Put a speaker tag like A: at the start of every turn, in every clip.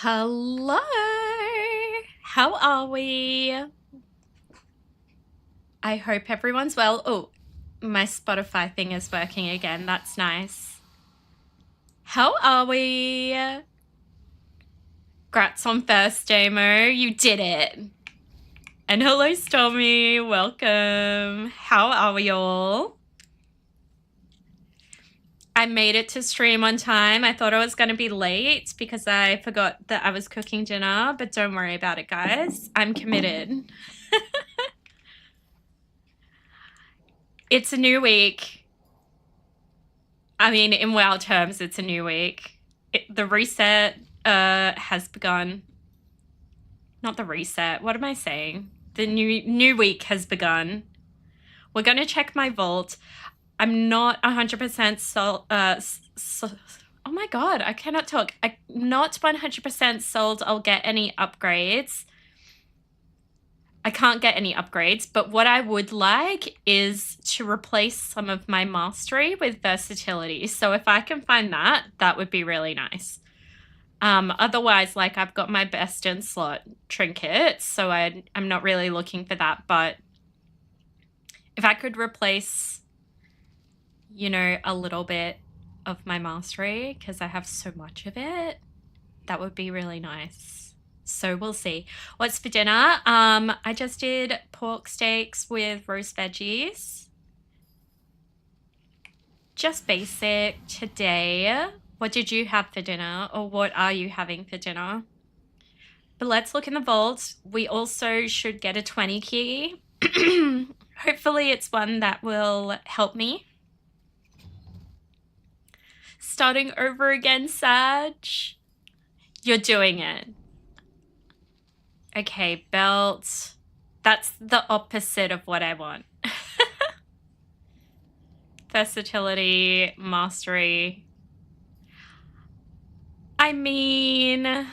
A: Hello. How are we? I hope everyone's well. Oh, my Spotify thing is working again. That's nice. How are we? Grats on first demo. You did it. And hello, Stormy. Welcome. How are we all? I made it to stream on time. I thought I was going to be late because I forgot that I was cooking dinner, but don't worry about it, guys. I'm committed. It's a new week. I mean, in WoW terms, it's a new week. The reset has begun. Not the reset. What am I saying? The new week has begun. We're going to check my vault. I'm not 100% sold. Oh my god, I cannot talk. I'm not 100% sold I'll get any upgrades. I can't get any upgrades, but what I would like is to replace some of my mastery with versatility. So if I can find that, that would be really nice. Otherwise, like, I've got my best in slot trinkets, so I'm not really looking for that. But if I could replace, you know, a little bit of my mastery, because I have so much of it, that would be really nice. So we'll see. What's for dinner? I just did pork steaks with roast veggies. Just basic today. What did you have for dinner, or what are you having for dinner? But let's look in the vault. We also should get a 20 key. Hopefully it's one that will help me. Starting over again, Sag. You're doing it. Okay, belt. That's the opposite of what I want. Versatility, mastery. I mean,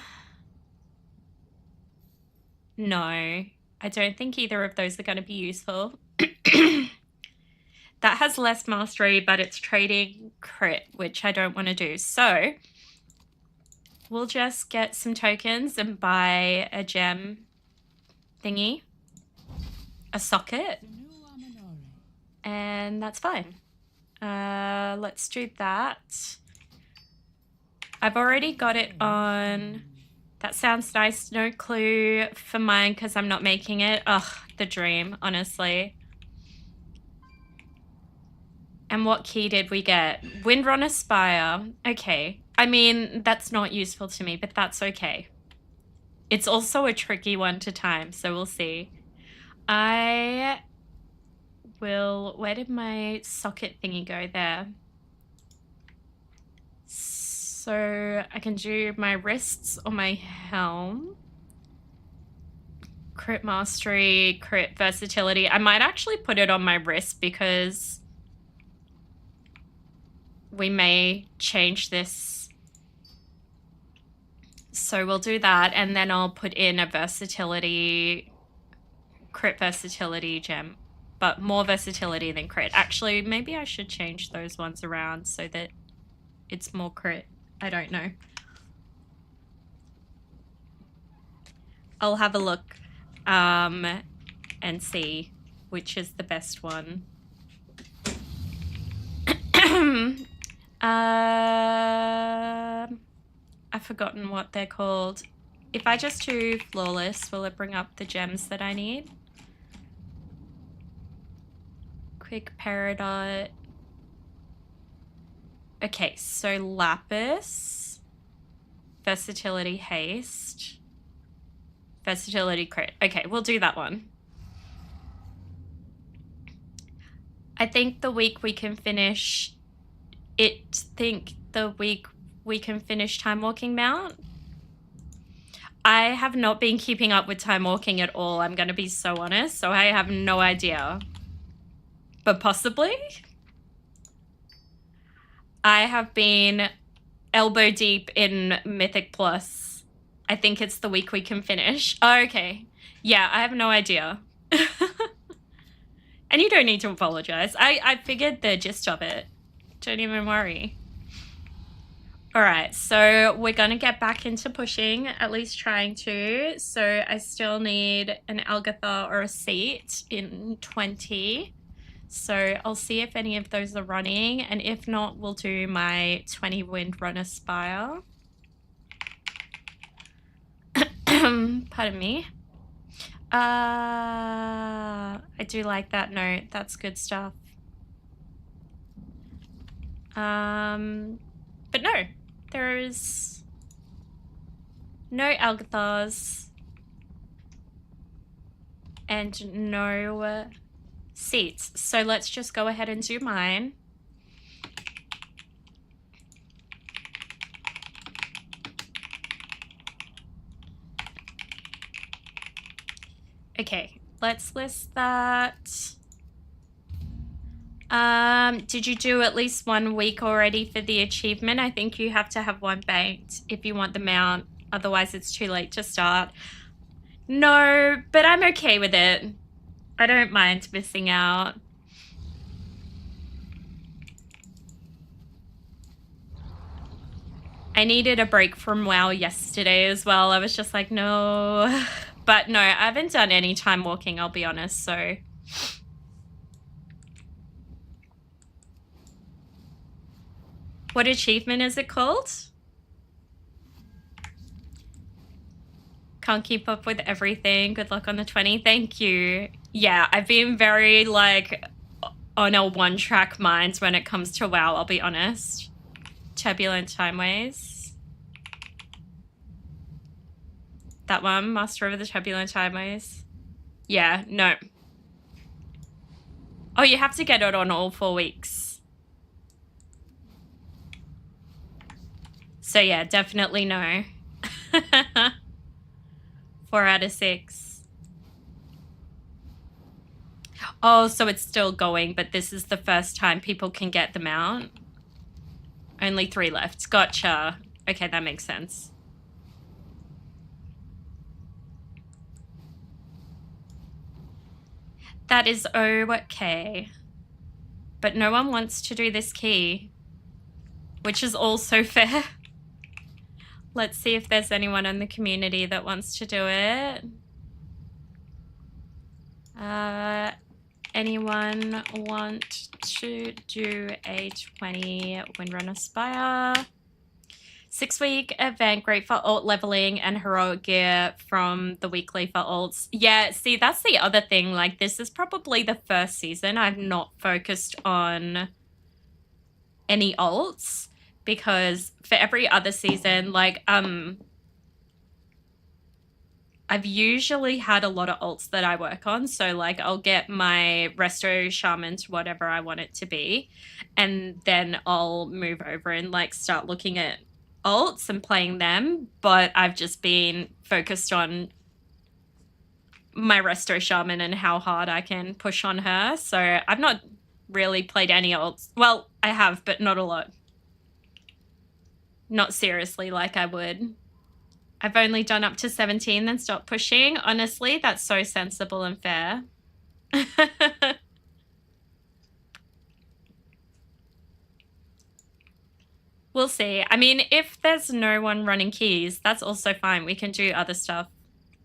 A: no, I don't think either of those are going to be useful. That has less mastery, but it's trading crit, which I don't want to do. So we'll just get some tokens and buy a gem thingy, a socket, and that's fine. Let's do that. I've already got it on. That sounds nice. No clue for mine because I'm not making it. Ugh, the dream, honestly. And what key did we get? Windrun Aspire. Okay. I mean, that's not useful to me, but that's okay. It's also a tricky one to time, so we'll see. I will... Where did my socket thingy go? There. So I can do my wrists or my helm. Crit mastery, crit versatility. I might actually put it on my wrist because we may change this. So we'll do that, and then I'll put in a versatility, crit versatility gem, but more versatility than crit. Actually, maybe I should change those ones around so that it's more crit. I don't know. I'll have a look and see which is the best one. I've forgotten what they're called. If I just do flawless, will it bring up the gems that I need? Quick peridot. Okay, so lapis, versatility haste, versatility crit. Okay, we'll do that one. I think the week we can finish it. The week we can finish Time Walking Mount. I have not been keeping up with Time Walking at all. I'm going to be so honest. So I have no idea. But possibly. I have been elbow deep in Mythic Plus. I think it's the week we can finish. Oh, okay. Yeah, I have no idea. And you don't need to apologize. I figured the gist of it. Don't even worry. All right, so we're going to get back into pushing, at least trying to. So I still need an Algathar or a seat in 20. So I'll see if any of those are running, and if not, we'll do my 20 Windrunner Spire. Pardon me. I do like that note. That's good stuff. But no, there's no Algathars and no seats. So let's just go ahead and do mine. Okay, let's list that. Did you do at least 1 week already for the achievement? I think you have to have 1 banked if you want the mount. Otherwise, it's too late to start. No, but I'm okay with it. I don't mind missing out. I needed a break from WoW yesterday as well. I was just like, no. But no, I haven't done any time walking, I'll be honest, so... What achievement is it called? Can't keep up with everything. Good luck on the 20. Thank you. Yeah, I've been very, like, on a one-track mind when it comes to WoW, I'll be honest. Turbulent Timeways. That one, Master of the Turbulent Timeways. Yeah, no. Oh, you have to get it on all 4 weeks. So yeah, definitely no. 4 out of 6. Oh, so it's still going, but this is the first time people can get them out. Only 3 left. Gotcha. Okay, that makes sense. That is okay. But no one wants to do this key, which is also fair. Let's see if there's anyone in the community that wants to do it. Anyone want to do a 20 Windrunner Spire? 6-week event, great for alt leveling and heroic gear from the weekly for alts. Yeah, see, that's the other thing. Like, this is probably the first season I've not focused on any alts, because for every other season, like, I've usually had a lot of alts that I work on. So, like, I'll get my Resto Shaman to whatever I want it to be, and then I'll move over and, like, start looking at alts and playing them. But I've just been focused on my Resto Shaman and how hard I can push on her. So I've not really played any alts. Well, I have, but not a lot. Not seriously like I would. I've only done up to 17, then stopped pushing. Honestly, that's so sensible and fair. We'll see. I mean, if there's no one running keys, that's also fine. We can do other stuff.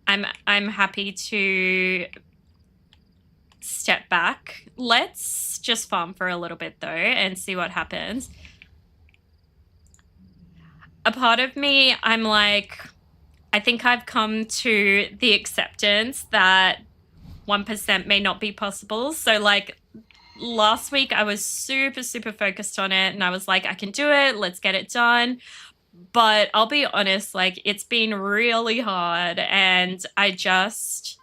A: I'm happy to step back. Let's just farm for a little bit though and see what happens. A part of me, I'm like, I think I've come to the acceptance that 1% may not be possible. So, like, last week I was super focused on it, and I was like, I can do it, let's get it done. But I'll be honest, like, it's been really hard, and I just,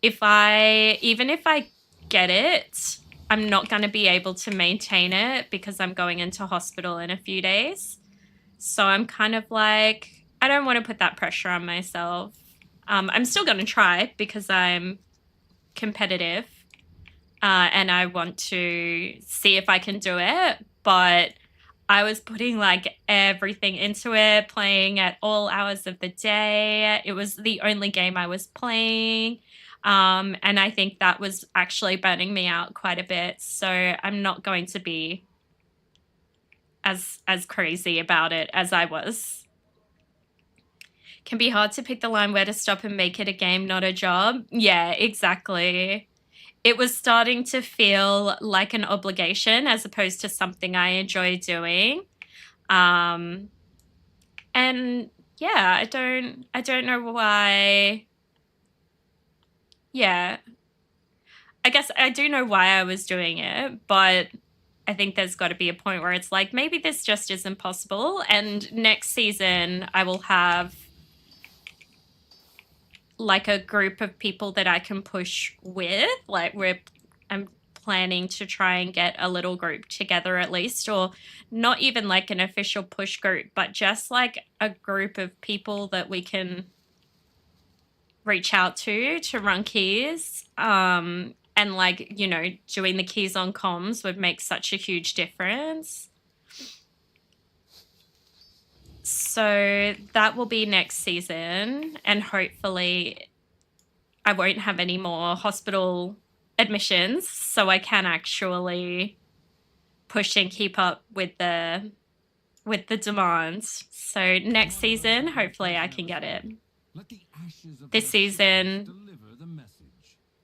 A: even if I get it, I'm not going to be able to maintain it because I'm going into hospital in a few days. So I'm kind of like, I don't want to put that pressure on myself. I'm still going to try because I'm competitive, and I want to see if I can do it. But I was putting, like, everything into it, playing at all hours of the day. It was the only game I was playing. And I think that was actually burning me out quite a bit. So I'm not going to be as crazy about it as I was. Can be hard to pick the line where to stop and make it a game, not a job. Yeah, exactly. It was starting to feel like an obligation as opposed to something I enjoy doing. And yeah, I don't know why. Yeah. I guess I do know why I was doing it, but I think there's got to be a point where it's like, maybe this just isn't possible. And next season, I will have like a group of people that I can push with. Like, I'm planning to try and get a little group together at least, or not even like an official push group, but just like a group of people that we can reach out to run keys. And like, you know, doing the keys on comms would make such a huge difference. So that will be next season, and hopefully I won't have any more hospital admissions, so I can actually push and keep up with the demands. So next season, hopefully I can get it. This season,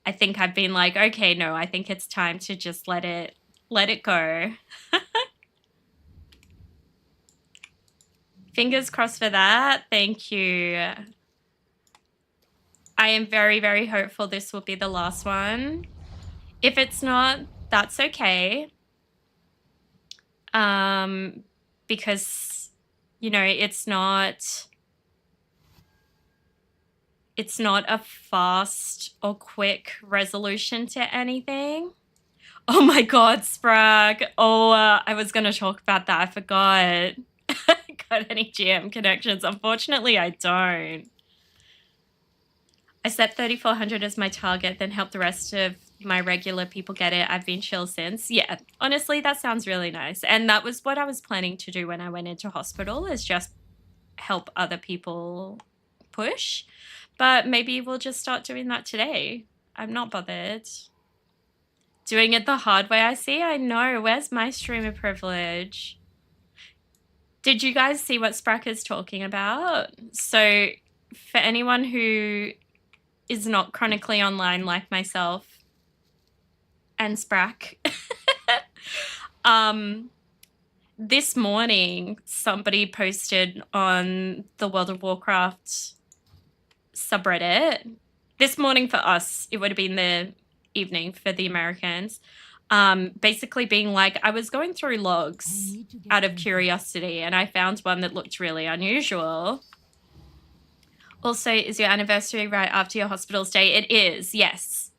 A: I think I've been like, okay, no, I think it's time to just let it go. Fingers crossed for that. Thank you. I am very, very hopeful this will be the last one. If it's not, that's okay. Because, you know, it's not a fast or quick resolution to anything. Oh my God, Sprag. Oh, I was going to talk about that. I forgot. Got any GM connections? Unfortunately, I don't. I set 3,400 as my target, then help the rest of my regular people get it. I've been chill since. Yeah, honestly, that sounds really nice. And that was what I was planning to do when I went into hospital, is just help other people push. But maybe we'll just start doing that today. I'm not bothered. Doing it the hard way, I see. I know. Where's my streamer privilege? Did you guys see what Sprack is talking about? So for anyone who is not chronically online like myself and Sprack, this morning somebody posted on the World of Warcraft subreddit. This morning for us, it would have been the evening for the Americans. Basically being like, I was going through logs out of curiosity and I found one that looked really unusual. Also, is your anniversary right after your hospital stay? It is, yes.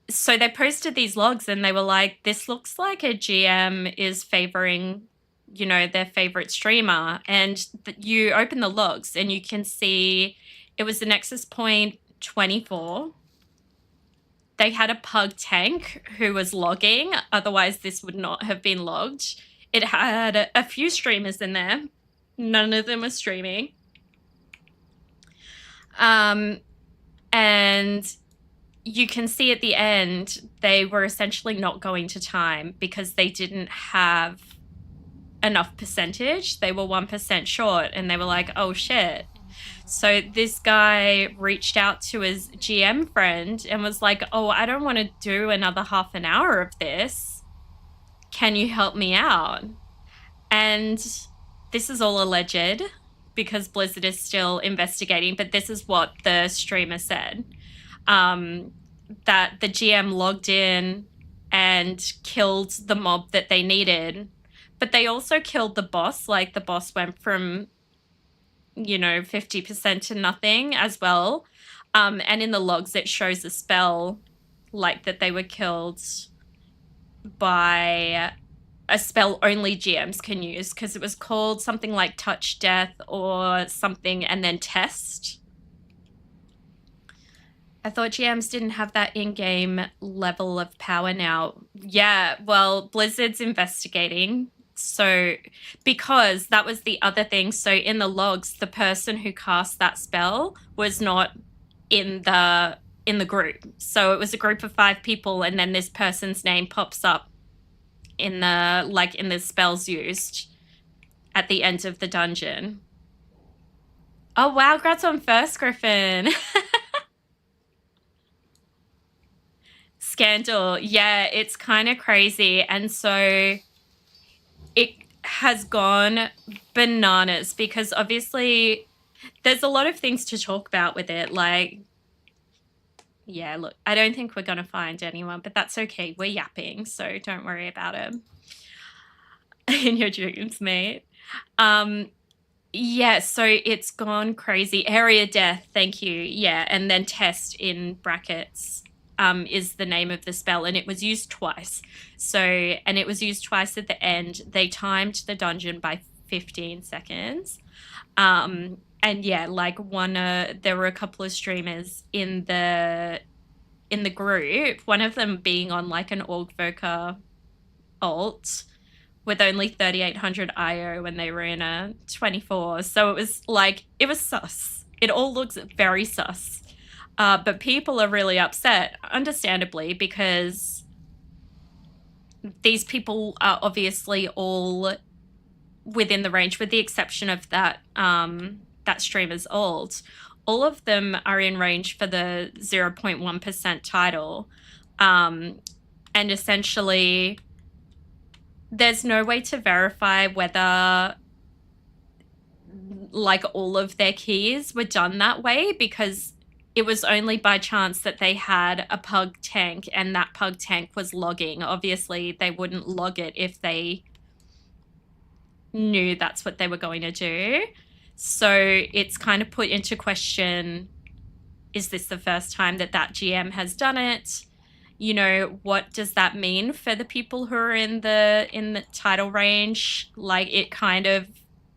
A: So they posted these logs and they were like, this looks like a GM is favoring, you know, their favorite streamer. And you open the logs and you can see it was the Nexus Point 24. They had a pug tank who was logging. Otherwise, this would not have been logged. It had a few streamers in there. None of them were streaming. And you can see at the end, they were essentially not going to time because they didn't have enough percentage. They were 1% short and they were like, oh shit. So this guy reached out to his GM friend and was like, oh, I don't want to do another half an hour of this. Can you help me out? And this is all alleged because Blizzard is still investigating, but this is what the streamer said. That the GM logged in and killed the mob that they needed, but they also killed the boss. Like the boss went from, you know, 50% to nothing as well. And in the logs, it shows a spell like that they were killed by a spell only GMs can use, because it was called something like Touch Death or something, and then Test. I thought GMs didn't have that in-game level of power now. Yeah, well, Blizzard's investigating. So, because that was the other thing. So in the logs, the person who cast that spell was not in the group. So it was a group of 5 people, and then this person's name pops up in the spells used at the end of the dungeon. Oh wow, congrats on first, Griffin. Scandal. Yeah, it's kind of crazy. And so it has gone bananas because obviously there's a lot of things to talk about with it. Like, yeah, look, I don't think we're going to find anyone, but that's okay. We're yapping, so don't worry about it. In your dreams, mate. Yeah, so it's gone crazy. Area death, thank you. Yeah, and then test in brackets is the name of the spell, and it was used twice. So, and it was used twice at the end. They timed the dungeon by 15 seconds. And yeah, like there were a couple of streamers in the group, one of them being on like an Orgvoker alt with only 3800 IO when they were in a 24. So it was like, it was sus. It all looks very sus. But people are really upset, understandably, because these people are obviously all within the range, with the exception of that streamer's alt. All of them are in range for the 0.1% title. And essentially, there's no way to verify whether like all of their keys were done that way, because it was only by chance that they had a pug tank and that pug tank was logging. Obviously, they wouldn't log it if they knew that's what they were going to do. So it's kind of put into question, is this the first time that GM has done it? You know, what does that mean for the people who are in the title range? Like, it kind of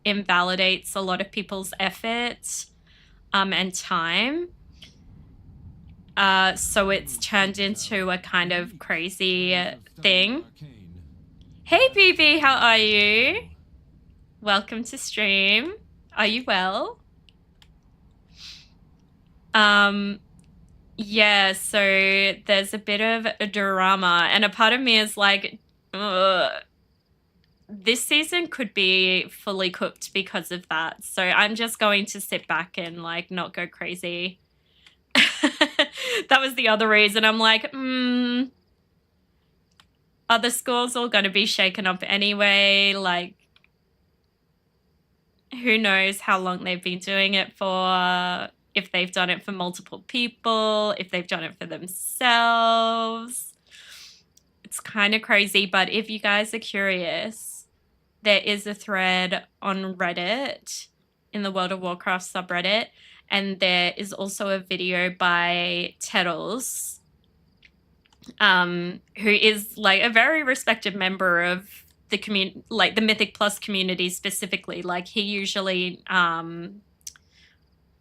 A: invalidates a lot of people's effort and time. So it's turned into a kind of crazy thing. Hey, BB, how are you? Welcome to stream. Are you well? Yeah, so there's a bit of a drama, and a part of me is like, this season could be fully cooked because of that. So I'm just going to sit back and like not go crazy. That was the other reason. I'm like, are the scores all going to be shaken up anyway? Like, who knows how long they've been doing it for, if they've done it for multiple people, if they've done it for themselves. It's kind of crazy, but if you guys are curious, there is a thread on Reddit, in the World of Warcraft subreddit, and there is also a video by Teddles, who is like a very respected member of the community, like the Mythic Plus community specifically. Like, he usually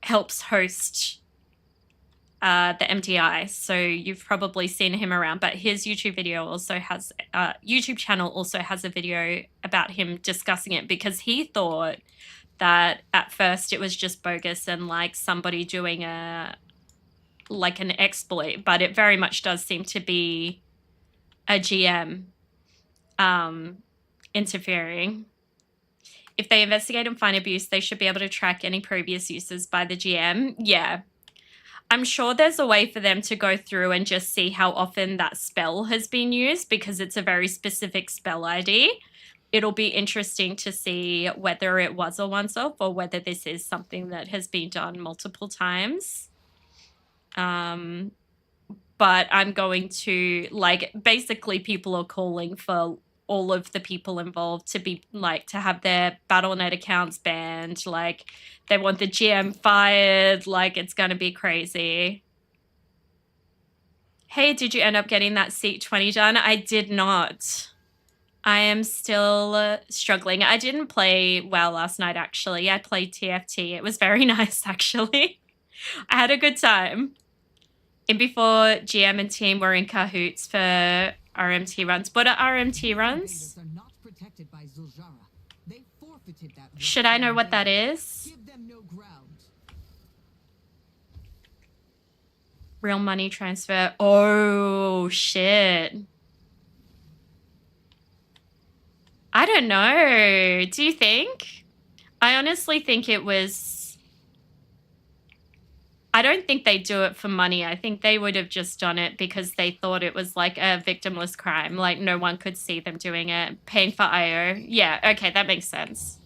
A: helps host the MTI, so you've probably seen him around. But his YouTube channel also has a video about him discussing it, because he thought that at first it was just bogus and like somebody doing an exploit, but it very much does seem to be a GM interfering. If they investigate and find abuse, they should be able to track any previous uses by the GM. Yeah. I'm sure there's a way for them to go through and just see how often that spell has been used, because it's a very specific spell ID. It'll be interesting to see whether it was a once-off or whether this is something that has been done multiple times. But I'm going to, like, basically people are calling for all of the people involved to be, like, to have their Battle.net accounts banned. Like, they want the GM fired. Like, it's going to be crazy. Hey, did you end up getting that Seat 20 done? I did not. I am still struggling. I didn't play WoW last night, actually. I played TFT. It was very nice, actually. I had a good time. And before GM and team were in cahoots for RMT runs. What are RMT runs? Should I know what that is? Real money transfer. Oh, shit. I don't know. Do you think? I honestly think it was... I don't think they do it for money. I think they would have just done it because they thought it was like a victimless crime. Like no one could see them doing it. Paying for IO. Yeah, okay, that makes sense.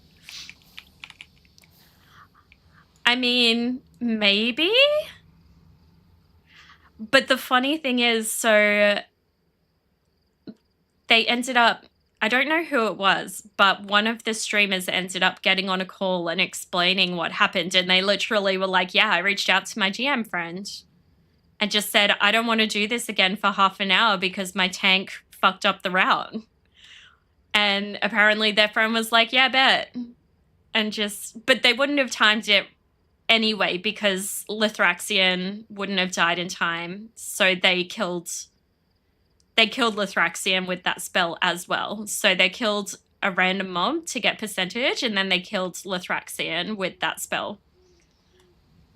A: I mean, maybe. But the funny thing is, so they ended up, I don't know who it was, but one of the streamers ended up getting on a call and explaining what happened. And they literally were like, yeah, I reached out to my GM friend and just said, I don't want to do this again for half an hour because my tank fucked up the route. And apparently their friend was like, yeah, bet. And just, but they wouldn't have timed it anyway because Lithraxian wouldn't have died in time. So they killed Lithraxian with that spell as well. So they killed a random mob to get percentage, and then they killed Lithraxian with that spell.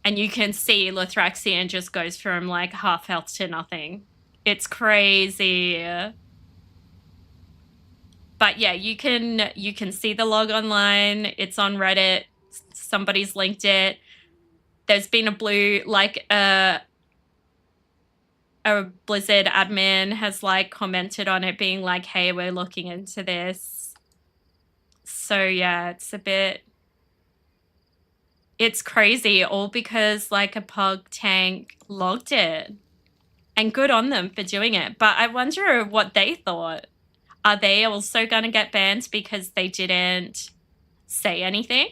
A: And you can see Lithraxian just goes from like half health to nothing. It's crazy. But yeah, you can see the log online. It's on Reddit. Somebody's linked it. There's been a Blizzard admin has like commented on it being like, hey, we're looking into this. So yeah, it's crazy, all because like a pug tank logged it. And good on them for doing it. But I wonder what they thought. Are they also going to get banned because they didn't say anything?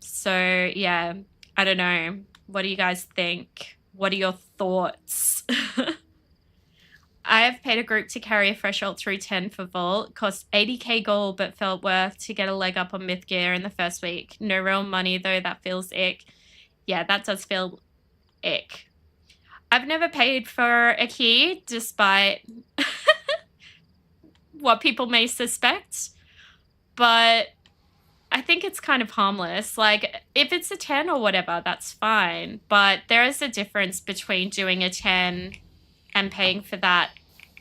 A: So yeah, I don't know. What do you guys think? What are your thoughts? I have paid a group to carry a fresh ult through 10 for Vault. Cost 80k gold, but felt worth to get a leg up on myth gear in the first week. No real money though, that feels ick. Yeah, that does feel ick. I've never paid for a key, despite what people may suspect. But I think it's kind of harmless. Like, if it's a 10 or whatever, that's fine. But there is a difference between doing a 10 and paying for that,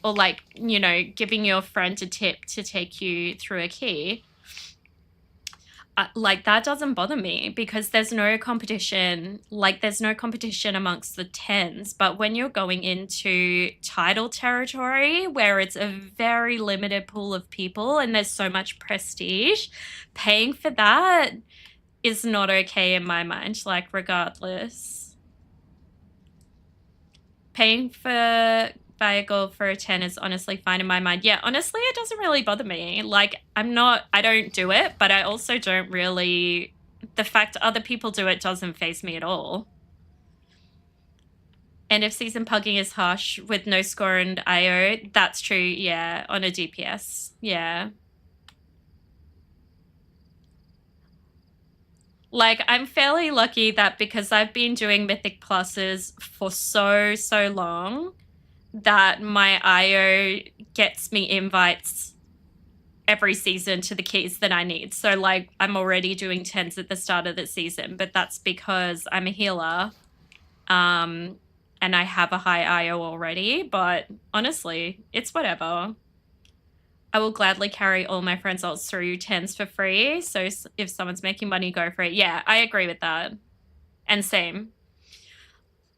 A: or like, you know, giving your friend a tip to take you through a key. Like, that doesn't bother me because there's no competition. Like, there's no competition amongst the 10s. But when you're going into title territory where it's a very limited pool of people and there's so much prestige, paying for that is not okay in my mind, like, regardless. Paying for buy a gold for a 10 is honestly fine in my mind. Yeah, honestly, it doesn't really bother me. Like, I don't do it, but I also don't really, the fact other people do it doesn't faze me at all. And if season pugging is harsh with no score and IO, that's true, yeah, on a DPS, yeah. Like, I'm fairly lucky that because I've been doing Mythic Pluses for so long, that my IO gets me invites every season to the keys that I need. So like, I'm already doing 10s at the start of the season, but that's because I'm a healer and I have a high IO already. But honestly, it's whatever. I will gladly carry all my friends' ults through 10s for free. So if someone's making money, go for it. Yeah, I agree with that. And same.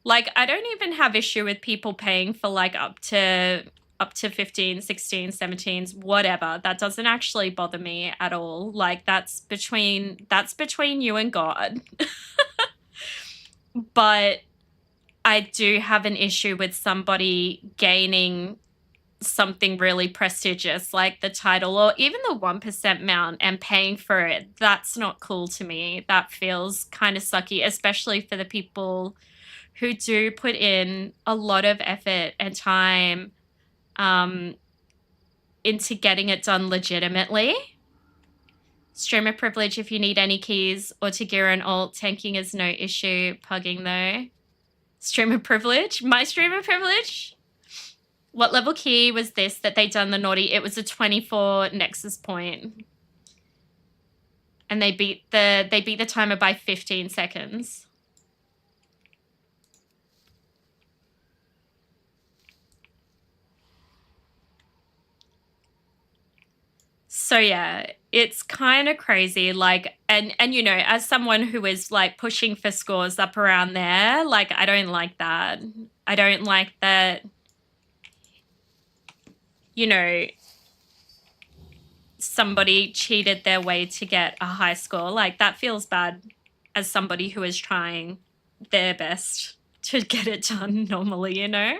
A: Like, I don't even have issue with people paying for like up to 15, 16, 17s, whatever. That doesn't actually bother me at all. Like, that's between you and God. But I do have an issue with somebody gaining something really prestigious like the title or even the 1% mount and paying for it. That's not cool to me. That feels kind of sucky, especially for the people who do put in a lot of effort and time into getting it done legitimately. Streamer privilege if you need any keys or to gear an ult. Tanking is no issue. Pugging though. Streamer privilege? My streamer privilege? What level key was this that they done the naughty? It was a 24 Nexus point. And they beat the timer by 15 seconds. So yeah, it's kind of crazy. Like, and you know, as someone who is like pushing for scores up around there, like I don't like that. I don't like that. You know, somebody cheated their way to get a high score. Like that feels bad as somebody who is trying their best to get it done normally, you know?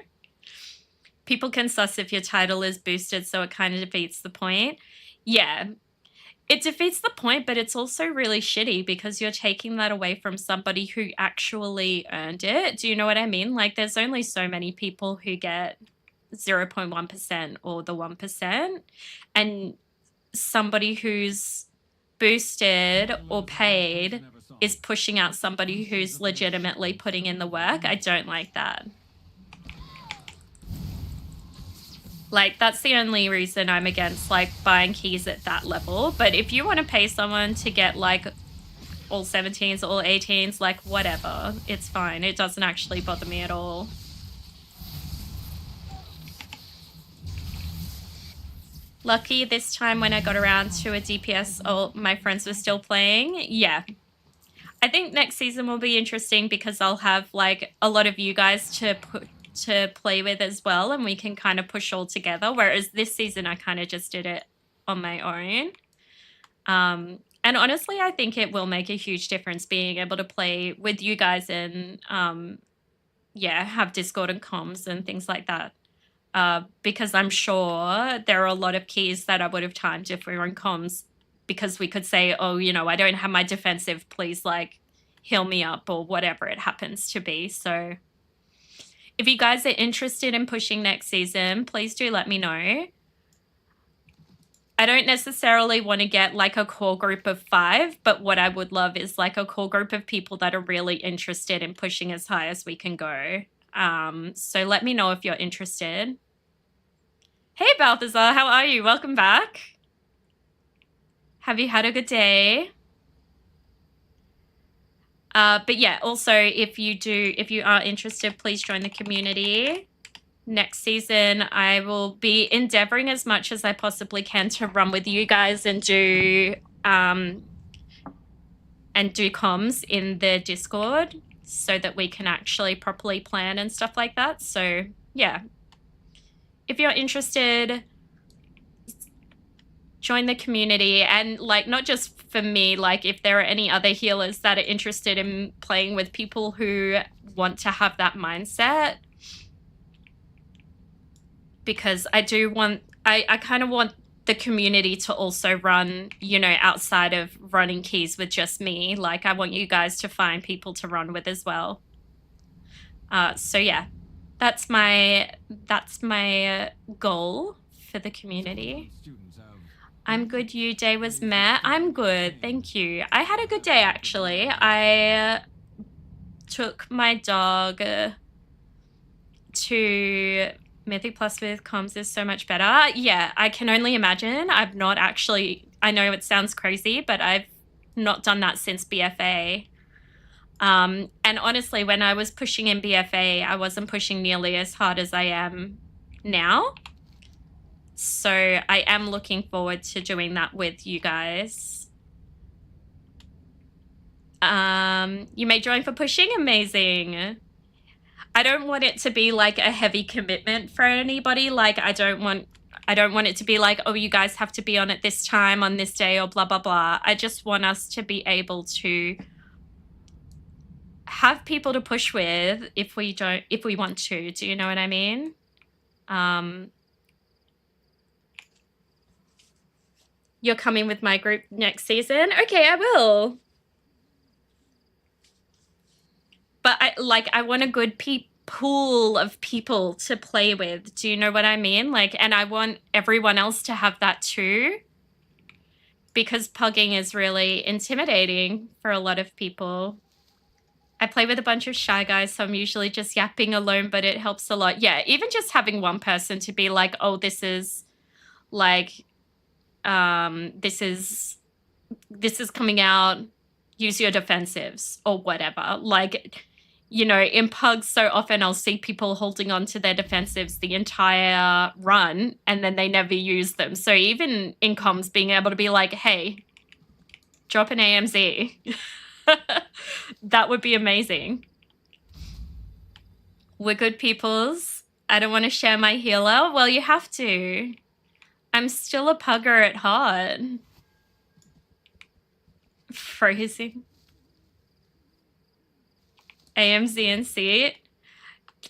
A: People can suss if your title is boosted, so it kind of defeats the point. Yeah, it defeats the point, but it's also really shitty because you're taking that away from somebody who actually earned it. Do you know what I mean? Like, there's only so many people who get 0.1% or the 1%. And somebody who's boosted or paid is pushing out somebody who's legitimately putting in the work. I don't like that. Like, that's the only reason I'm against, like, buying keys at that level. But if you want to pay someone to get, like, all 17s, all 18s, like, whatever, it's fine. It doesn't actually bother me at all. Lucky this time when I got around to a DPS, all my friends were still playing. Yeah. I think next season will be interesting because I'll have, like, a lot of you guys to play with as well, and we can kind of push all together, whereas this season I kind of just did it on my own. And honestly, I think it will make a huge difference being able to play with you guys and yeah, have Discord and comms and things like that, because I'm sure there are a lot of keys that I would have timed if we were in comms, because we could say, oh, you know, I don't have my defensive, please, like, heal me up or whatever it happens to be. So if you guys are interested in pushing next season, please do let me know. I don't necessarily want to get like a core group of 5, but what I would love is like a core group of people that are really interested in pushing as high as we can go. So let me know if you're interested. Hey, Balthazar, how are you? Welcome back. Have you had a good day? But yeah, also if you are interested, please join the community. Next season, I will be endeavoring as much as I possibly can to run with you guys and do comms in the Discord so that we can actually properly plan and stuff like that. So yeah, if you're interested, join the community. And like, not just for me, like if there are any other healers that are interested in playing with people who want to have that mindset, because I do want, I kind of want the community to also run, you know, outside of running keys with just me. Like I want you guys to find people to run with as well. So yeah, that's my goal for the community. I'm good. Your day was meh. I'm good. Thank you. I had a good day, actually. I took my dog to Mythic Plus with comms is so much better. Yeah, I can only imagine. I've not actually, I know it sounds crazy, but I've not done that since BFA. And honestly, when I was pushing in BFA, I wasn't pushing nearly as hard as I am now. So I am looking forward to doing that with you guys. You may join for pushing. Amazing. I don't want it to be like a heavy commitment for anybody. Like I don't want it to be like, oh, you guys have to be on at this time on this day or blah, blah, blah. I just want us to be able to have people to push with if we want to. Do you know what I mean? You're coming with my group next season? Okay, I will. But I want a good pool of people to play with. Do you know what I mean? Like, and I want everyone else to have that too, because pugging is really intimidating for a lot of people. I play with a bunch of shy guys, so I'm usually just yapping alone, but it helps a lot. Yeah, even just having one person to be like, oh, this is like, this is coming out, use your defensives or whatever. Like, you know, in pugs, so often I'll see people holding on to their defensives the entire run and then they never use them. So even in comms, being able to be like, hey, drop an AMZ. That would be amazing. We're good peoples. I don't want to share my healer. Well, you have to. I'm still a pugger at heart. Freezing. AMZ and seat.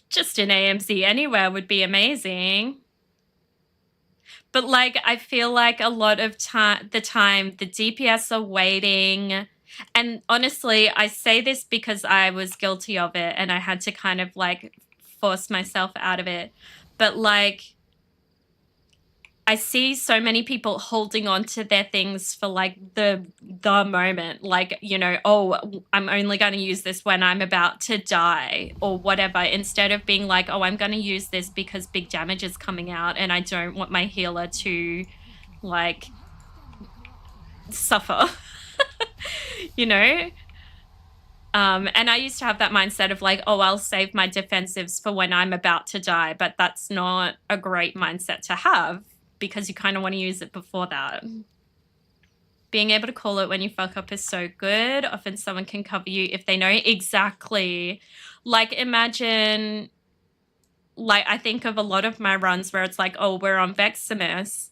A: Just an AMZ anywhere would be amazing. But like, I feel like a lot of the time, the DPS are waiting. And honestly, I say this because I was guilty of it and I had to kind of like force myself out of it. But like, I see so many people holding on to their things for like the moment, like, you know, oh, I'm only going to use this when I'm about to die or whatever, instead of being like, oh, I'm going to use this because big damage is coming out and I don't want my healer to like suffer, you know? And I used to have that mindset of like, oh, I'll save my defensives for when I'm about to die, but that's not a great mindset to have, because you kind of want to use it before that. Being able to call it when you fuck up is so good. Often someone can cover you if they know exactly. Like, imagine, like, I think of a lot of my runs where it's like, oh, we're on Veximus.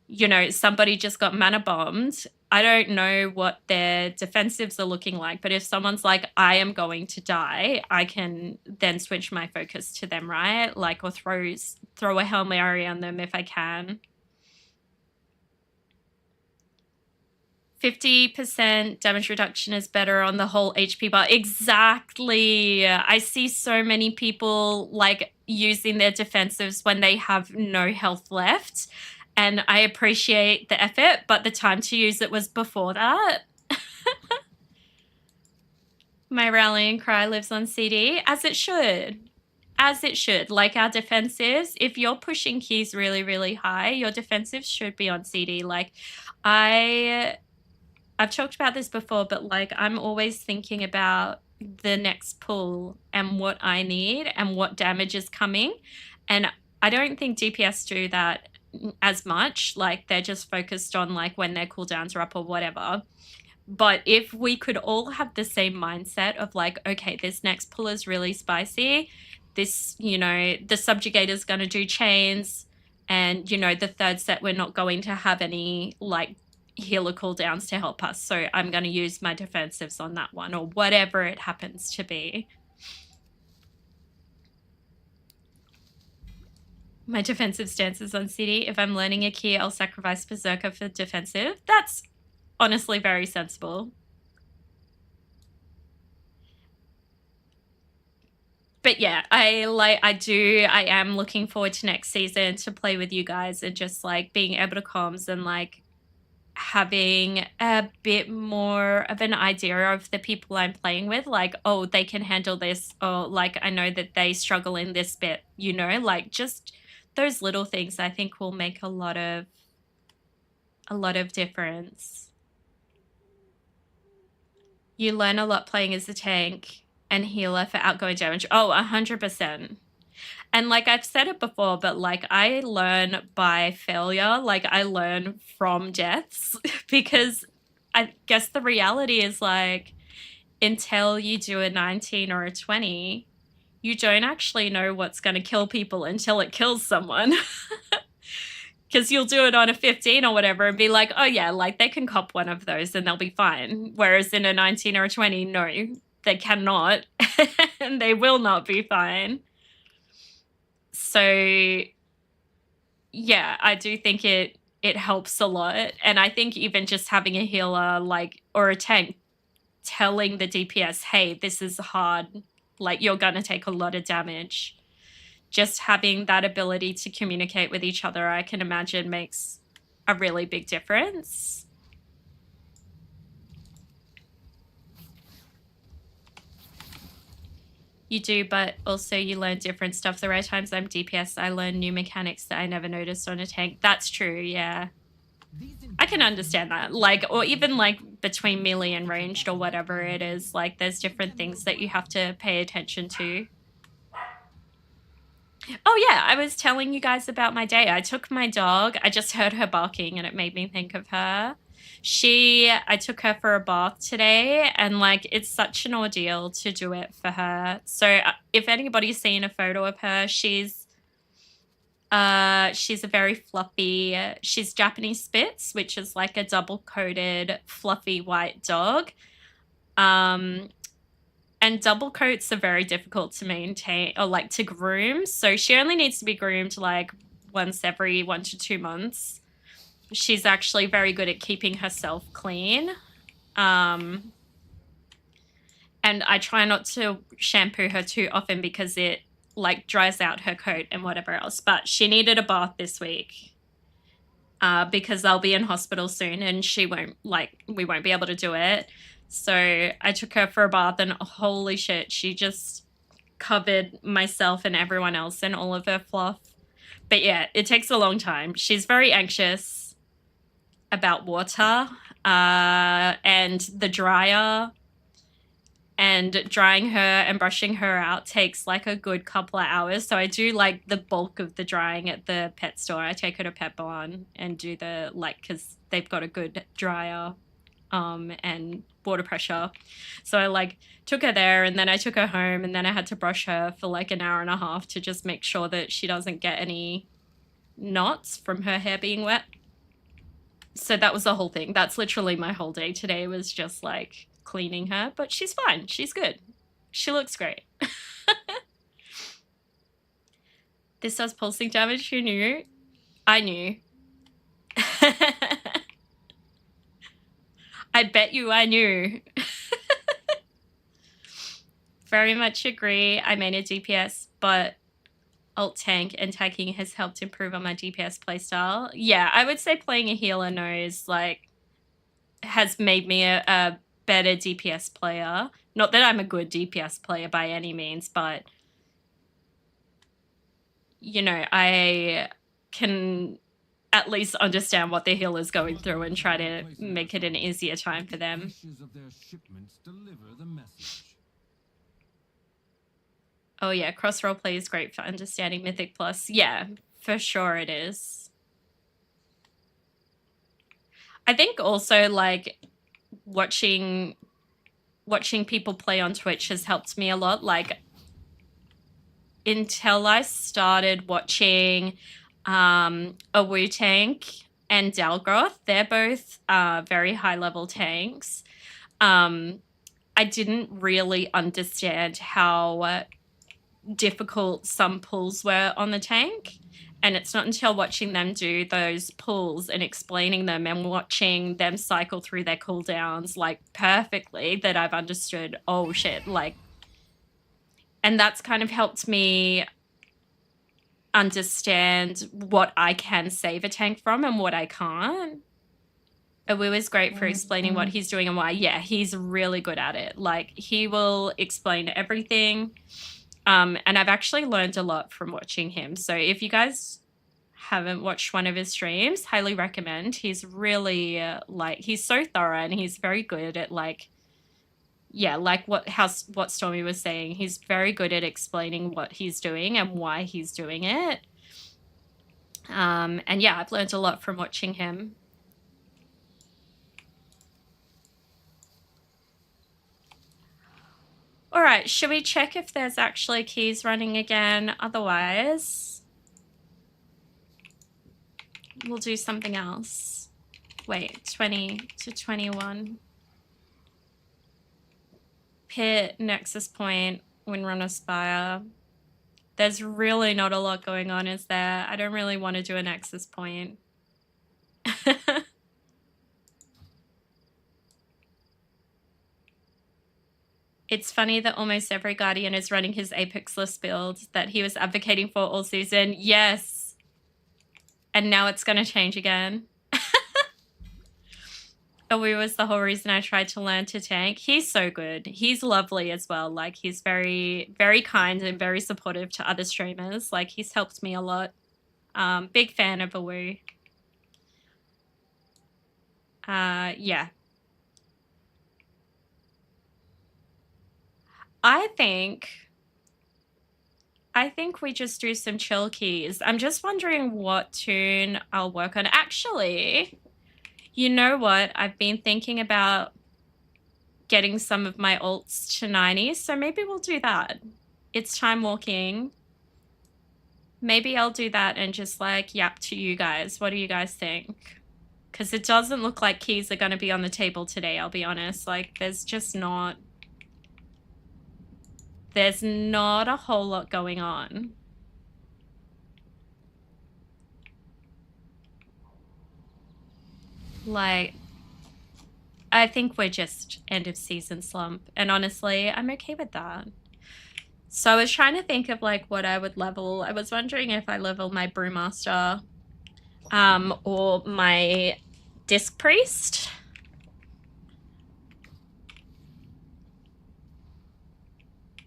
A: You know, somebody just got mana bombed. I don't know what their defensives are looking like, but if someone's like, I am going to die, I can then switch my focus to them, right? Like, or throw a Hail Mary on them if I can. 50% damage reduction is better on the whole HP bar. Exactly. I see so many people like using their defensives when they have no health left. And I appreciate the effort, but the time to use it was before that. My rallying cry lives on CD, as it should. As it should. Like our defensives, if you're pushing keys really, really high, your defensives should be on CD. Like, I've talked about this before, but like, I'm always thinking about the next pull and what I need and what damage is coming. And I don't think DPS do that as much. Like, they're just focused on like when their cooldowns are up or whatever. But if we could all have the same mindset of like, okay, this next pull is really spicy. This, you know, the subjugator is going to do chains. And, you know, the third set, we're not going to have any like healer cooldowns to help us. So I'm going to use my defensives on that one or whatever it happens to be. My defensive stance is on CD. If I'm learning a key, I'll sacrifice Berserker for defensive. That's honestly very sensible. But yeah, I am looking forward to next season to play with you guys and just like being able to comms and like having a bit more of an idea of the people I'm playing with, like, oh, they can handle this, or like, I know that they struggle in this bit, you know, like just those little things I think will make a lot of difference. You learn a lot playing as a tank and healer for outgoing damage. Oh, 100%. And like I've said it before, but like I learn by failure. Like I learn from deaths because I guess the reality is like until you do a 19 or a 20, you don't actually know what's going to kill people until it kills someone. Because you'll do it on a 15 or whatever and be like, oh yeah, like they can cop one of those and they'll be fine. Whereas in a 19 or a 20, no, they cannot and they will not be fine. So yeah, I do think it helps a lot. And I think even just having a healer like or a tank telling the DPS, hey, this is hard, like you're gonna take a lot of damage. Just having that ability to communicate with each other, I can imagine makes a really big difference. You do, but also you learn different stuff. The right times I'm DPS, I learn new mechanics that I never noticed on a tank. That's true, yeah. I can understand that. Like, or even like between melee and ranged or whatever it is, like there's different things that you have to pay attention to. Oh yeah, I was telling you guys about my day. I took my dog. I just heard her barking and it made me think of her. I took her for a bath today and like it's such an ordeal to do it for her. So if anybody's seen a photo of her, she's a very fluffy, she's Japanese Spitz, which is like a double coated fluffy white dog. And double coats are very difficult to maintain or like to groom. So she only needs to be groomed like once every 1 to 2 months. She's actually very good at keeping herself clean. And I try not to shampoo her too often because it like dries out her coat and whatever else. But she needed a bath this week because I'll be in hospital soon and we won't be able to do it. So I took her for a bath and holy shit, she just covered myself and everyone else in all of her fluff. But yeah, it takes a long time. She's very anxious about water and the dryer, and drying her and brushing her out takes like a good couple of hours. So I do like the bulk of the drying at the pet store. I take her to Pet Barn and do the because they've got a good dryer and water pressure. So I like took her there and then I took her home and then I had to brush her for like an hour and a half to just make sure that she doesn't get any knots from her hair being wet. So that was the whole thing. That's literally my whole day today, was just like cleaning her, but she's fine. She's good. She looks great. This does pulsing damage. Who knew? I knew. I bet you I knew. Very much agree. I made a DPS, but alt tank and tagging has helped improve on my DPS playstyle. Yeah, I would say playing a healer knows has made me a better DPS player. Not that I'm a good DPS player by any means, but you know, I can at least understand what the healer's going through and try to make it an easier time for them. Oh yeah, cross roleplay is great for understanding Mythic Plus. Yeah, for sure it is. I think also like watching people play on Twitch has helped me a lot. Like until I started watching a Wu tank and Dalgroth, they're both very high level tanks. I didn't really understand how difficult some pulls were on the tank. And it's not until watching them do those pulls and explaining them and watching them cycle through their cooldowns like perfectly that I've understood, oh shit, like, and that's kind of helped me understand what I can save a tank from and what I can't. Awu is great for explaining what he's doing and why. Yeah, he's really good at it. Like, he will explain everything. And I've actually learned a lot from watching him. So if you guys haven't watched one of his streams, highly recommend. He's really he's so thorough and he's very good at like what Stormy was saying. He's very good at explaining what he's doing and why he's doing it. And yeah, I've learned a lot from watching him. All right, should we check if there's actually keys running again? Otherwise, we'll do something else. Wait, 20 to 21. Pit, Nexus Point, Windrunner Spire. There's really not a lot going on, is there? I don't really want to do a Nexus Point. It's funny that almost every Guardian is running his Apexless build that he was advocating for all season. Yes. And now it's going to change again. Awu was the whole reason I tried to learn to tank. He's so good. He's lovely as well. Like, he's very, very kind and very supportive to other streamers. Like, he's helped me a lot. Big fan of Awu. Yeah. I think we just do some chill keys. I'm just wondering what tune I'll work on. Actually, you know what? I've been thinking about getting some of my alts to 90s, so maybe we'll do that. It's time walking. Maybe I'll do that and just like yap to you guys. What do you guys think? Because it doesn't look like keys are going to be on the table today, I'll be honest. Like, there's not a whole lot going on. Like, I think we're just end of season slump. And honestly, I'm okay with that. So I was trying to think of like what I would level. I was wondering if I level my Brewmaster or my Disc Priest.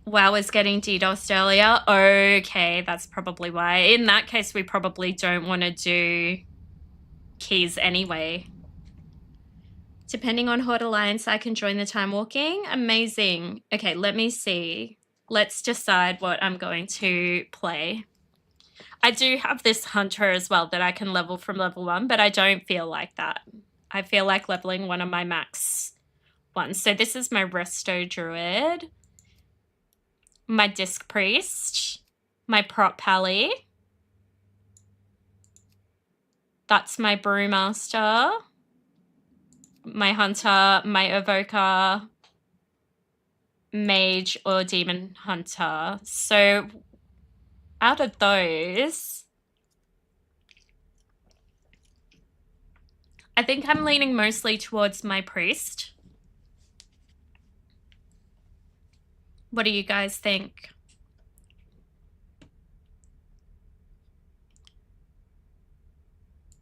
A: WoW is getting DDoSed earlier. Okay, that's probably why. In that case, we probably don't want to do keys anyway. Depending on Horde Alliance, I can join the time walking. Amazing. Okay, let me see. Let's decide what I'm going to play. I do have this hunter as well that I can level from level 1, but I don't feel like that. I feel like leveling one of my max ones. So this is my Resto Druid, my Disc Priest, my Prot Pally. That's my Brewmaster, my Hunter, my Evoker, Mage, or Demon Hunter. So out of those, I think I'm leaning mostly towards my Priest. What do you guys think?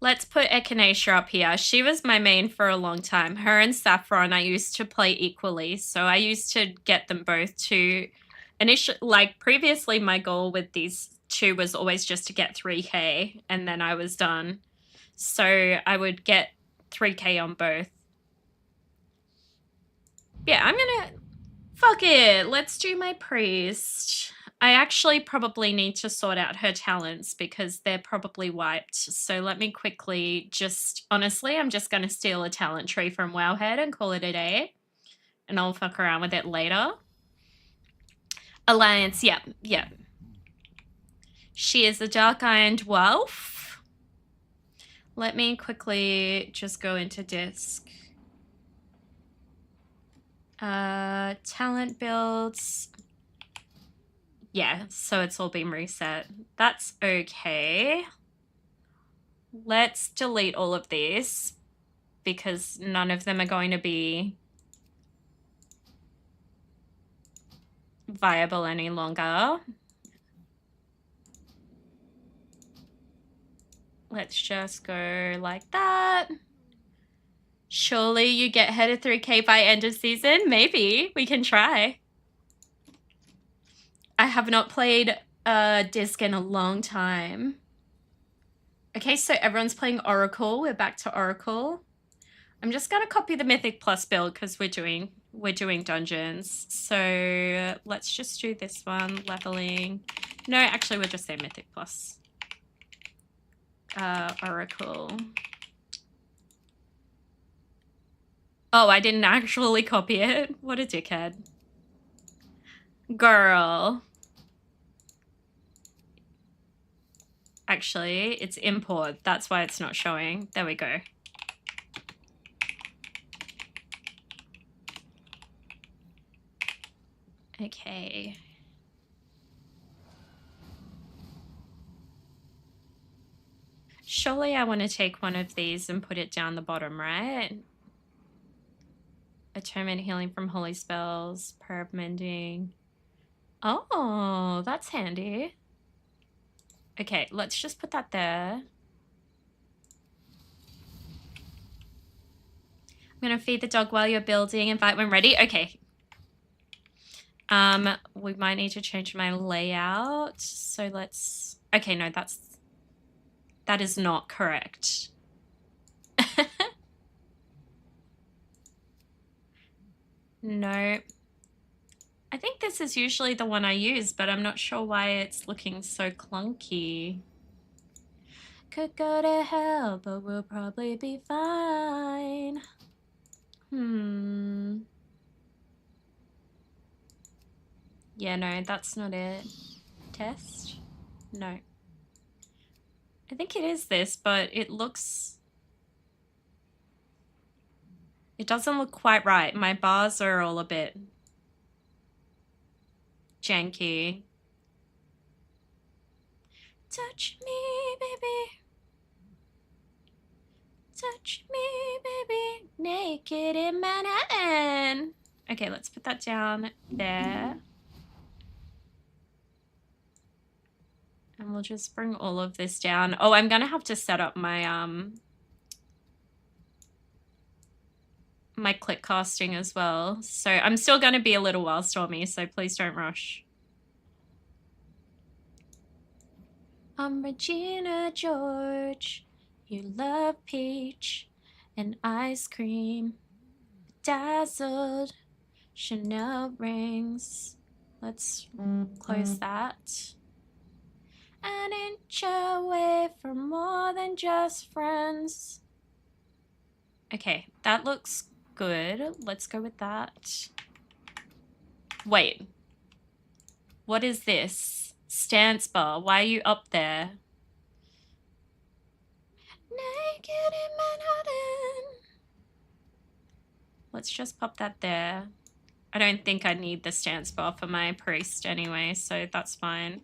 A: Let's put Echinacea up here. She was my main for a long time. Her and Saffron I used to play equally. So I used to get them both to initially, like previously my goal with these two was always just to get 3k and then I was done. So I would get 3k on both. Yeah, I'm gonna, fuck it. Let's do my Priest. I actually probably need to sort out her talents because they're probably wiped. So let me quickly just, honestly, I'm just going to steal a talent tree from Wowhead and call it a day. And I'll fuck around with it later. Alliance, yep. She is a Dark Ironed Wolf. Let me quickly just go into Disc. Talent builds. Yeah, so it's all been reset. That's okay. Let's delete all of these because none of them are going to be viable any longer. Let's just go like that. Surely you get ahead of 3k by end of season? Maybe. We can try. I have not played Disc in a long time. Okay, so everyone's playing Oracle. We're back to Oracle. I'm just gonna copy the Mythic Plus build because we're doing dungeons. So let's just do this one, leveling. No, actually we'll just say Mythic Plus. Oracle. Oh, I didn't actually copy it. What a dickhead. Girl. Actually, it's import. That's why it's not showing. There we go. Okay. Surely I want to take one of these and put it down the bottom, right? Atonement healing from holy spells, prayer of mending. Oh, that's handy. Okay, let's just put that there. I'm gonna feed the dog while you're building, invite when ready. Okay. We might need to change my layout. So let's, okay, no, that is not correct. No. I think this is usually the one I use, but I'm not sure why it's looking so clunky. Could go to hell, but we'll probably be fine. Yeah, no, that's not it. Test? No. I think it is this, but it doesn't look quite right. My bars are all a bit janky. Touch me, baby. Touch me, baby. Naked in Manhattan. Okay, let's put that down there. And we'll just bring all of this down. Oh, I'm gonna have to set up my my click casting as well. So I'm still gonna be a little while, Stormy, so please don't rush. I'm Regina George. You love peach and ice cream. Dazzled Chanel rings. Let's close that. An inch away from more than just friends. Okay, that looks good. Let's go with that. Wait. What is this? Stance bar. Why are you up there? Naked in Manhattan. Let's just pop that there. I don't think I need the stance bar for my priest anyway, so that's fine.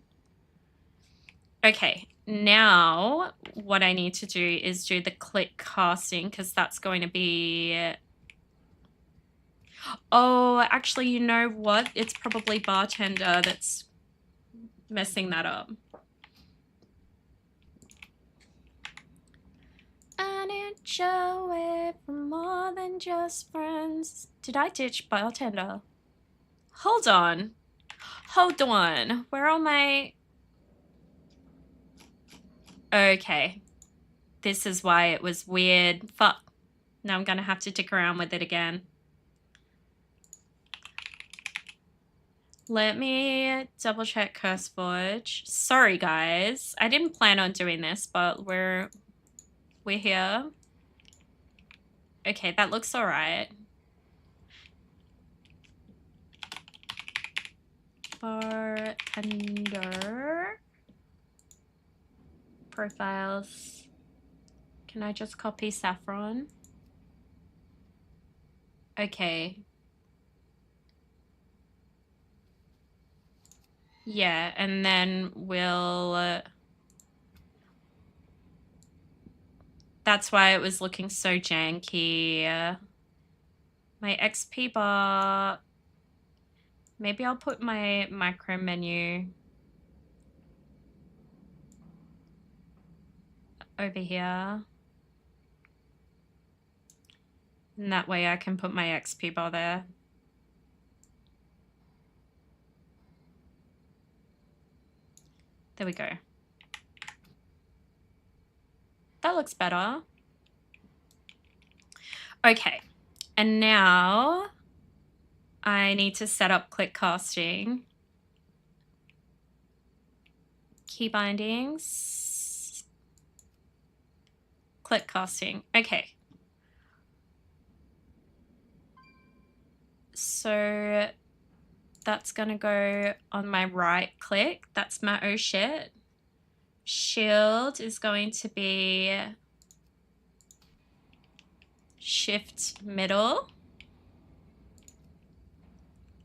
A: Okay, now what I need to do is do the click casting because that's going to be... Oh, actually, you know what? It's probably bartender that's messing that up. An inch away from more than just friends. Did I ditch bartender? Hold on. Hold on. Where are my... Okay. This is why it was weird. Fuck. Now I'm gonna have to dick around with it again. Let me double check CurseForge. Sorry guys. I didn't plan on doing this, but we're here. Okay, that looks alright. Bartender. Profiles. Can I just copy Saffron? Okay. Yeah, and then we'll... that's why it was looking so janky. My XP bar... Maybe I'll put my micro menu over here. And that way I can put my XP bar there. There we go. That looks better. Okay, and now I need to set up click casting. Key bindings. Click casting. Okay. So that's gonna go on my right click. That's my oh shit. Shield is going to be shift middle.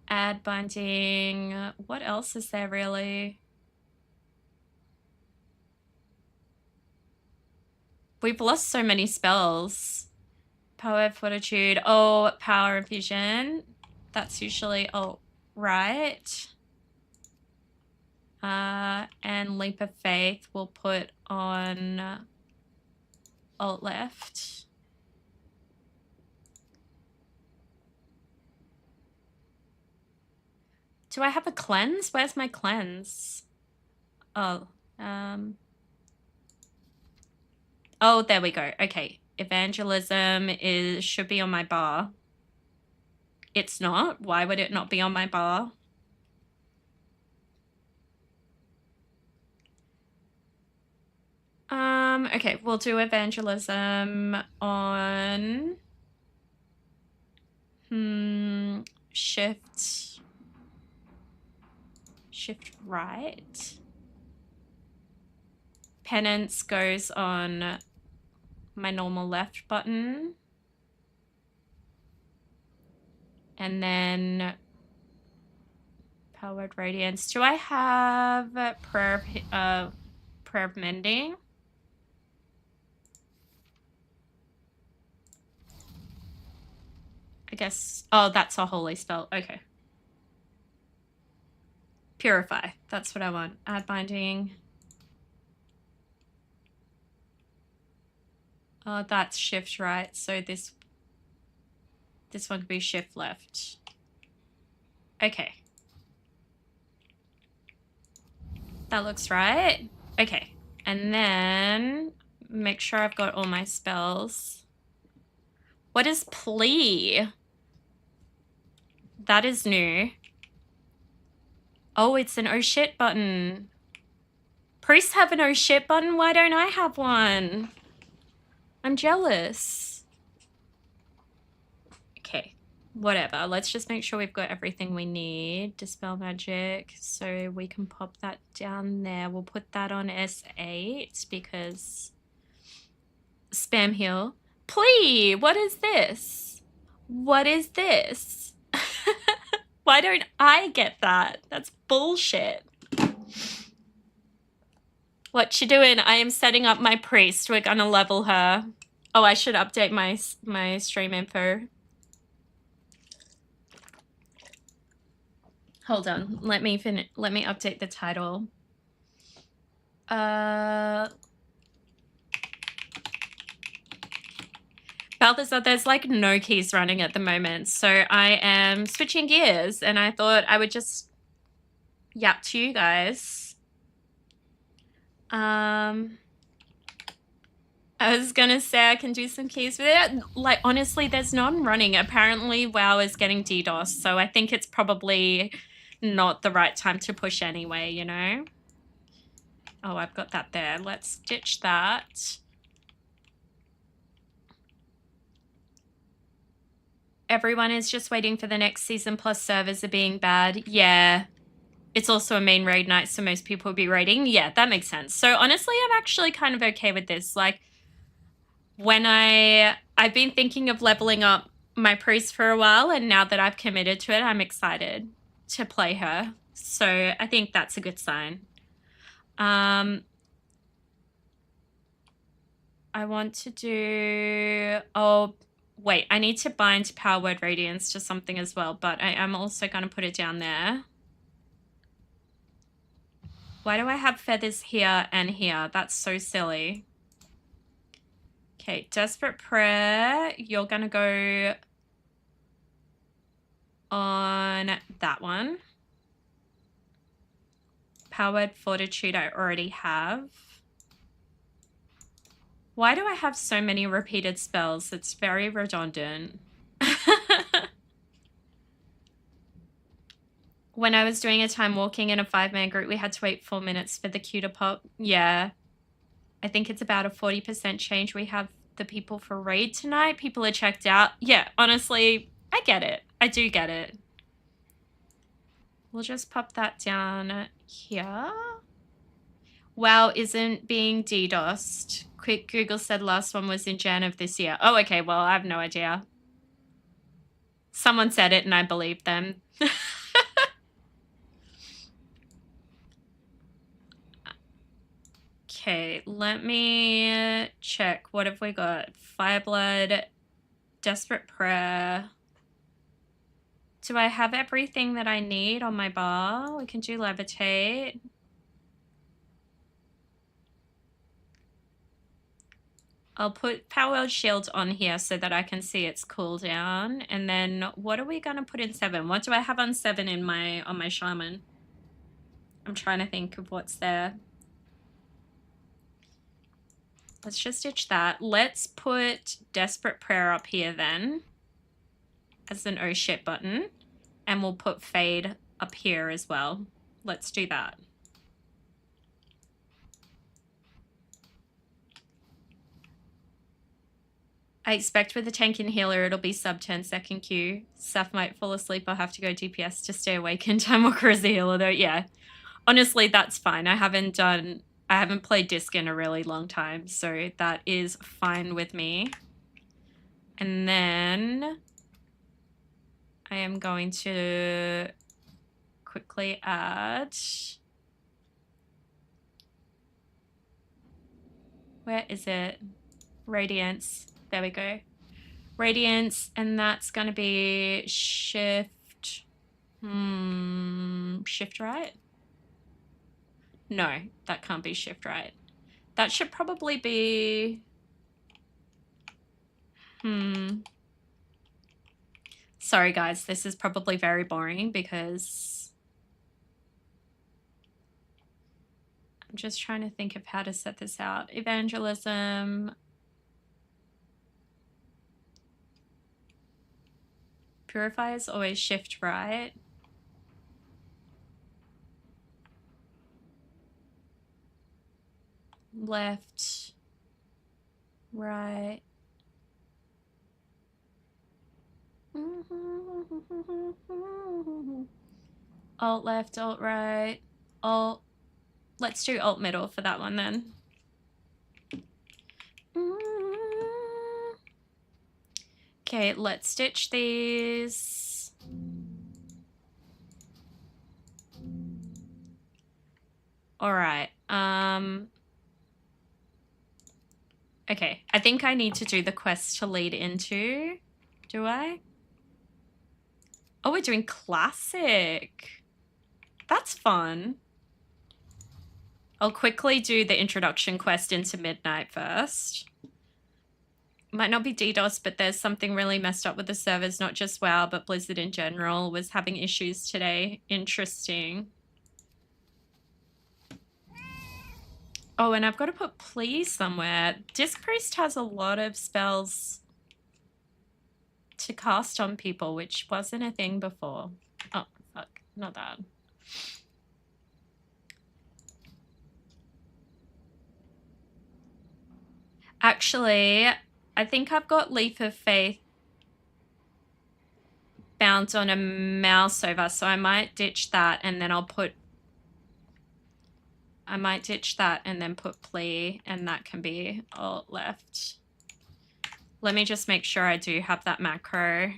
A: Add binding. What else is there really? We've lost so many spells. Power of Fortitude. Oh, Power of Vision. That's usually alt right. And Leap of Faith we'll put on alt left. Do I have a cleanse? Where's my cleanse? Oh, oh, there we go. Okay, evangelism should be on my bar. It's not. Why would it not be on my bar? Okay, we'll do evangelism on shift right. Penance goes on my normal left button. And then Powered Radiance. Do I have prayer of mending? I guess, oh, that's a holy spell. Okay. Purify. That's what I want. Add binding. Oh, that's shift right. So this one could be shift left. Okay. That looks right. Okay. And then make sure I've got all my spells. What is plea? That is new. Oh, it's an oh shit button. Priests have an oh shit button. Why don't I have one? I'm jealous. Okay, whatever. Let's just make sure we've got everything we need. Dispel magic. So we can pop that down there. We'll put that on S8 because spam heal. Plea, what is this? What is this? Why don't I get that? That's bullshit. What you doing? I am setting up my priest. We're gonna level her. Oh, I should update my stream info. Hold on. Let me update the title. Balthazar, there's like no keys running at the moment, so I am switching gears, and I thought I would just yap to you guys. I was gonna say I can do some keys with it. Like, honestly, there's none running. Apparently, WoW is getting DDoS, so I think it's probably not the right time to push anyway, you know? Oh, I've got that there. Let's ditch that. Everyone is just waiting for the next season, plus servers are being bad. Yeah. It's also a main raid night, so most people will be raiding. Yeah, that makes sense. So honestly, I'm actually kind of okay with this. Like, when I've been thinking of leveling up my priest for a while, and now that I've committed to it, I'm excited to play her. So I think that's a good sign. I want to do... Oh, wait. I need to bind Power Word Radiance to something as well, but I am also going to put it down there. Why do I have feathers here and here? That's so silly. Okay, Desperate Prayer. You're going to go on that one. Powered Fortitude I already have. Why do I have so many repeated spells? It's very redundant. When I was doing a time walking in a 5-man group, we had to wait 4 minutes for the queue to pop. Yeah. I think it's about a 40% change. We have the people for raid tonight. People are checked out. Yeah, honestly, I get it. I do get it. We'll just pop that down here. WoW isn't being DDoSed. Quick Google said last one was in Jan of this year. Oh, okay. Well, I have no idea. Someone said it and I believed them. Okay, let me check. What have we got? Fireblood, Desperate Prayer. Do I have everything that I need on my bar? We can do Levitate. I'll put Power Shield on here so that I can see its cooldown. And then what are we going to put in 7? What do I have on 7 on my Shaman? I'm trying to think of what's there. Let's just ditch that. Let's put Desperate Prayer up here then. as an oh shit button. And we'll put fade up here as well. Let's do that. I expect with the tank and healer, it'll be sub 10-second queue. Saf might fall asleep. I'll have to go DPS to stay awake in Time Walker as a healer though. Yeah, honestly, that's fine. I haven't played disc in a really long time, so that is fine with me. And then I am going to quickly add, where is it? Radiance. There we go. Radiance, and that's going to be shift. Shift right? No, that can't be shift right. That should probably be. Sorry, guys, this is probably very boring because I'm just trying to think of how to set this out. Evangelism. Purify is always shift right. Left, right. Alt left, alt right, alt. Let's do alt middle for that one then. Okay, let's stitch these. All right. Okay, I think I need to do the quest to lead into. Do I? Oh, we're doing classic. That's fun. I'll quickly do the introduction quest into Midnight first. Might not be DDoS, but there's something really messed up with the servers, not just WoW, but Blizzard in general was having issues today. Interesting. Oh, and I've got to put please somewhere. Disc Priest has a lot of spells to cast on people, which wasn't a thing before. Oh, fuck. Not that. Actually, I think I've got Leap of Faith bound on a mouse over, so I might ditch that and then I'll put... I might ditch that and then put plea, and that can be alt left. Let me just make sure I do have that macro.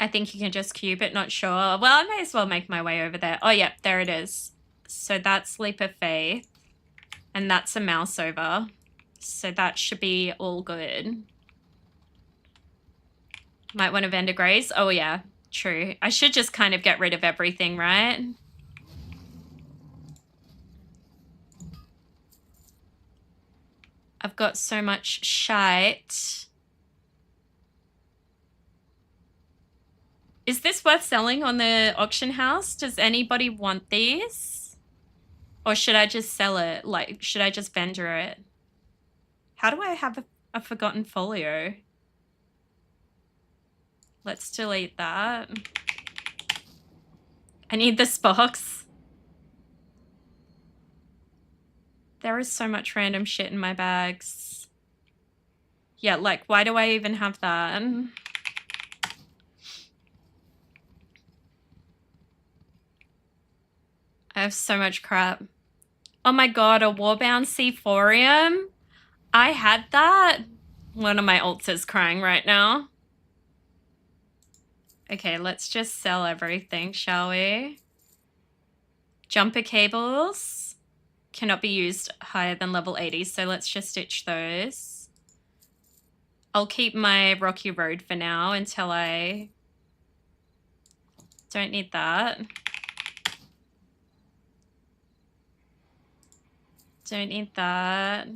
A: I think you can just cube it, not sure. Well, I may as well make my way over there. Oh, yeah, there it is. So that's Leap of Faith, and that's a mouse over. So that should be all good. Might want to vendor graze. Oh, yeah, true. I should just kind of get rid of everything, right? I've got so much shite. Is this worth selling on the auction house? Does anybody want these? Or should I just sell it? Like, should I just vendor it? How do I have a forgotten folio? Let's delete that. I need this box. There is so much random shit in my bags. Yeah, like, why do I even have that? I have so much crap. Oh my god, a Warbound Seaphorium? I had that. One of my alts is crying right now. Okay, let's just sell everything, shall we? Jumper cables cannot be used higher than level 80, so let's just ditch those. I'll keep my Rocky Road for now until I don't need that. Don't need that.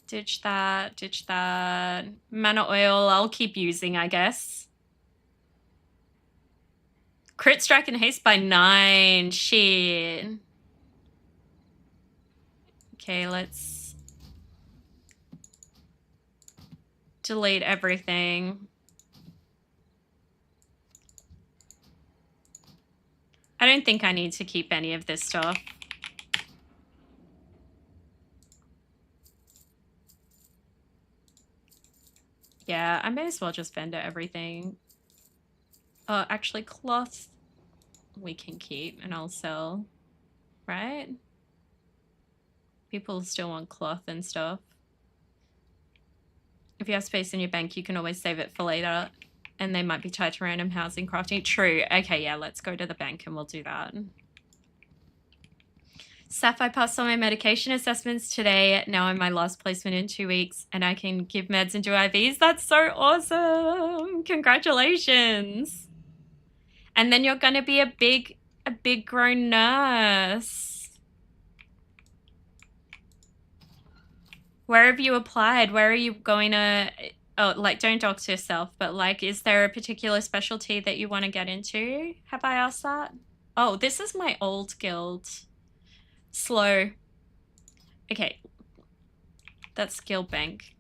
A: Ditch that, ditch that. Mana oil, I'll keep using, I guess. Crit strike and haste by 9. Shit. Okay, let's delete everything. I don't think I need to keep any of this stuff. Yeah, I may as well just vendor everything. Oh, actually, cloth we can keep and I'll sell, right? People still want cloth and stuff. If you have space in your bank, you can always save it for later. And they might be tied to random housing crafting. True. Okay, yeah, let's go to the bank and we'll do that. Saf, I passed all my medication assessments today. Now I'm my last placement in 2 weeks and I can give meds and do IVs. That's so awesome. Congratulations. And then you're going to be a big grown nurse. Where have you applied? Where are you going to... Oh, like, don't dox yourself, but, like, is there a particular specialty that you want to get into? Have I asked that? Oh, this is my old guild. Slow. Okay. That's guild bank.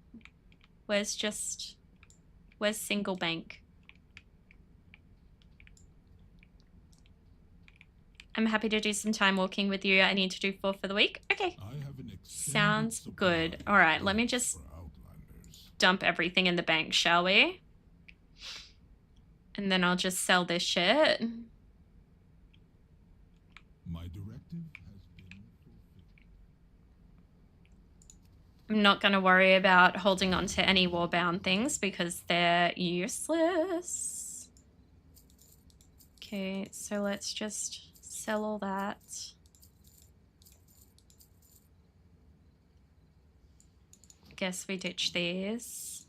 A: Where's single bank? I'm happy to do some time walking with you. I need to do 4 for the week. Okay. Sounds good. All right, let me just dump everything in the bank, shall we? And then I'll just sell this shit. My directive has been fulfilled. I'm not going to worry about holding on to any warbound things because they're useless. Okay, so let's just sell all that. Guess we ditch these.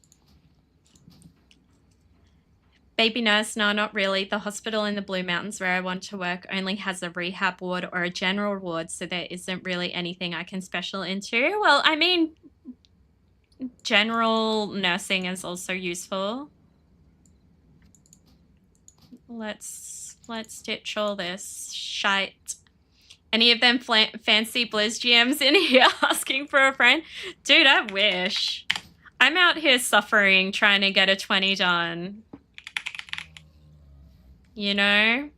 A: Baby nurse, no, not really. The hospital in the Blue Mountains where I want to work only has a rehab ward or a general ward, so there isn't really anything I can special into. Well, I mean, general nursing is also useful. Let's ditch all this shite. Any of them fancy Blizz GMs in here asking for a friend? Dude, I wish. I'm out here suffering trying to get a 20 done. You know?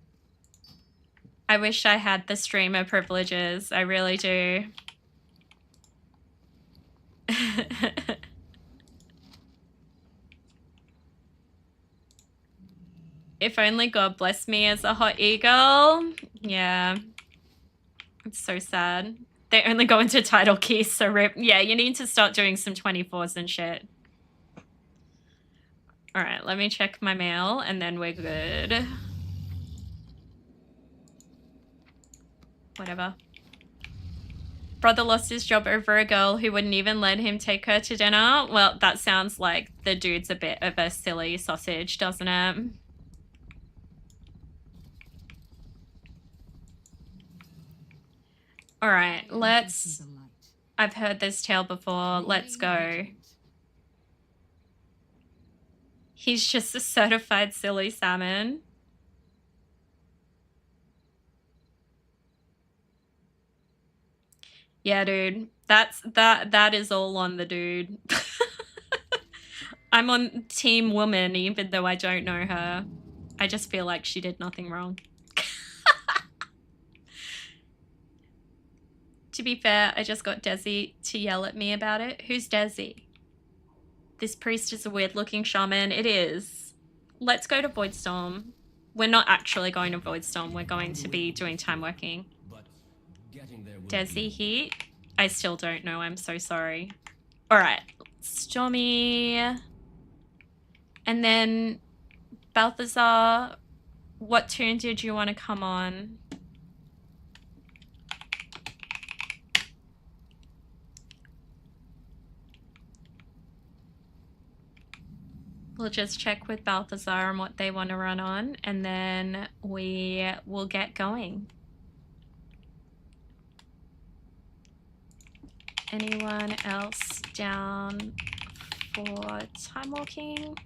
A: I wish I had the streamer privileges. I really do. If only God blessed me as a hot eagle. Yeah. It's so sad. They only go into title keys, so rip. Yeah, you need to start doing some 24s and shit. All right, let me check my mail and then we're good. Whatever. Brother lost his job over a girl who wouldn't even let him take her to dinner. Well, that sounds like the dude's a bit of a silly sausage, doesn't it? All right, let's... I've heard this tale before. Let's go. He's just a certified silly salmon. Yeah, dude. That is all on the dude. I'm on team woman even though I don't know her. I just feel like she did nothing wrong. To be fair, I just got Desi to yell at me about it. Who's Desi? This priest is a weird-looking shaman. It is. Let's go to Voidstorm. We're not actually going to Voidstorm. We're going to be doing time working. Desi Heat? I still don't know. I'm so sorry. All right. Stormy. And then Balthazar. What turn did you want to come on? We'll just check with Balthazar on what they want to run on, and then we will get going. Anyone else down for time walking?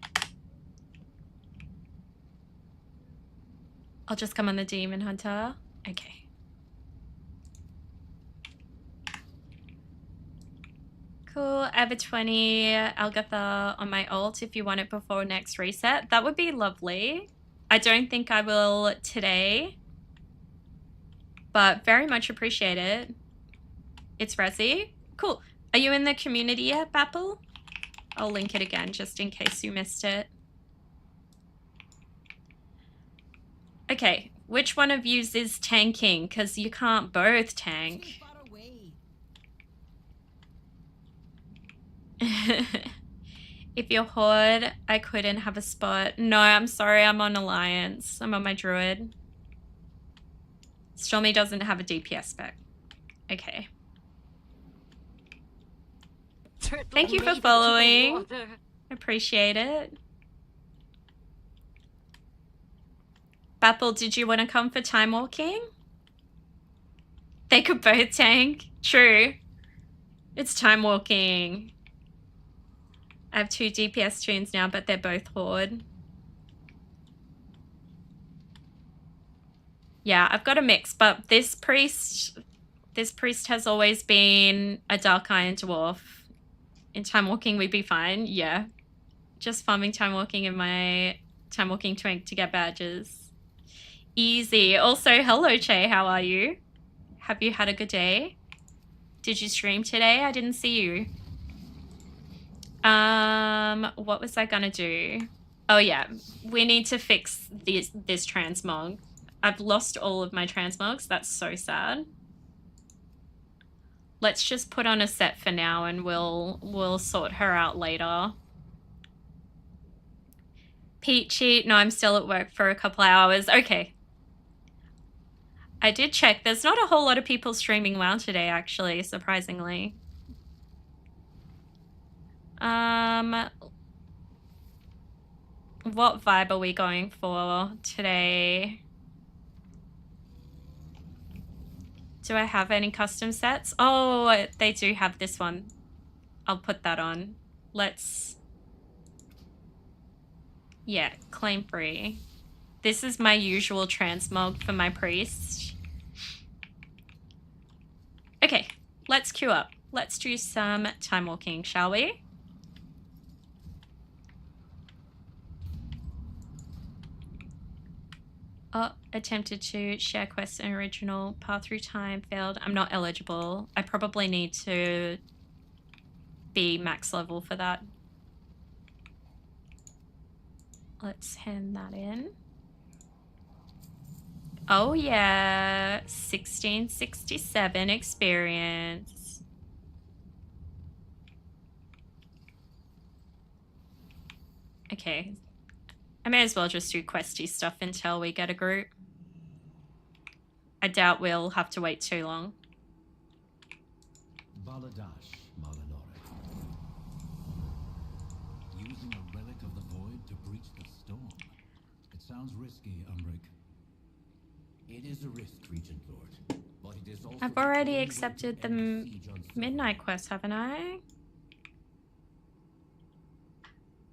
A: I'll just come on the Demon Hunter. Okay. Cool. I have a 20 Algatha on my ult if you want it before next reset. That would be lovely. I don't think I will today, but very much appreciate it. It's Resi. Cool. Are you in the community yet, Bapple? I'll link it again just in case you missed it. Okay, which one of yous is tanking? Because you can't both tank. If you're Horde, I couldn't have a spot. No, I'm sorry, I'm on Alliance. I'm on my Druid. Stormy doesn't have a DPS spec. Okay. Thank you for following. Appreciate it. Bapple, did you want to come for time walking? They could both tank. True. It's time walking. I have 2 DPS tunes now, but they're both Horde. Yeah, I've got a mix, but this priest has always been a Dark Iron Dwarf. In time walking, we'd be fine. Yeah. Just farming time walking in my time walking twink to get badges. Easy. Also, hello, Che. How are you? Have you had a good day? Did you stream today? I didn't see you. What was I gonna do? Oh yeah, we need to fix this transmog. I've lost all of my transmogs. That's so sad. Let's just put on a set for now and we'll sort her out later. Peachy, no, I'm still at work for a couple hours. Okay. I did check. There's not a whole lot of people streaming WoW today, actually, surprisingly. What vibe are we going for today? Do I have any custom sets? Oh, they do have this one. I'll put that on. Let's... Yeah, claim free. This is my usual transmog for my priest. Okay, let's queue up. Let's do some time walking, shall we? Oh, attempted to share quest and original path through time, failed. I'm not eligible. I probably need to be max level for that. Let's hand that in. Oh yeah, 1667 experience. Okay. I may as well just do questy stuff until we get a group. I doubt we'll have to wait too long.
B: Baladash, Malanore. Using a relic of the void to breach the storm. It sounds risky, Umbric. It is a risk, Regent Lord. But it is also
A: I've already accepted the midnight quest, haven't I?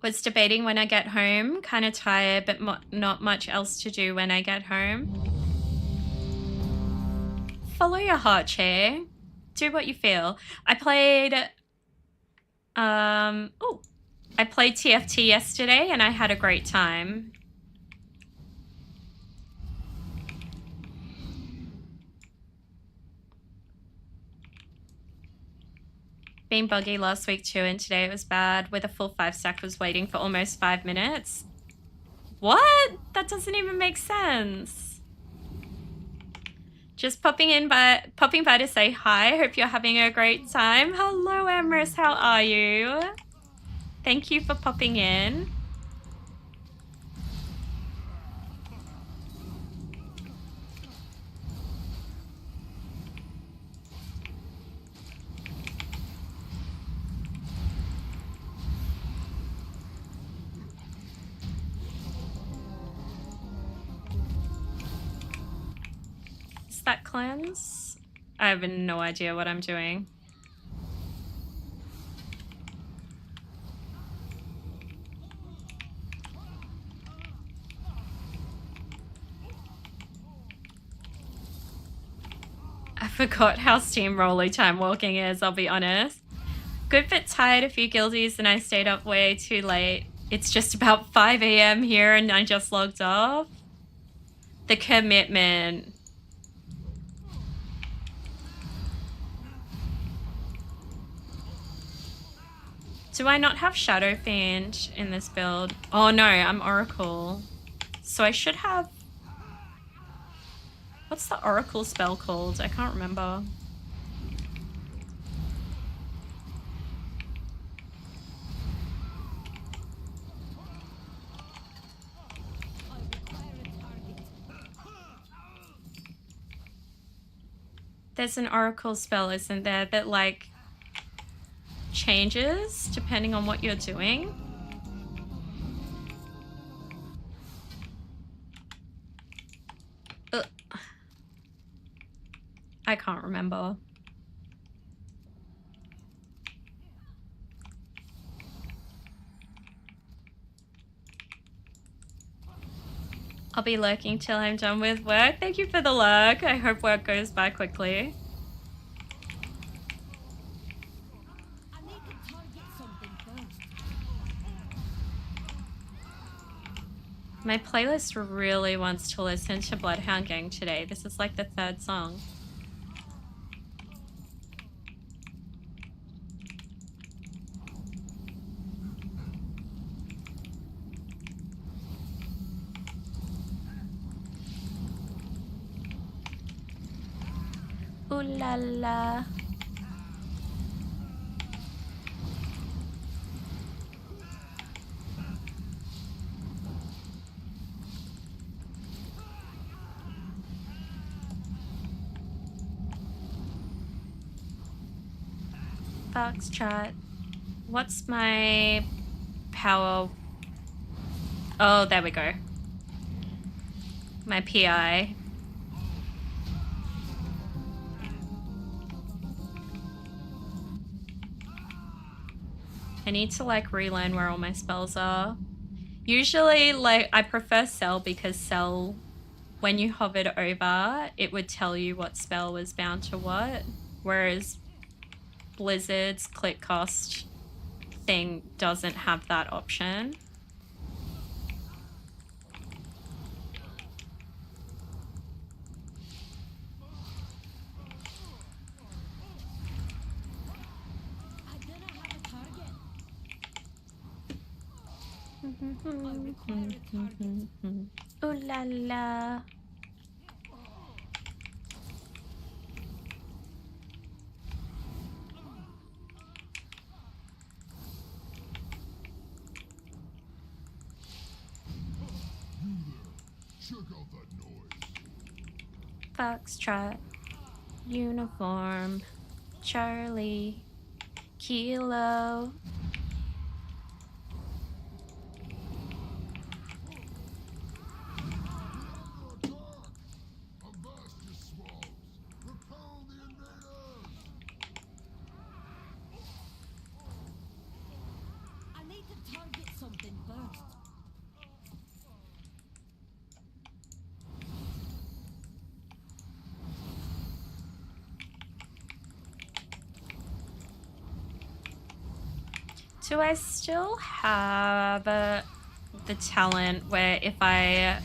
A: Was debating when I get home. Kind of tired, but not much else to do when I get home. Follow your heart, Che. Do what you feel. I played... I played TFT yesterday and I had a great time. Been buggy last week too, and today it was bad. With a full 5-stack was waiting for almost 5 minutes. What? That doesn't even make sense. Just popping by to say hi. Hope you're having a great time. Hello, Emrys. How are you? Thank you for popping in. That cleanse? I have no idea what I'm doing. forgot how steamroller time walking is, I'll be honest. Good bit tired, a few guildies, and I stayed up way too late. It's just about 5 a.m. here and I just logged off. The commitment. Do I not have Shadow Fiend in this build? Oh no, I'm Oracle. So I should have... What's the Oracle spell called? I can't remember. There's an Oracle spell, isn't there, that like changes depending on what you're doing? Ugh. I can't remember. I'll be lurking till I'm done with work. Thank you for the lurk. I hope work goes by quickly.
C: I need to target something first.
A: My playlist really wants to listen to Bloodhound Gang today. This is like the third song. Ooh la la. Foxtrot. What's my power? Oh, there we go. My PI. I need to like relearn where all my spells are. Usually, like, I prefer Cell because Cell, when you hovered over, it would tell you what spell was bound to what. Whereas Blizzard's click cost thing doesn't have that option.
C: I didn't have a target.
A: Ooh la la.
D: Check out that noise.
A: Foxtrot. Uniform. Charlie. Kilo.
D: Avast your swabs. Repel the invaders.
C: I need to target something first.
A: Do I still have the talent where if I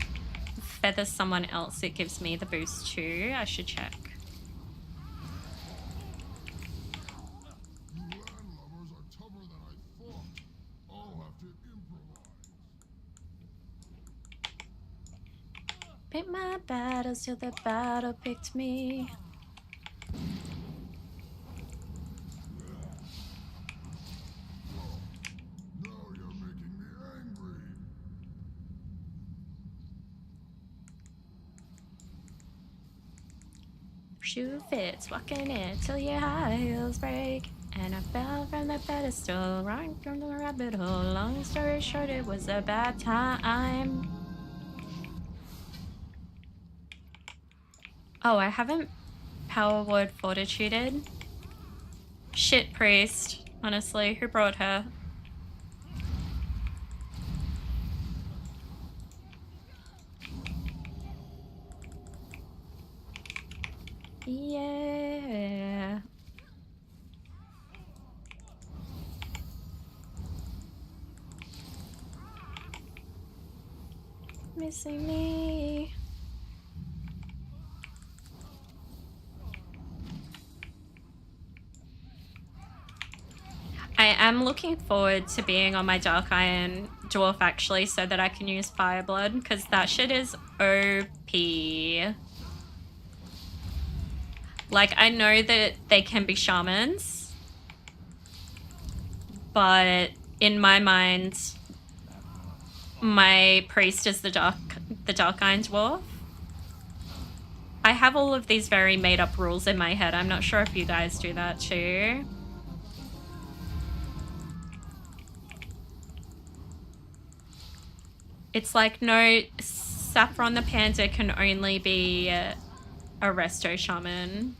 A: feather someone else, it gives me the boost too? I should check.
D: You landlubbers are tougher than I thought. I'll have to improvise.
A: Pick my battles till the battle picked me.
D: Now you're making me angry.
A: Shoe fits, walking it till your high heels break. And I fell from the pedestal, right from the rabbit hole. Long story short, it was a bad time. Oh, I haven't power word fortituded. Shit priest, honestly, who brought her? Yay. missing me. I am looking forward to being on my Dark Iron Dwarf actually, so that I can use Fireblood, because that shit is OP. Like, I know that they can be shamans, but in my mind, my priest is the Dark Iron Dwarf. I have all of these very made up rules in my head. I'm not sure if you guys do that too. It's like, no, Saffron the Panda can only be a Resto Shaman.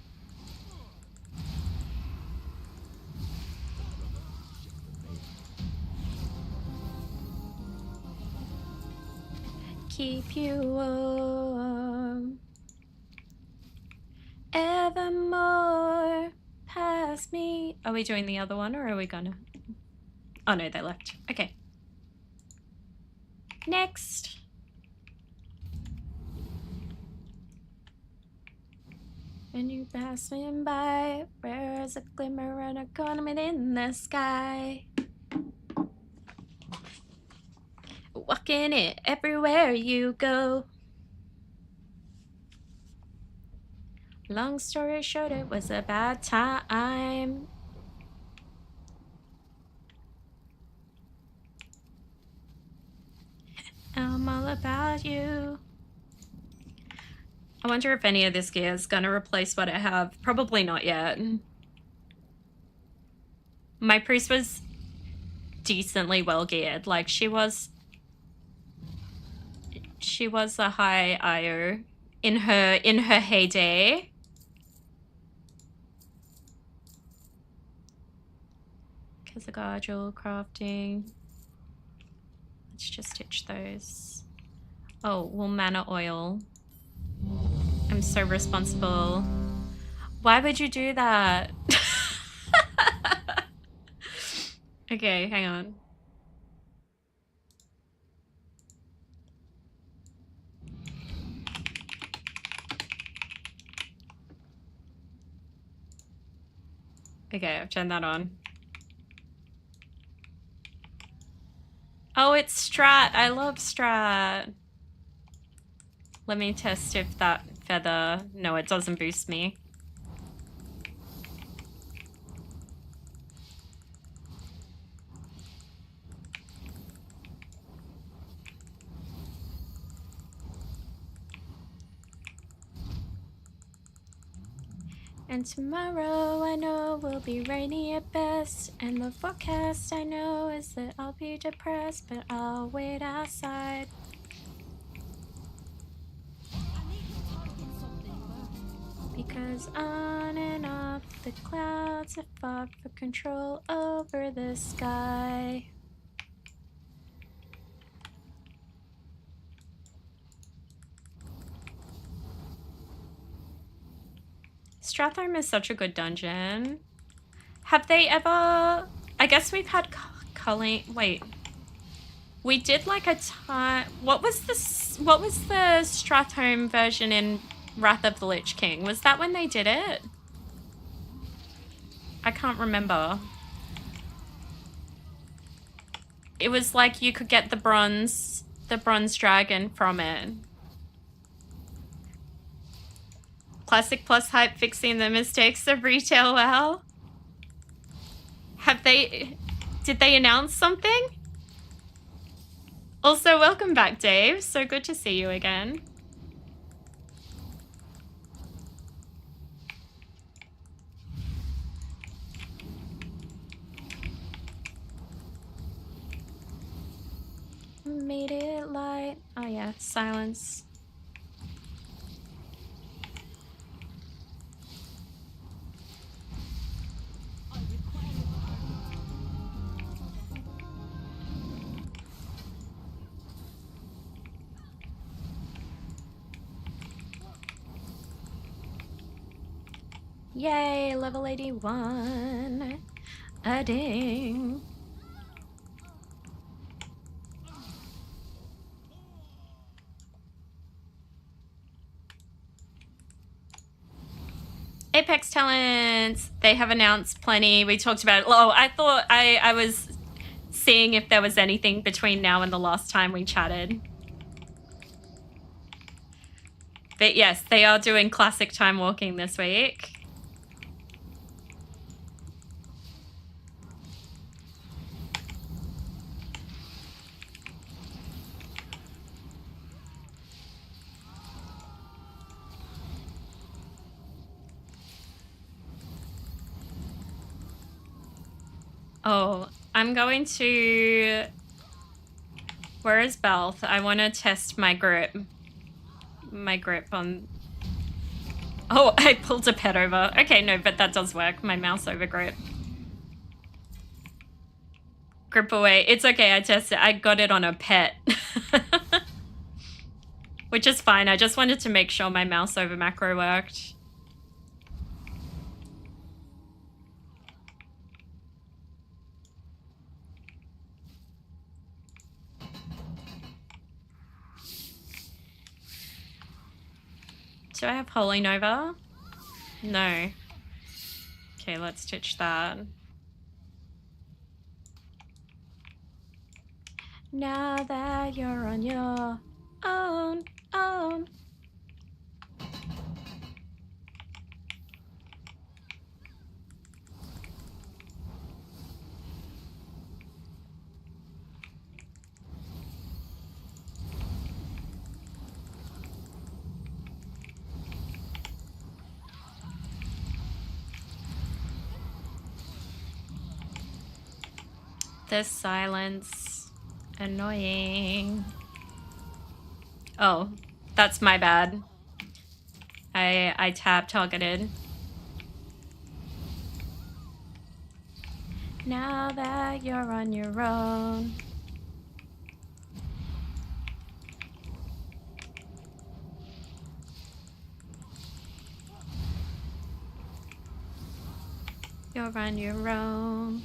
A: Keep you warm evermore past me. Are we doing the other one or are we gonna? Oh no, they left. Okay. Next. And you passing by, where's a glimmer and a ornament in the sky? Walking it everywhere you go. Long story short, it was a bad time. I'm all about you. I wonder if any of this gear is gonna replace what I have. Probably not yet. My priest was decently well geared. Like, she was a high IO in her heyday. Kazagar crafting. Let's just stitch those. Oh, well, mana oil. I'm so responsible. Why would you do that? Okay, hang on. Okay, I've turned that on. Oh, it's Strat. I love Strat. Let me test if that feather... No, it doesn't boost me. And tomorrow I know will be rainy at best. And the forecast I know is that I'll be depressed, but I'll wait outside. Because on and off the clouds have fought for control over the sky. Stratholme is such a good dungeon. Have they ever... I guess we've had culling... Wait. We did like a time... What was the Stratholme version in Wrath of the Lich King? Was that when they did it? I can't remember. It was like you could get the bronze dragon from it. Classic plus hype fixing the mistakes of retail WoW. Did they announce something? Also, welcome back, Dave. So good to see you again. Made it light. Oh yeah, silence. Yay, level 81. A ding. Apex talents. They have announced plenty. We talked about it. Oh, I thought I was seeing if there was anything between now and the last time we chatted. But yes, they are doing classic time walking this week. Oh, I'm going to... Where is Belth? I want to test my grip. My grip on... Oh, I pulled a pet over. Okay, no, but that does work. My mouse over grip. Grip away. It's okay, I tested. I got it on a pet. Which is fine. I just wanted to make sure my mouse over macro worked. Do I have Holy Nova? No. Okay, let's ditch that. Now that you're on your own. This silence. Annoying. Oh, that's my bad. I tab targeted. Now that you're on your own. You're on your own.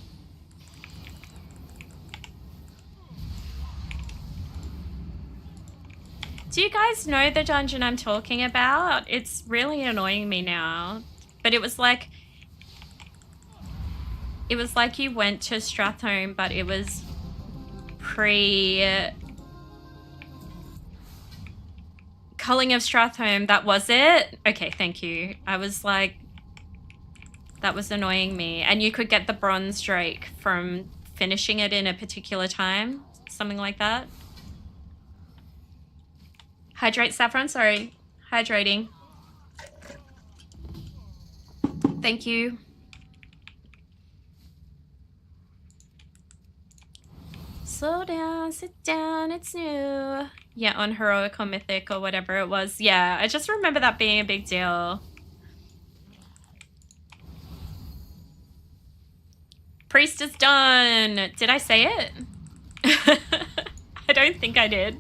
A: Do you guys know the dungeon I'm talking about? It's really annoying me now. But it was like you went to Stratholme, but it was pre Culling of Stratholme. That was it? Okay, thank you. I was like, that was annoying me. And you could get the Bronze Drake from finishing it in a particular time. Something like that. Hydrate, Saffron, sorry. Hydrating. Thank you. Slow down, sit down, it's new. Yeah, on Heroic or Mythic or whatever it was. Yeah, I just remember that being a big deal. Priest is done. Did I say it? I don't think I did.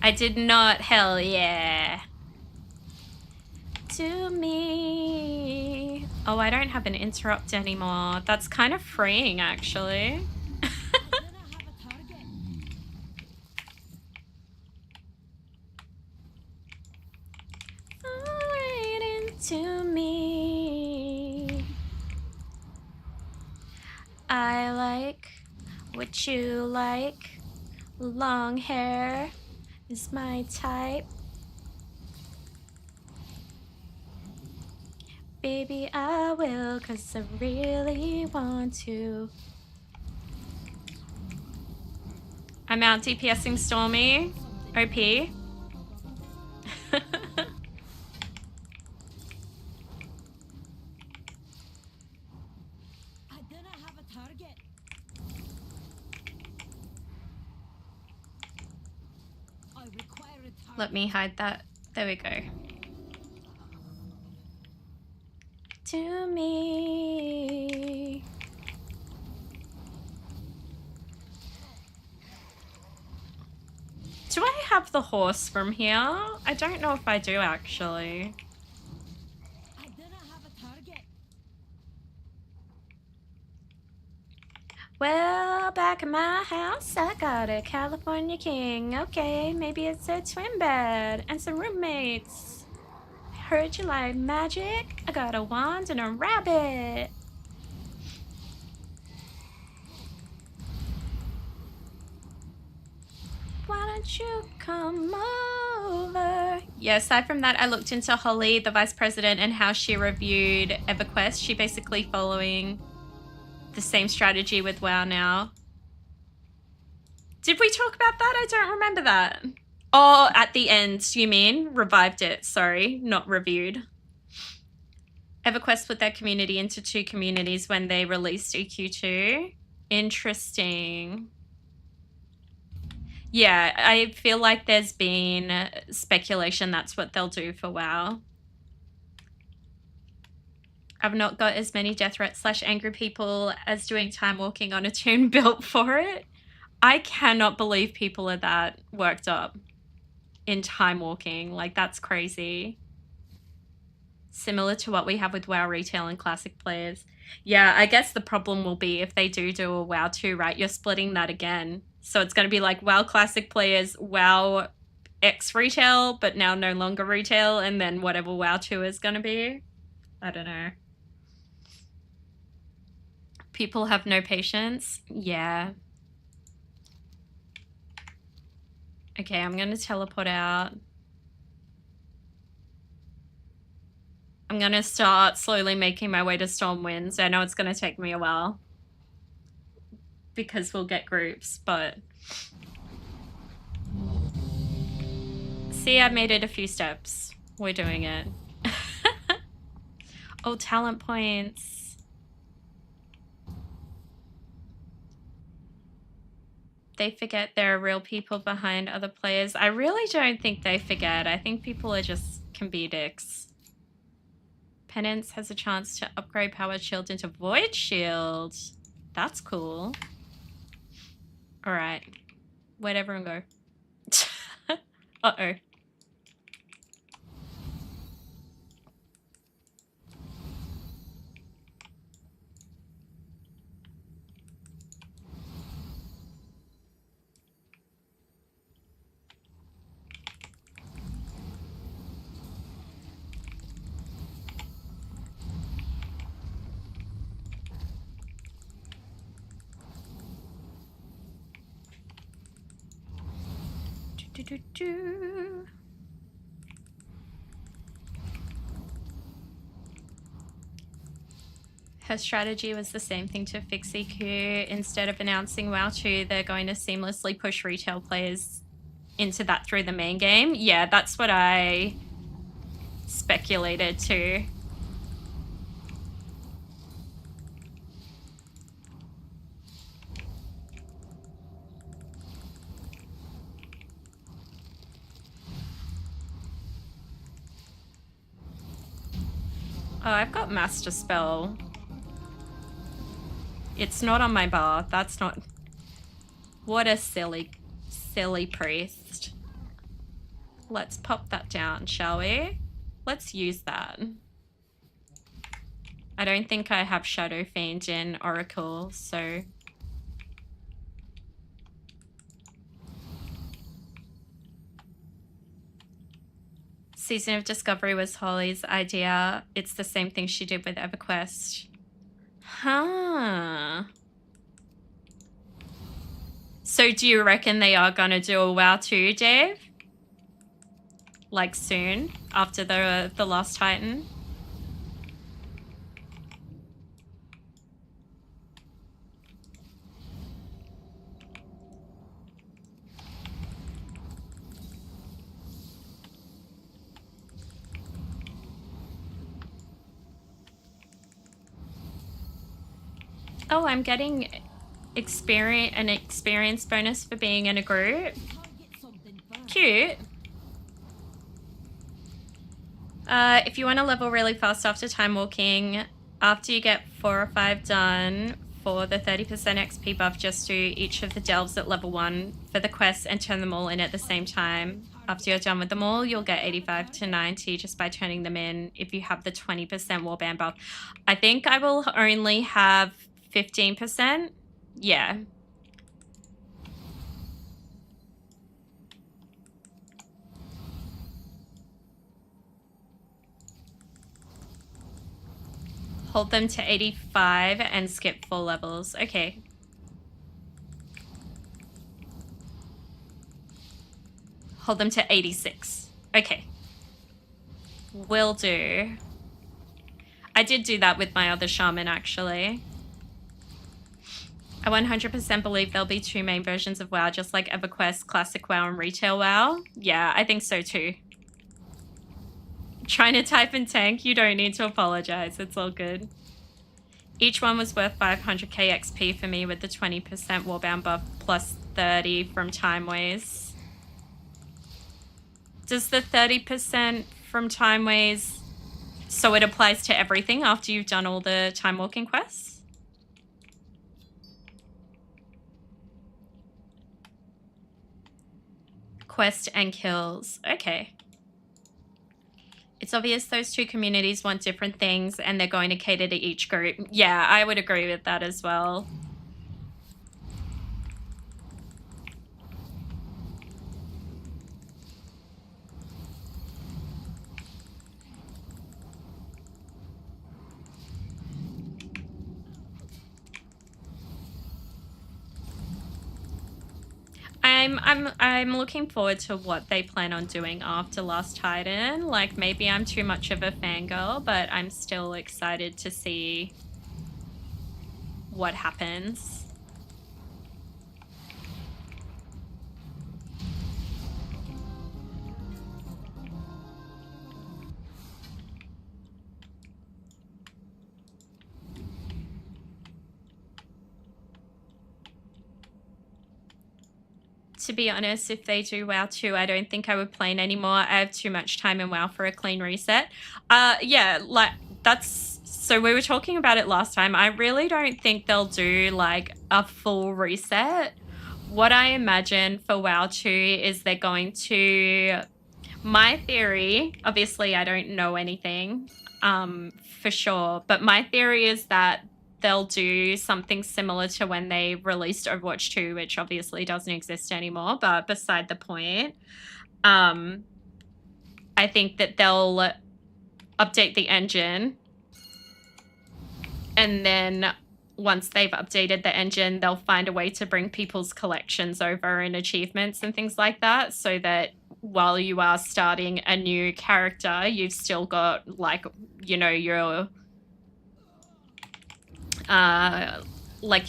A: I did not. Hell yeah. To me. Oh, I don't have an interrupt anymore. That's kind of freeing, actually. Right into me. I like what you like. Long hair is my type. Baby, I will, 'cause I really want to. I'm out DPSing Stormy. OP. Let me hide that. There we go. To me. Do I have the horse from here? I don't know if I do, actually. Well, back in my house, I got a California king. Okay, maybe it's a twin bed and some roommates. Heard you like magic? I got a wand and a rabbit. Why don't you come over? Yeah, aside from that, I looked into Holly, the vice president, and how she reviewed EverQuest. She basically following the same strategy with WoW now. Did we talk about that? I don't remember that. Oh, at the end, you mean? Revived it. Sorry, not reviewed. EverQuest split their community into 2 communities when they released EQ2. Interesting. Yeah, I feel like there's been speculation that's what they'll do for WoW. I've not got as many death threats / angry people as doing time walking on a tune built for it. I cannot believe people are that worked up in time walking. Like, that's crazy. Similar to what we have with WoW retail and classic players. Yeah, I guess the problem will be if they do a WoW 2, right? You're splitting that again. So it's going to be like WoW classic players, WoW X retail, but now no longer retail, and then whatever WoW 2 is going to be. I don't know. People have no patience. Yeah. Okay, I'm going to teleport out. I'm going to start slowly making my way to Stormwinds. I know it's going to take me a while because we'll get groups, but... See, I made it a few steps. We're doing it. Oh, talent points. They forget there are real people behind other players. I really don't think they forget. I think people can be dicks. Penance has a chance to upgrade Powered Shield into Void Shield. That's cool. Alright. Where'd everyone go? Uh-oh. Her strategy was the same thing to fix EQ. Instead of announcing WoW 2, they're going to seamlessly push retail players into that through the main game. Yeah, that's what I speculated too. Oh, I've got Master Spell. It's not on my bar. That's not... What a silly priest. Let's pop that down, shall we? Let's use that. I don't think I have Shadow Fiend in Oracle, so... Season of Discovery was Holly's idea. It's the same thing she did with EverQuest. Huh. So do you reckon they are gonna do a WoW 2, Dave? Like soon, after the Last Titan? Oh, I'm getting an experience bonus for being in a group. Cute. If you want to level really fast after time walking, after you get 4 or 5 done, for the 30% XP buff, just do each of the delves at level 1 for the quests and turn them all in at the same time. After you're done with them all, you'll get 85 to 90 just by turning them in if you have the 20% warband buff. I think I will only have 15%. Yeah. Hold them to 85 and skip 4 levels. Okay. Hold them to 86. Okay. Will do. I did do that with my other shaman, actually. I 100% believe there'll be 2 main versions of WoW, just like EverQuest, Classic WoW, and Retail WoW. Yeah, I think so too. Trying to type in tank, you don't need to apologize. It's all good. Each one was worth 500k XP for me with the 20% Warbound buff plus 30 from Time Ways. Does the 30% from Time Ways... So it applies to everything after you've done all the time walking quests? Quest and kills. Okay. It's obvious those 2 communities want different things and they're going to cater to each group. Yeah, I would agree with that as well. I'm looking forward to what they plan on doing after Last Titan. Like, maybe I'm too much of a fangirl, but I'm still excited to see what happens. To be honest, if they do WoW 2, I don't think I would play it anymore. I have too much time in WoW for a clean reset. Yeah, like, that's... So we were talking about it last time. I really don't think they'll do, like, a full reset. What I imagine for WoW 2 is they're going to... My theory, obviously I don't know anything for sure, but my theory is that they'll do something similar to when they released Overwatch 2, which obviously doesn't exist anymore, but beside the point. I think that they'll update the engine, and then once they've updated the engine, they'll find a way to bring people's collections over and achievements and things like that, so that while you are starting a new character, you've still got, like, you know, your like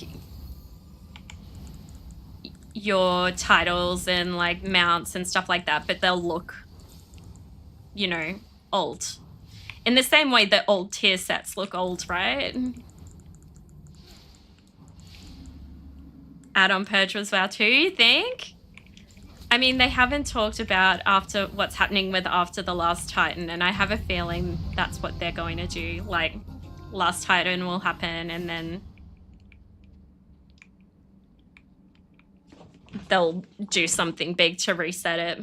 A: your titles and like mounts and stuff like that, but they'll look, you know, old. In the same way that old tier sets look old, right? Add-on purge was WoW 2, you think? I mean, they haven't talked about after what's happening with after the Last Titan, and I have a feeling that's what they're going to do. Like, Last Titan will happen, and then they'll do something big to reset it.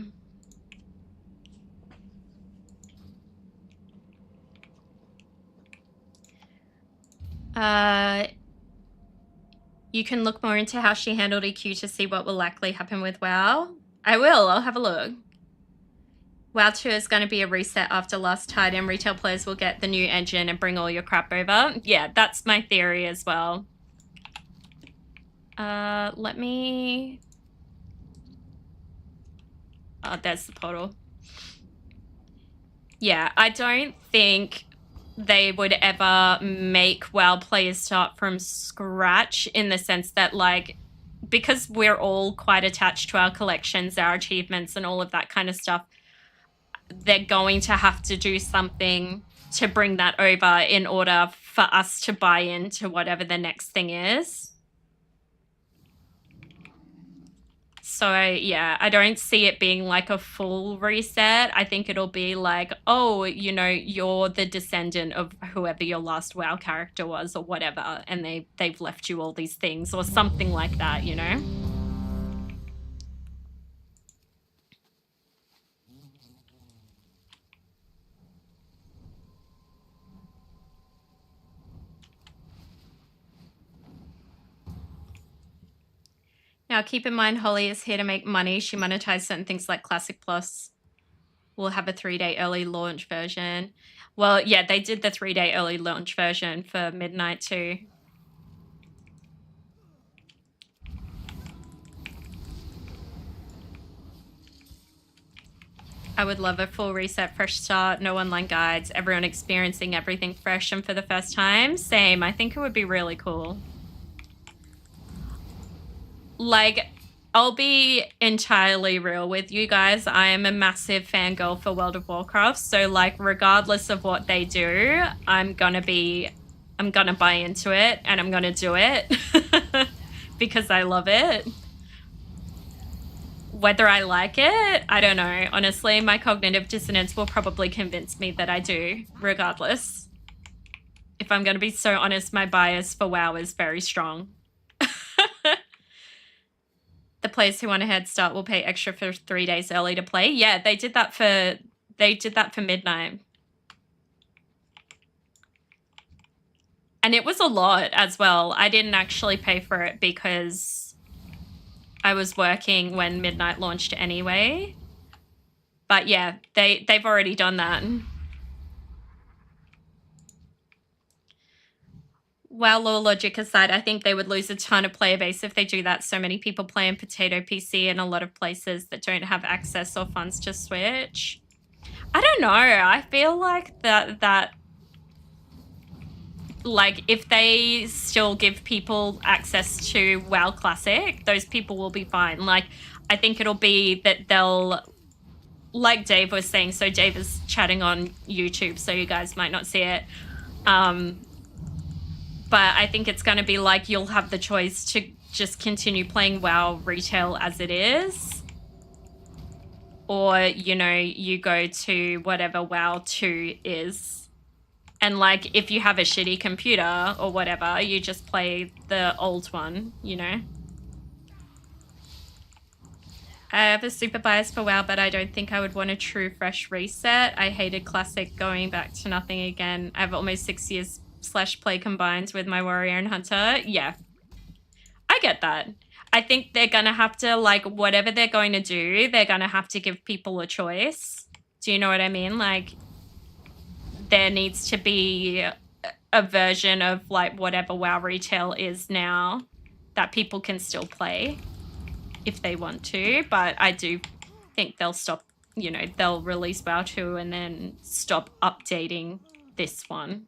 A: You can look more into how she handled EQ to see what will likely happen with WoW. I will. I'll have a look. WoW 2 is going to be a reset after Last Titan. Retail players will get the new engine and bring all your crap over. Yeah, that's my theory as well. Let me... Oh, there's the portal. Yeah, I don't think they would ever make WoW players start from scratch, in the sense that, like, because we're all quite attached to our collections, our achievements, and all of that kind of stuff, they're going to have to do something to bring that over in order for us to buy into whatever the next thing is. So, yeah, I don't see it being like a full reset. I think it'll be like, oh, you know, you're the descendant of whoever your last WoW character was or whatever, and they've left you all these things or something like that, you know? Now, keep in mind, Holly is here to make money. She monetized certain things like Classic Plus. We'll have a 3-day early launch version. Well, yeah, they did the 3-day early launch version for Midnight too. I would love a full reset, fresh start, no online guides, everyone experiencing everything fresh and for the first time. Same. I think it would be really cool. Like, I'll be entirely real with you guys. I am a massive fangirl for World of Warcraft. So, like, regardless of what they do, I'm gonna buy into it and I'm gonna do it because I love it. Whether I like it, I don't know. Honestly, my cognitive dissonance will probably convince me that I do, regardless. If I'm gonna be so honest, my bias for WoW is very strong. The players who want a head start will pay extra for 3 days early to play. Yeah, they did that for Midnight. And it was a lot as well. I didn't actually pay for it because I was working when Midnight launched anyway. But yeah, they've already done that. WoW law logic aside, I think they would lose a ton of player base if they do that. So many people play in potato PC in a lot of places that don't have access or funds to Switch. I don't know. I feel like that like if they still give people access to WoW Classic, those people will be fine. Like, I think it'll be that they'll, like Dave was saying, so Dave is chatting on YouTube, so you guys might not see it. But I think it's going to be like you'll have the choice to just continue playing WoW retail as it is. Or, you know, you go to whatever WoW 2 is. And, like, if you have a shitty computer or whatever, you just play the old one, you know? I have a super bias for WoW, but I don't think I would want a true fresh reset. I hated Classic going back to nothing again. I have almost 6 years /play combined with my Warrior and Hunter. Yeah, I get that. I think they're gonna have to, like, whatever they're going to do, they're gonna have to give people a choice. Do you know what I mean? Like, there needs to be a version of, like, whatever WoW retail is now that people can still play if they want to. But I do think they'll stop, you know, they'll release WoW 2 and then stop updating this one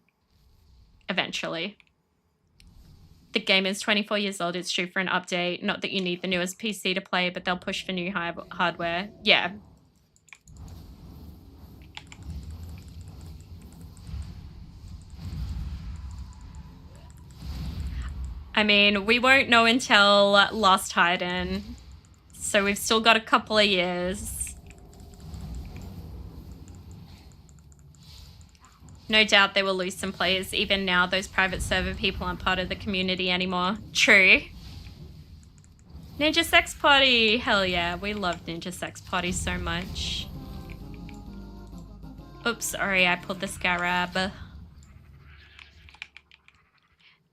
A: eventually. The game is 24 years old. It's due for an update. Not that you need the newest PC to play, but they'll push for new hardware. Yeah. I mean, we won't know until Last Titan, so we've still got a couple of years. No doubt they will lose some players. Even now, those private server people aren't part of the community anymore. True. Ninja Sex Party! Hell yeah, we love Ninja Sex Party so much. Oops, sorry, I pulled the scarab.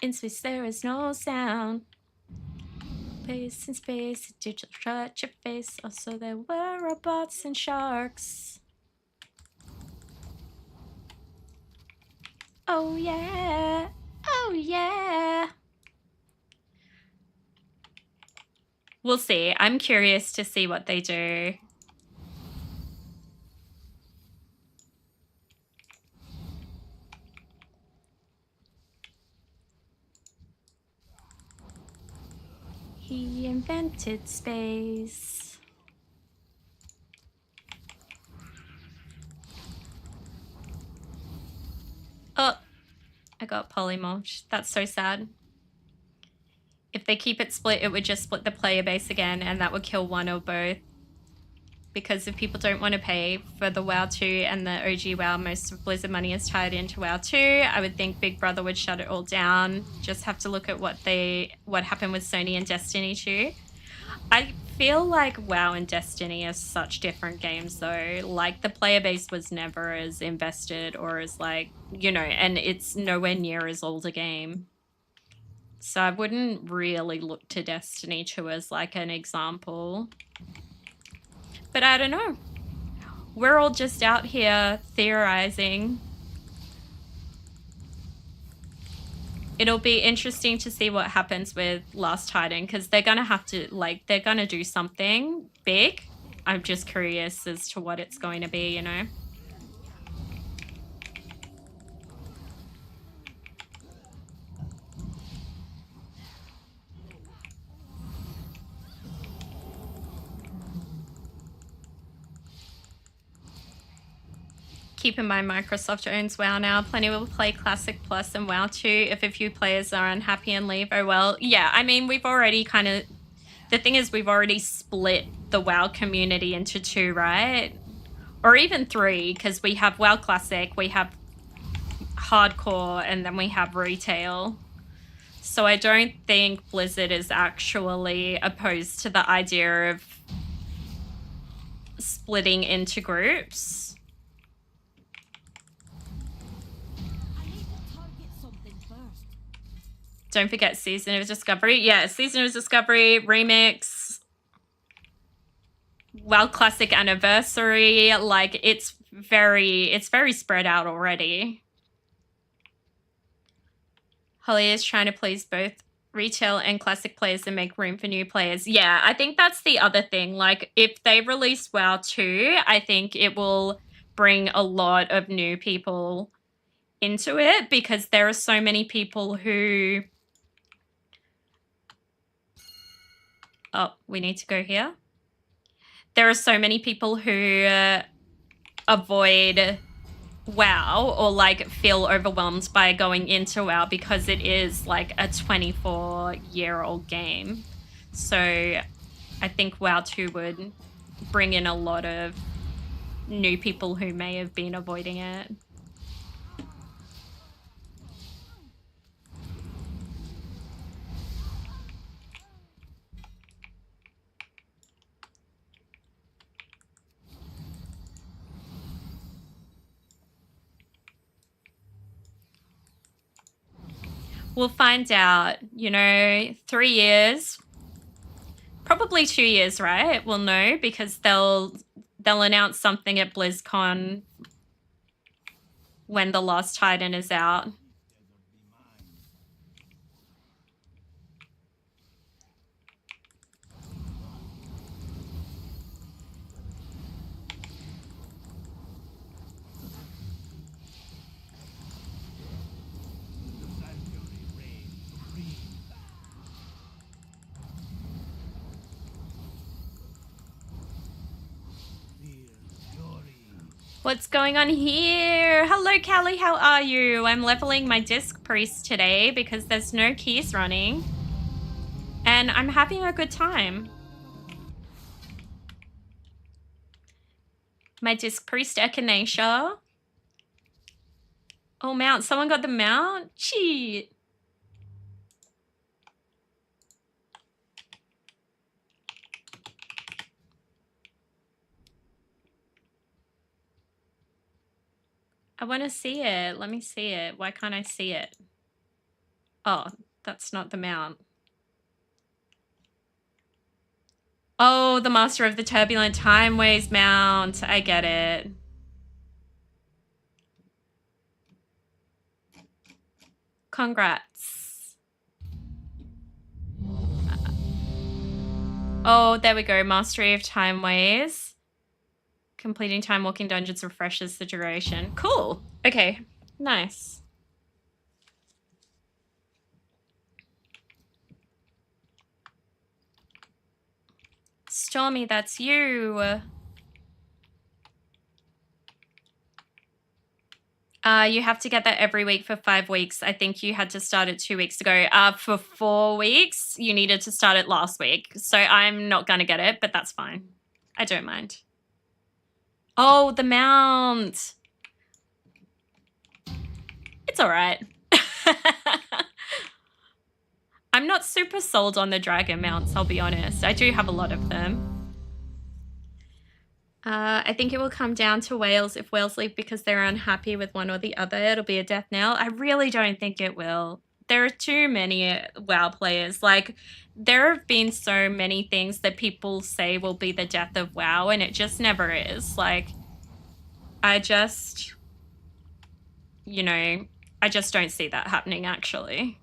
A: In space there is no sound. Space in space, digital shut your face. Also there were robots and sharks. Oh yeah, oh yeah. We'll see. I'm curious to see what they do. He invented space. Oh, I got polymorphed. That's so sad. If they keep it split, it would just split the player base again, and that would kill one or both. Because if people don't want to pay for the WoW 2 and the OG WoW, most of Blizzard money is tied into WoW 2. I would think Big Brother would shut it all down. Just have to look at what happened with Sony and Destiny 2. I feel like WoW and Destiny are such different games though. Like, the player base was never as invested or as, like, you know, and it's nowhere near as old a game. So I wouldn't really look to Destiny 2 as like an example. But I don't know. We're all just out here theorizing. It'll be interesting to see what happens with Last Titan, because they're going to have to, like, they're going to do something big. I'm just curious as to what it's going to be, you know? Keep in mind, Microsoft owns WoW now. Plenty will play Classic Plus and WoW 2 if a few players are unhappy and leave. Oh, well, yeah, I mean, we've already kind of... The thing is, we've already split the WoW community into 2, right? Or even 3, because we have WoW Classic, we have Hardcore, and then we have Retail. So I don't think Blizzard is actually opposed to the idea of splitting into groups. Don't forget Season of Discovery. Yeah, Season of Discovery, Remix, WoW Classic Anniversary. Like, it's very spread out already. Holly is trying to please both retail and classic players and make room for new players. Yeah, I think that's the other thing. Like, if they release WoW 2, I think it will bring a lot of new people into it, because there are so many people who... Oh, we need to go here. There are so many people who avoid WoW or like feel overwhelmed by going into WoW because it is like a 24-year-old game. So I think WoW 2 would bring in a lot of new people who may have been avoiding it. We'll find out, 3 years, probably 2 years, right? We'll know, because they'll announce something at BlizzCon when The Last Titan is out. What's going on here? Hello, Callie. How are you? I'm leveling my Disc Priest today because there's no keys running. And I'm having a good time. My Disc Priest Echinacea. Oh, mount. Someone got the mount? Cheat. I want to see it. Let me see it. Why can't I see it? Oh, that's not the mount. Oh, the Master of the Turbulent Time Ways mount. I get it. Congrats. Oh, there we go. Mastery of Time Ways. Completing time walking dungeons refreshes the duration. Cool. Okay. Nice. Stormy, that's you. You have to get that every week for 5 weeks. I think you had to start it 2 weeks ago. For 4 weeks, you needed to start it last week. So I'm not going to get it, but that's fine. I don't mind. Oh, the mount. It's all right. I'm not super sold on the dragon mounts, I'll be honest. I do have a lot of them. I think it will come down to whales. If whales leave because they're unhappy with one or the other, it'll be a death knell. I really don't think it will. there are too many WoW players. Like, there have been so many things that people say will be the death of WoW, and it just never is. Like, I just, you know, I just don't see that happening, actually.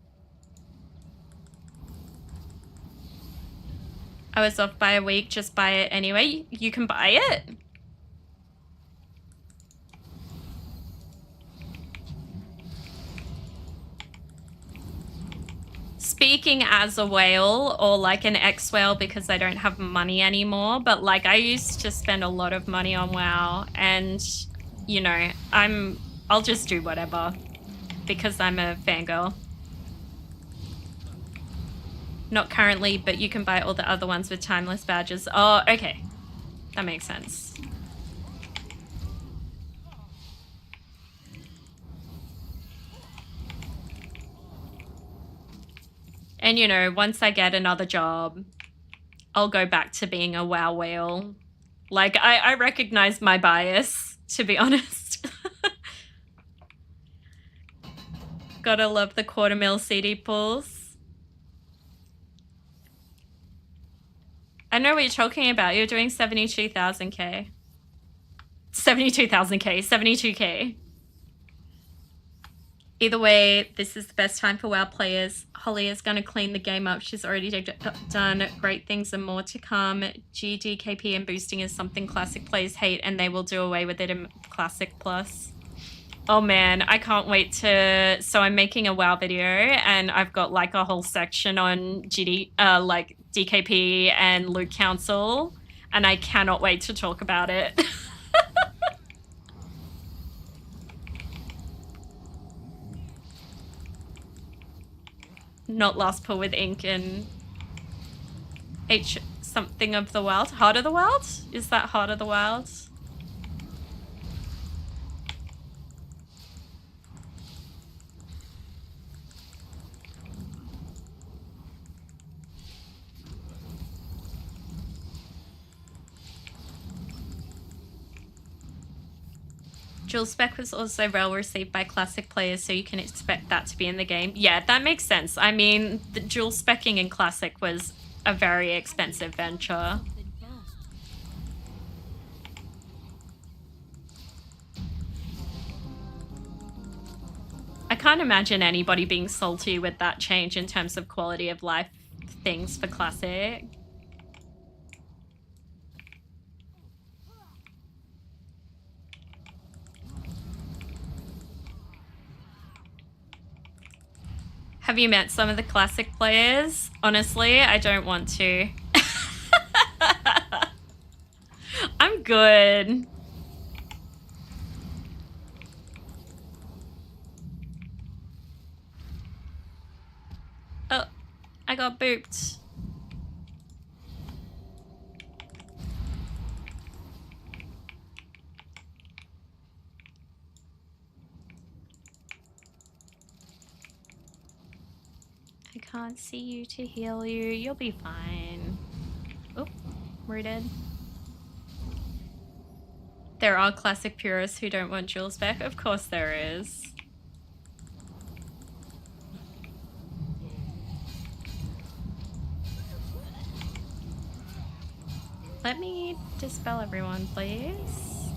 A: I was off by a week, just buy it anyway. You can buy it? Speaking as a whale or like an ex-whale because I don't have money anymore, but like I used to spend a lot of money on WoW and, you know, I'll just do whatever because I'm a fangirl. Not currently, but you can buy all the other ones with timeless badges. Oh, okay. That makes sense. And, you know, once I get another job, I'll go back to being a WoW whale. Like, I recognize my bias, to be honest. Gotta love the 250,000 CD pulls. I know what you're talking about. You're doing 72,000K. 72,000K, 72K. Either way, this is the best time for WoW players. Holly is going to clean the game up. She's already done great things and more to come. GDKP and boosting is something Classic players hate, and they will do away with it in Classic Plus. Oh man, I can't wait to... So I'm making a WoW video, and I've got like a whole section on like DKP and Loot Council, and I cannot wait to talk about it. Not last pull with ink and H something of the wild. Heart of the Wild? Is that Heart of the Wild? Dual spec was also well received by Classic players, so you can expect that to be in the game. Yeah, that makes sense. I mean, the dual specking in Classic was a very expensive venture. I can't imagine anybody being salty with that change in terms of quality of life things for Classic. Have you met some of the Classic players? Honestly, I don't want to. I'm good. Oh, I got booped. I can't see you to heal you. You'll be fine. Oh, rooted. There are Classic purists who don't want dual spec. Of course there is. Let me dispel everyone, please.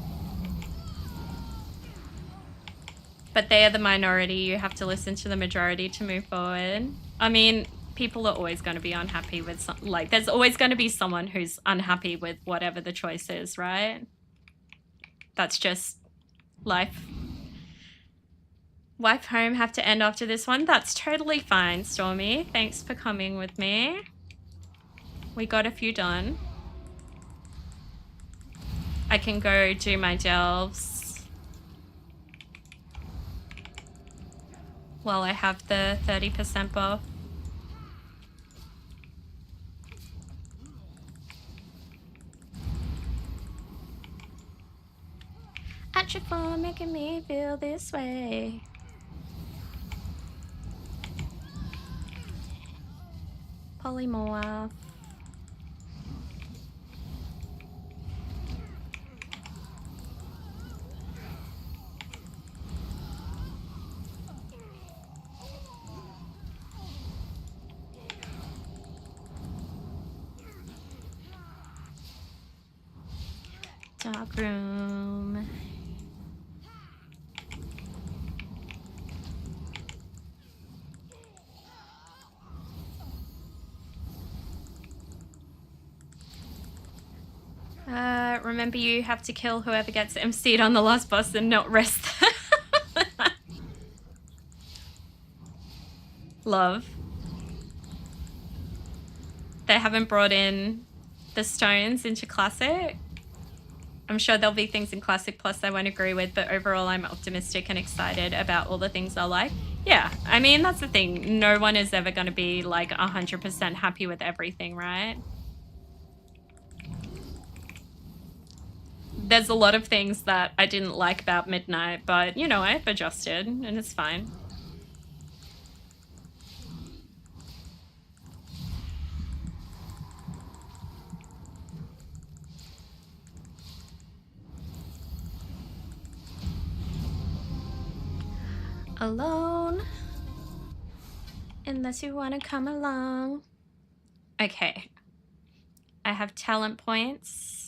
A: But they are the minority. You have to listen to the majority to move forward. I mean, people are always going to be unhappy with like, there's always going to be someone who's unhappy with whatever the choice is, right? That's just life. Wife home have to end after this one. That's totally fine, Stormy. Thanks for coming with me. We got a few done. I can go do my delves while I have the 30% buff. At your phone, making me feel this way. Polymorph. Dark room. Remember you have to kill whoever gets MC'd on the last boss and not rest. Love. They haven't brought in the stones into Classic. I'm sure there'll be things in Classic Plus I won't agree with, but overall I'm optimistic and excited about all the things I like. Yeah, I mean, that's the thing. No one is ever going to be like 100% happy with everything, right? There's a lot of things that I didn't like about Midnight, but, you know, I've adjusted and it's fine. Alone. Unless you want to come along. Okay. I have talent points.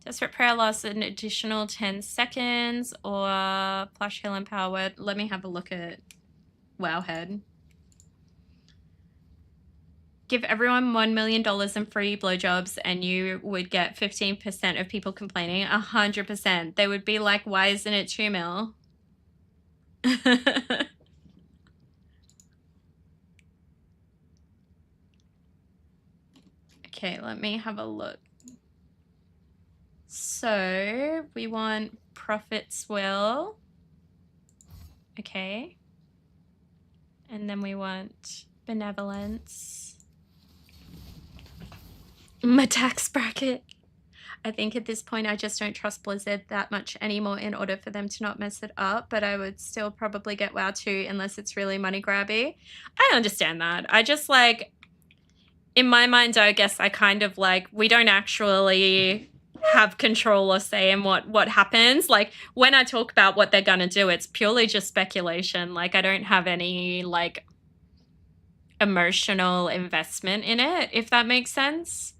A: Desperate Prayer lasts an additional 10 seconds, or Flash Heal and Power Word. Let me have a look at Wowhead. Give everyone $1 million in free blowjobs and you would get 15% of people complaining. 100%. They would be like, why isn't it 2 mil? Okay, let me have a look. So we want Prophet's Will. Okay. And then we want Benevolence. My tax bracket. I think at this point I just don't trust Blizzard that much anymore in order for them to not mess it up, but I would still probably get WoW 2 unless it's really money grabby. I understand that. I just like, in my mind, I guess I kind of like, we don't actually have control or say in what happens. Like when I talk about what they're gonna do, it's purely just speculation. Like I don't have any like emotional investment in it, if that makes sense.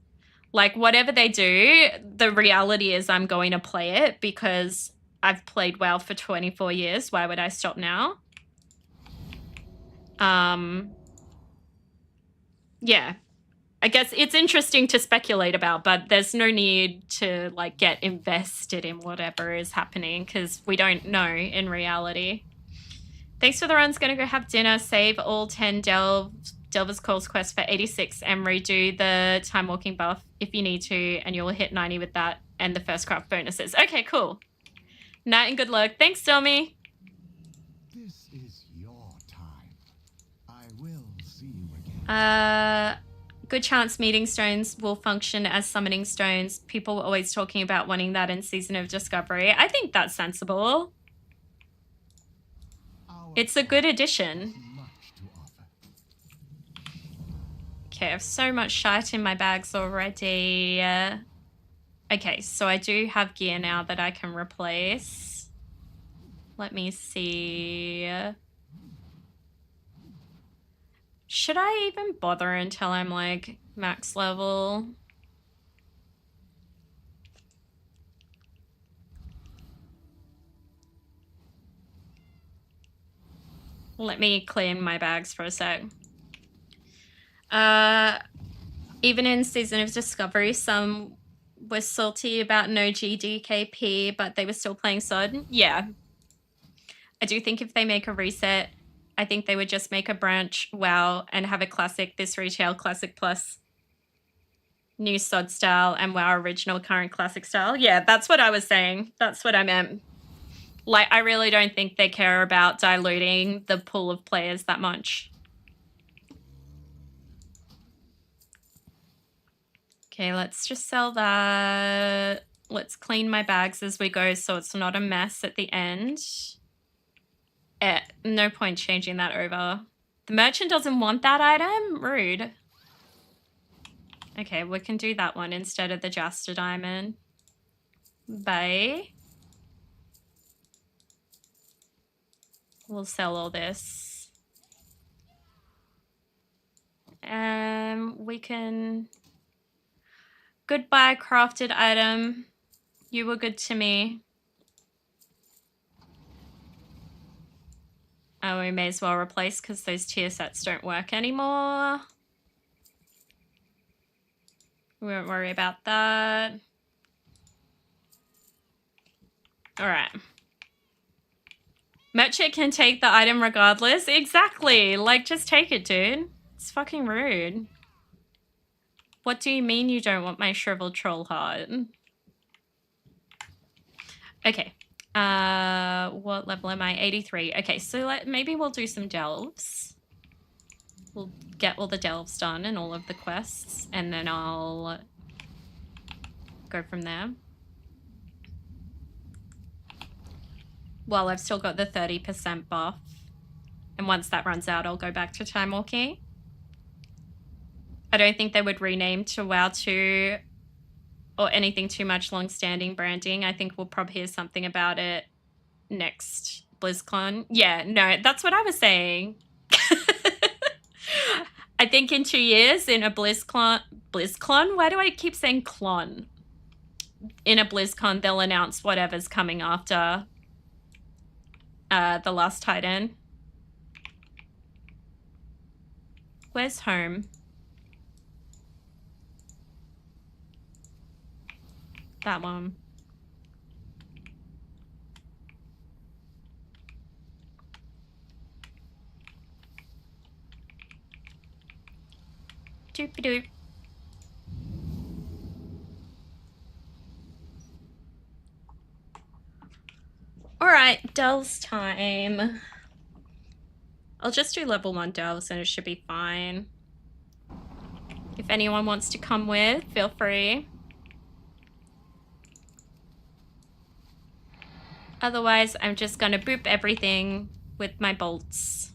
A: Like whatever they do, the reality is I'm going to play it because I've played WoW for 24 years. Why would I stop now? Yeah. I guess it's interesting to speculate about, but there's no need to like get invested in whatever is happening because we don't know in reality. Thanks for the runs. Gonna go have dinner, save all 10 Delver's Calls quest for 86 and redo the time walking buff if you need to, and you'll hit 90 with that and the first craft bonuses. Okay, cool. Night and good luck. Thanks, Domi.
D: This is your time. I will see you again.
A: Good chance meeting stones will function as summoning stones. People were always talking about wanting that in Season of Discovery. I think that's sensible. It's a good addition. Okay, I have so much shite in my bags already. Okay, so I do have gear now that I can replace. Let me see. Should I even bother until I'm like max level? Let me clean my bags for a sec. Even in Season of Discovery, some were salty about no GDKP, but they were still playing SOD. Yeah. I do think if they make a reset, I think they would just make a branch WoW and have a classic, this retail classic plus new SOD style and WoW original current classic style. Yeah, that's what I was saying. That's what I meant. Like, I really don't think they care about diluting the pool of players that much. Okay, let's just sell that. Let's clean my bags as we go so it's not a mess at the end. No point changing that over. The merchant doesn't want that item? Rude. Okay, we can do that one instead of the Jaster Diamond. Bye. We'll sell all this. We can... Goodbye, crafted item. You were good to me. Oh, we may as well replace because those tier sets don't work anymore. We won't worry about that. All right. Merchant can take the item regardless. Exactly. Like, just take it, dude. It's fucking rude. What do you mean you don't want my shriveled troll heart? Okay. What level am I? 83. Okay, so maybe we'll do some delves. We'll get all the delves done and all of the quests, and then I'll go from there. Well, I've still got the 30% buff. And once that runs out, I'll go back to time walking. I don't think they would rename to WoW 2 or anything too much long-standing branding. I think we'll probably hear something about it next BlizzCon. Yeah, no, that's what I was saying. I think in 2 years in a BlizzCon, why do I keep saying clon? In a BlizzCon, they'll announce whatever's coming after The Last Titan. Where's home? That one. Doop-a-doop. Alright, delves time. I'll just do level 1 delves and it should be fine. If anyone wants to come with, feel free. Otherwise, I'm just gonna boop everything with my bolts.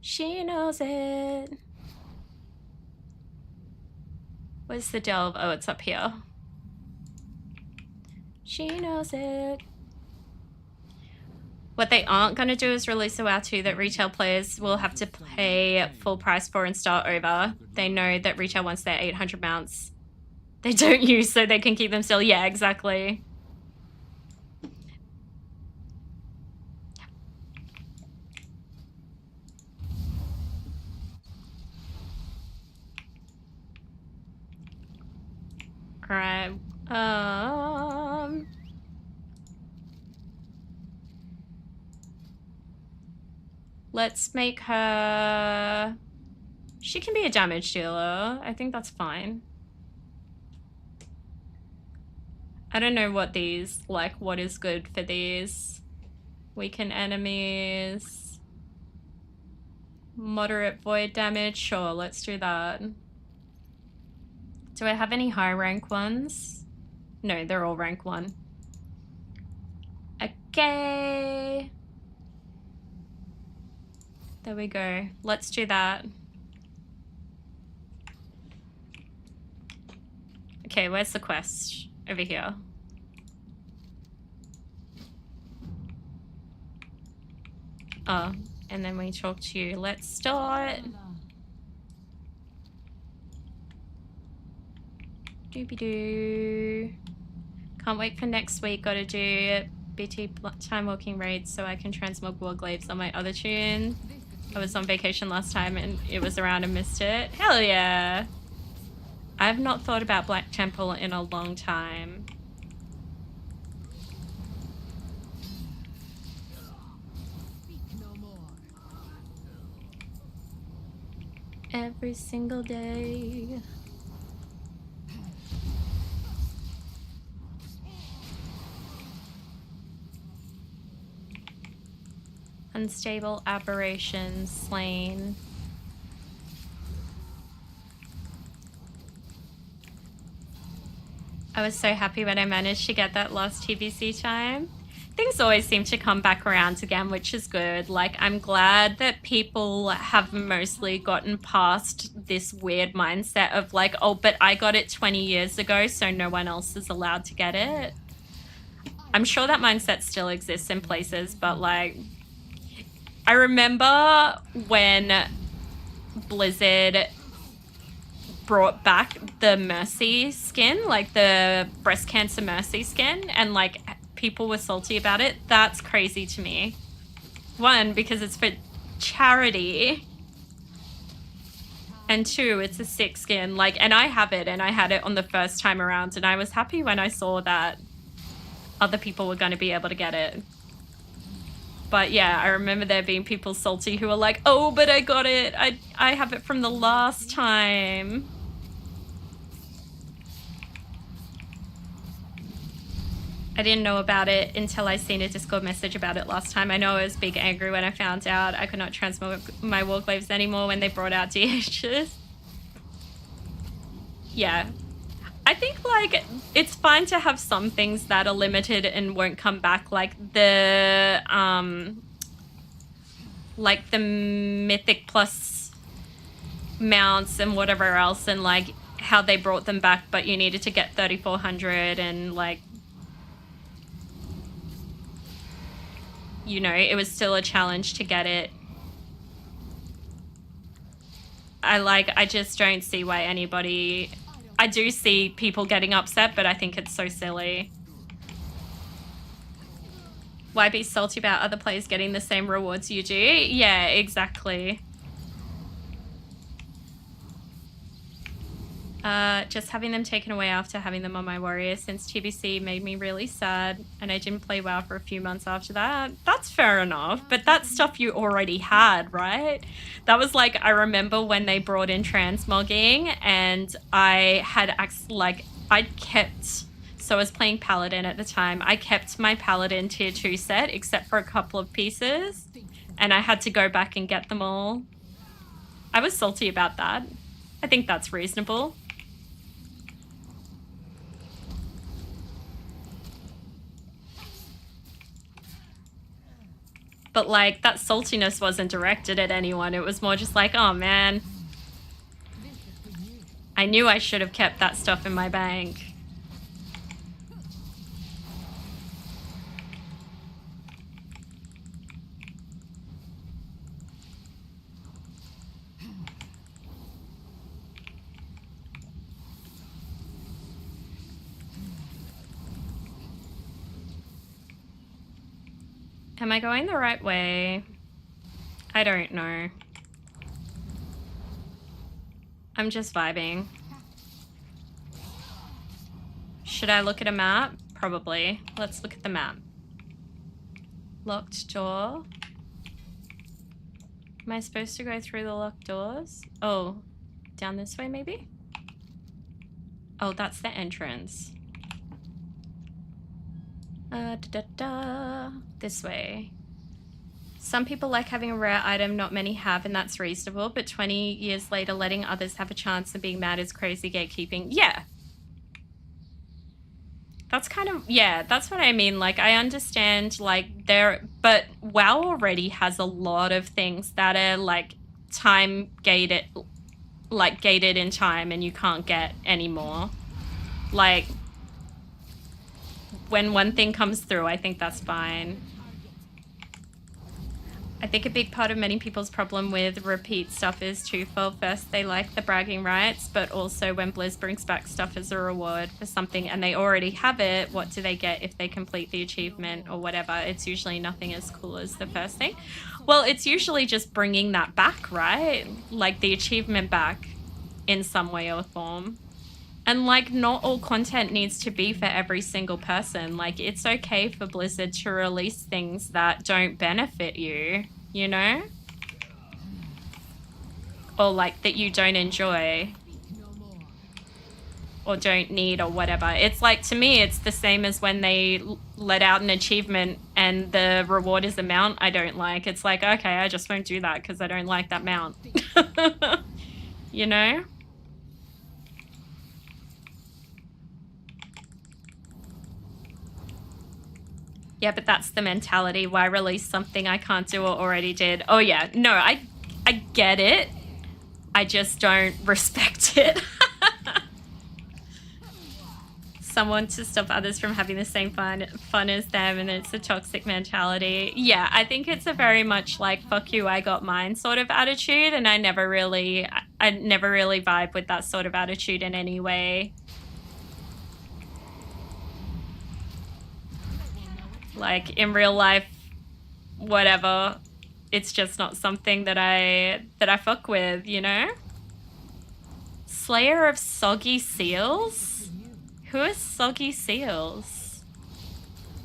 A: She knows it. Where's the delve? Oh, it's up here. She knows it. What they aren't going to do is release a WoW 2 that retail players will have to pay full price for and start over. They know that retail wants their 800 mounts. They don't use so they can keep them still. Yeah, exactly. Alright. Let's make her... She can be a damage dealer. I think that's fine. I don't know what these, like, what is good for these. Weaken enemies. Moderate void damage. Sure, let's do that. Do I have any high rank ones? No, they're all rank 1. Okay. There we go. Let's do that. Okay, where's the quest? Over here. Oh, and then we talk to you. Let's start. Doobie-doo. Can't wait for next week. Gotta do BT time walking raids so I can transmog warglaives on my other tune. I was on vacation last time and it was around and missed it. Hell yeah! I've not thought about Black Temple in a long time. Every single day. Unstable aberrations slain. I was so happy when I managed to get that last TBC time. Things always seem to come back around again, which is good. Like, I'm glad that people have mostly gotten past this weird mindset of like, oh, but I got it 20 years ago, so no one else is allowed to get it. I'm sure that mindset still exists in places, but like, I remember when Blizzard brought back the Mercy skin, like the breast cancer Mercy skin, and like people were salty about it. That's crazy to me. One, because it's for charity, and two, it's a sick skin. Like, and I have it, and I had it on the first time around, and I was happy when I saw that other people were going to be able to get it. But yeah, I remember there being people salty who were like, oh, but I got it. I have it from the last time. I didn't know about it until I seen a Discord message about it last time. I know I was big angry when I found out I could not transmog my Warclaves anymore when they brought out DHs. Yeah. I think, like, it's fine to have some things that are limited and won't come back, like the Mythic Plus mounts and whatever else, and, like, how they brought them back, but you needed to get 3,400 and, like, you know, it was still a challenge to get it. I just don't see why anybody... I do see people getting upset, but I think it's so silly. Why be salty about other players getting the same rewards you do? Yeah, exactly. Just having them taken away after having them on my warrior since TBC made me really sad, and I didn't play WoW for a few months after that. That's fair enough, but that's stuff you already had, right? That was like, I remember when they brought in transmogging, and I had I'd kept, so I was playing Paladin at the time, I kept my Paladin tier 2 set except for a couple of pieces, and I had to go back and get them all. I was salty about that. I think that's reasonable. But, like, that saltiness wasn't directed at anyone. It was more just like, oh, man. I knew I should have kept that stuff in my bank. Am I going the right way? I don't know. I'm just vibing. Should I look at a map? Probably. Let's look at the map. Locked door. Am I supposed to go through the locked doors? Oh, down this way maybe? Oh, that's the entrance. This way. Some people like having a rare item not many have, and that's reasonable, but 20 years later letting others have a chance and being mad is crazy gatekeeping. Yeah. That's kind of, yeah, that's what I mean. Like, I understand, like, but WoW already has a lot of things that are, like, time gated, like, gated in time and you can't get anymore. Like, when one thing comes through, I think that's fine. I think a big part of many people's problem with repeat stuff is twofold. First, they like the bragging rights, but also when Blizz brings back stuff as a reward for something and they already have it, what do they get if they complete the achievement or whatever? It's usually nothing as cool as the first thing. Well, it's usually just bringing that back, right? Like the achievement back in some way or form. And, like, not all content needs to be for every single person. Like, it's okay for Blizzard to release things that don't benefit you, you know? Or, like, that you don't enjoy. Or don't need or whatever. It's like, to me, it's the same as when they let out an achievement and the reward is a mount I don't like. It's like, okay, I just won't do that because I don't like that mount. You know? Yeah, but that's the mentality. Why release something I can't do or already did? Oh, yeah. No, I get it. I just don't respect it. Someone to stop others from having the same fun as them, and it's a toxic mentality. Yeah, I think it's a very much like, fuck you, I got mine sort of attitude, and I never really... I never really vibe with that sort of attitude in any way. Like, in real life, whatever, it's just not something that I fuck with, you know? Slayer of Soggy Seals? Who is Soggy Seals?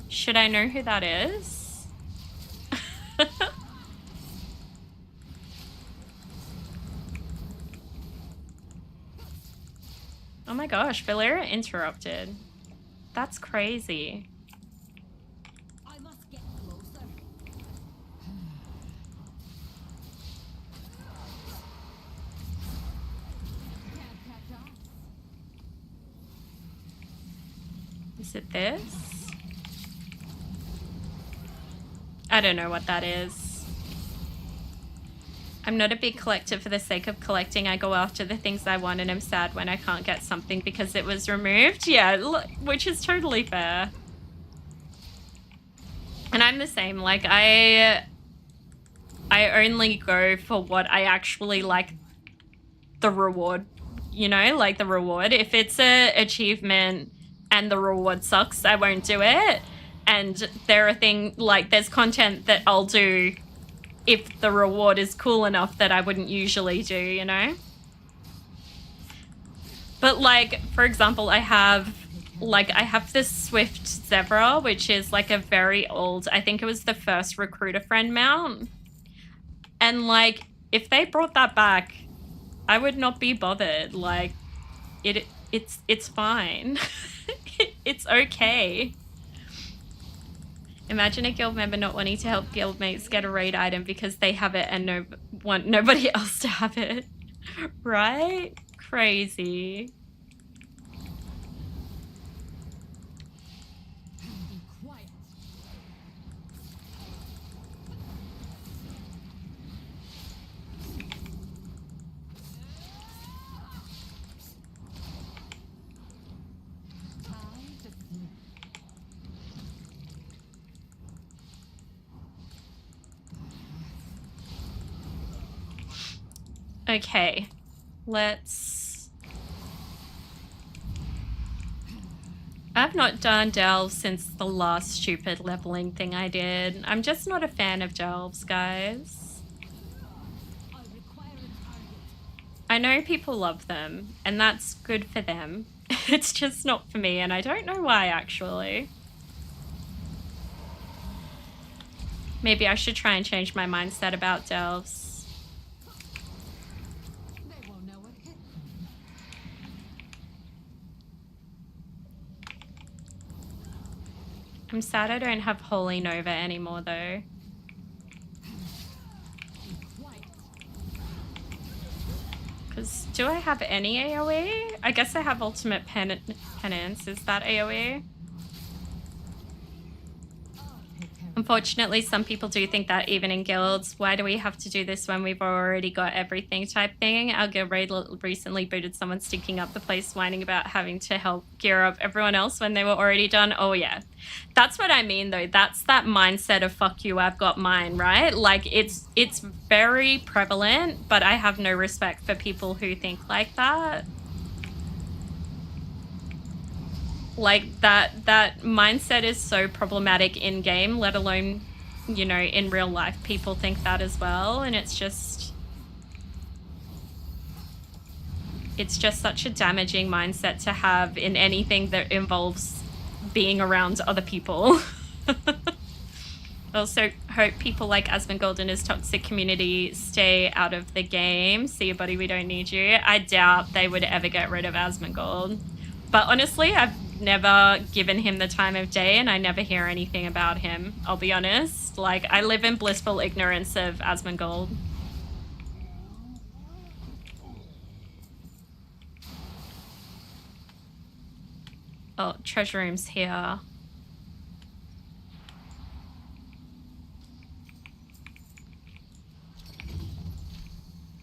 A: Should I know who that is? Oh my gosh, Valera interrupted. That's crazy.
C: I must get closer. Can't catch us.
A: Is it this? I don't know what that is. I'm not a big collector for the sake of collecting. I go after the things I want and I'm sad when I can't get something because it was removed. Yeah, which is totally fair. And I'm the same. Like, I only go for what I actually like the reward, you know, like the reward. If it's a achievement and the reward sucks, I won't do it. And there are things like there's content that I'll do if the reward is cool enough that I wouldn't usually do, you know? But like, for example, I have this Swift Zebra, which is like a very old, I think it was the first recruiter friend mount. And like, if they brought that back, I would not be bothered. Like, it's fine. It's okay. Imagine a guild member not wanting to help guildmates get a raid item because they have it and want nobody else to have it. Right? Crazy.
C: Be quiet. Time to sleep.
A: Okay. Let's... I've not done delves since the last stupid leveling thing I did. I'm just not a fan of delves, guys.
C: I require a target.
A: I know people love them, and that's good for them. It's just not for me, and I don't know why, actually. Maybe I should try and change my mindset about delves.
C: They won't know what hit them.
A: I'm sad I don't have Holy Nova anymore, though.
C: Be quiet.
A: Because do I have any AoE? I guess I have Ultimate Penance. Is that AoE? Unfortunately, some people do think that even in guilds, why do we have to do this when we've already got everything type thing? Our guild raid recently booted someone stinking up the place, whining about having to help gear up everyone else when they were already done. Oh yeah. That's what I mean though. That's that mindset of fuck you, I've got mine, right? Like it's very prevalent, but I have no respect for people who think like that. Like that mindset is so problematic in game, let alone, you know, in real life. People think that as well, and it's just such a damaging mindset to have in anything that involves being around other people. Also hope people like Asmongold and his toxic community stay out of the game. See you, buddy, we don't need you. I doubt they would ever get rid of Asmongold. But honestly, I've never given him the time of day and I never hear anything about him, I'll be honest. Like, I live in blissful ignorance of Asmongold. Oh, treasure room's here.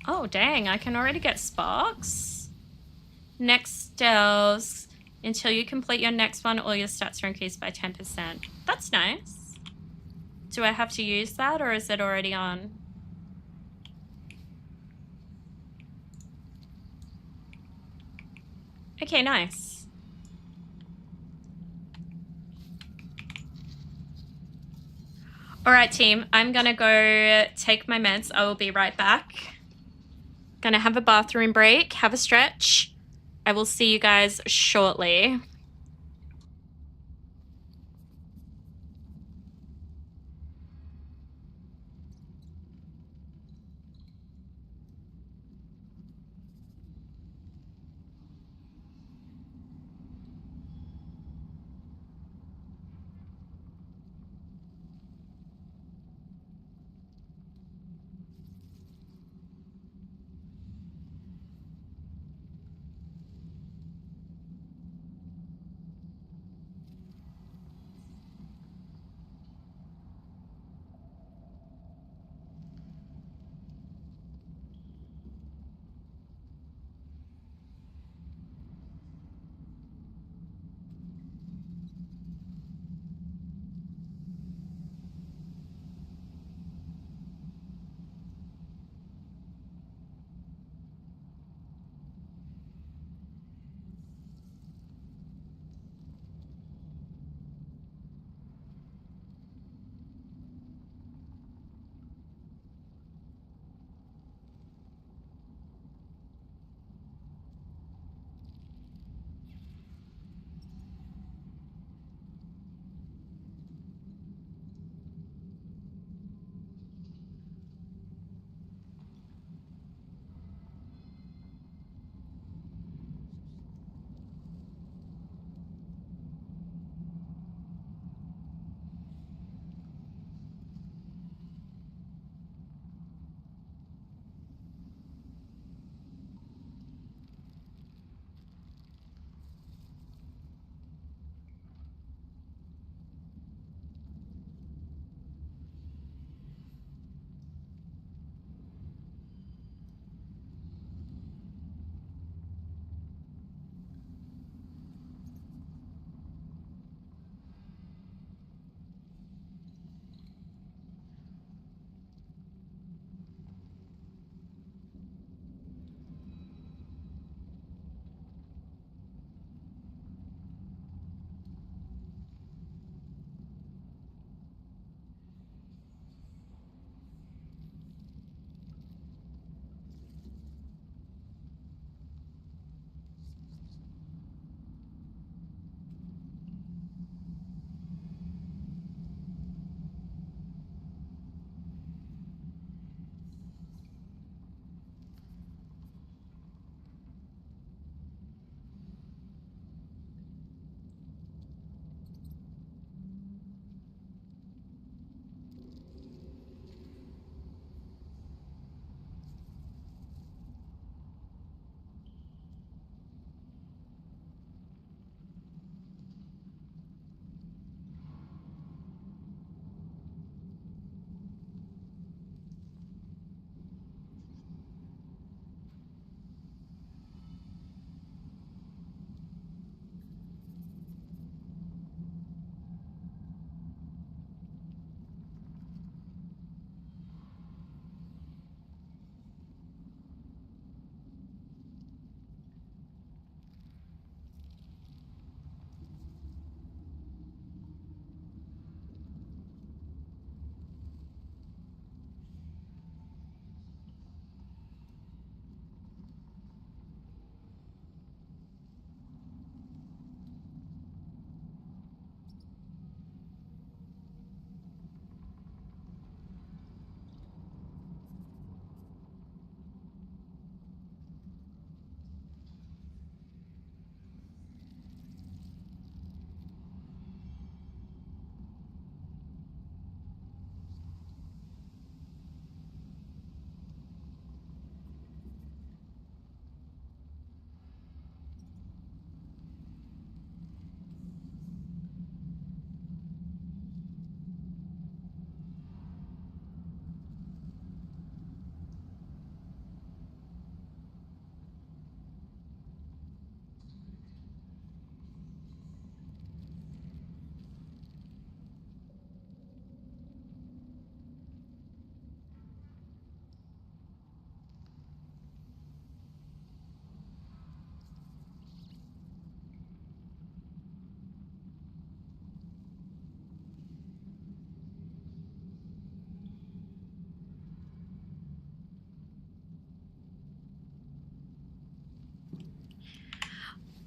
A: Oh, dang, I can already get sparks? Next delves. Until you complete your next one, all your stats are increased by 10%. That's nice. Do I have to use that or is it already on? Okay, nice. All right, team. I'm gonna go take my meds. I will be right back. Gonna have a bathroom break, have a stretch. I will see you guys shortly.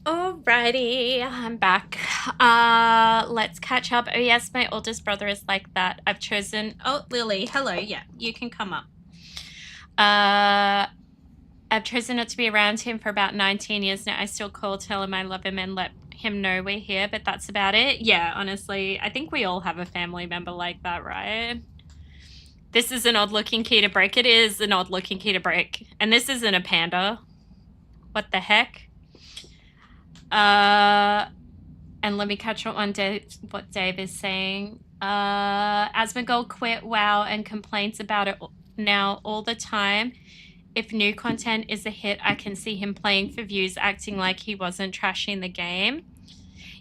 A: Alrighty, I'm back. Let's catch up. Oh yes, my oldest brother is like that. I've chosen. Oh, Lily, hello. Yeah, you can come up. I've chosen not to be around him for about 19 years now. I still call, tell him I love him, and let him know we're here, but that's about it. Yeah, honestly, I think we all have a family member like that, right? This is an odd-looking key to break. It is an odd-looking key to break, and this isn't a panda. What the heck? And let me catch up on what Dave is saying. Asmongold quit WoW and complains about it now all the time. If new content is a hit, I can see him playing for views, acting like he wasn't trashing the game.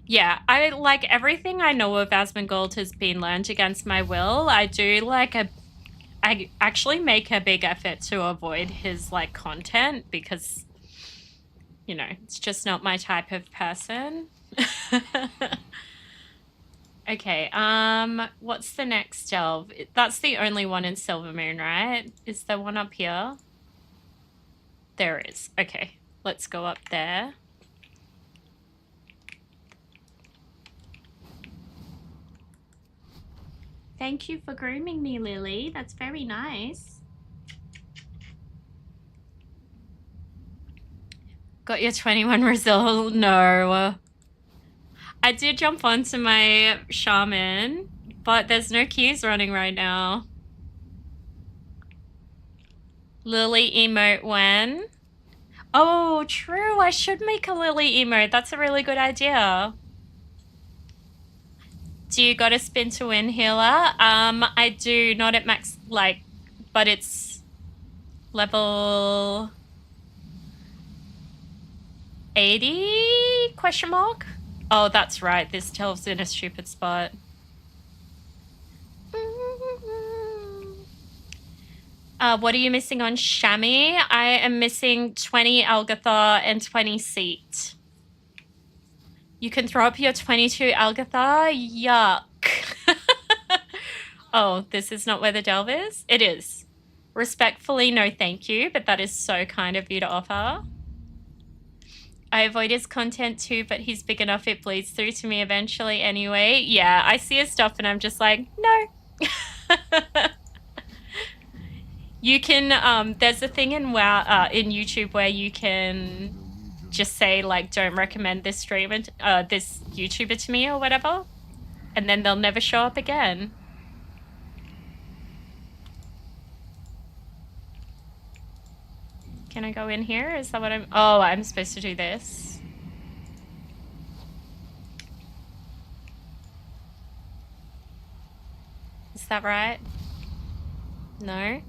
A: Yeah, I like everything I know of Asmongold has been learned against my will. I actually make a big effort to avoid his like content because, you know, it's just not my type of person. Okay, what's the next delve? That's the only one in Silvermoon, right? Is there one up here? There is. Okay, let's go up there. Thank you for grooming me, Lily. That's very nice. Got your 21 result? No. I did jump onto my shaman, but there's no keys running right now. Lily emote when? Oh, true. I should make a Lily emote. That's a really good idea. Do you got a spin to win, healer? I do, not at max, like, but it's level 80? Question mark? Oh, that's right. This tells in a stupid spot. What are you missing on Shami? I am missing 20 Algathar and 20 Seat. You can throw up your 22 Algathar? Yuck. Oh, this is not where the delve is? It is. Respectfully, no thank you, but that is so kind of you to offer. I avoid his content too, but he's big enough it bleeds through to me eventually anyway. Yeah, I see his stuff and I'm just like, no. You can, there's a thing in WoW, in YouTube where you can just say like, don't recommend this streamer, this YouTuber to me or whatever. And then they'll never show up again. Can I go in here? Is that what I'm... Oh, I'm supposed to do this. Is that right? No?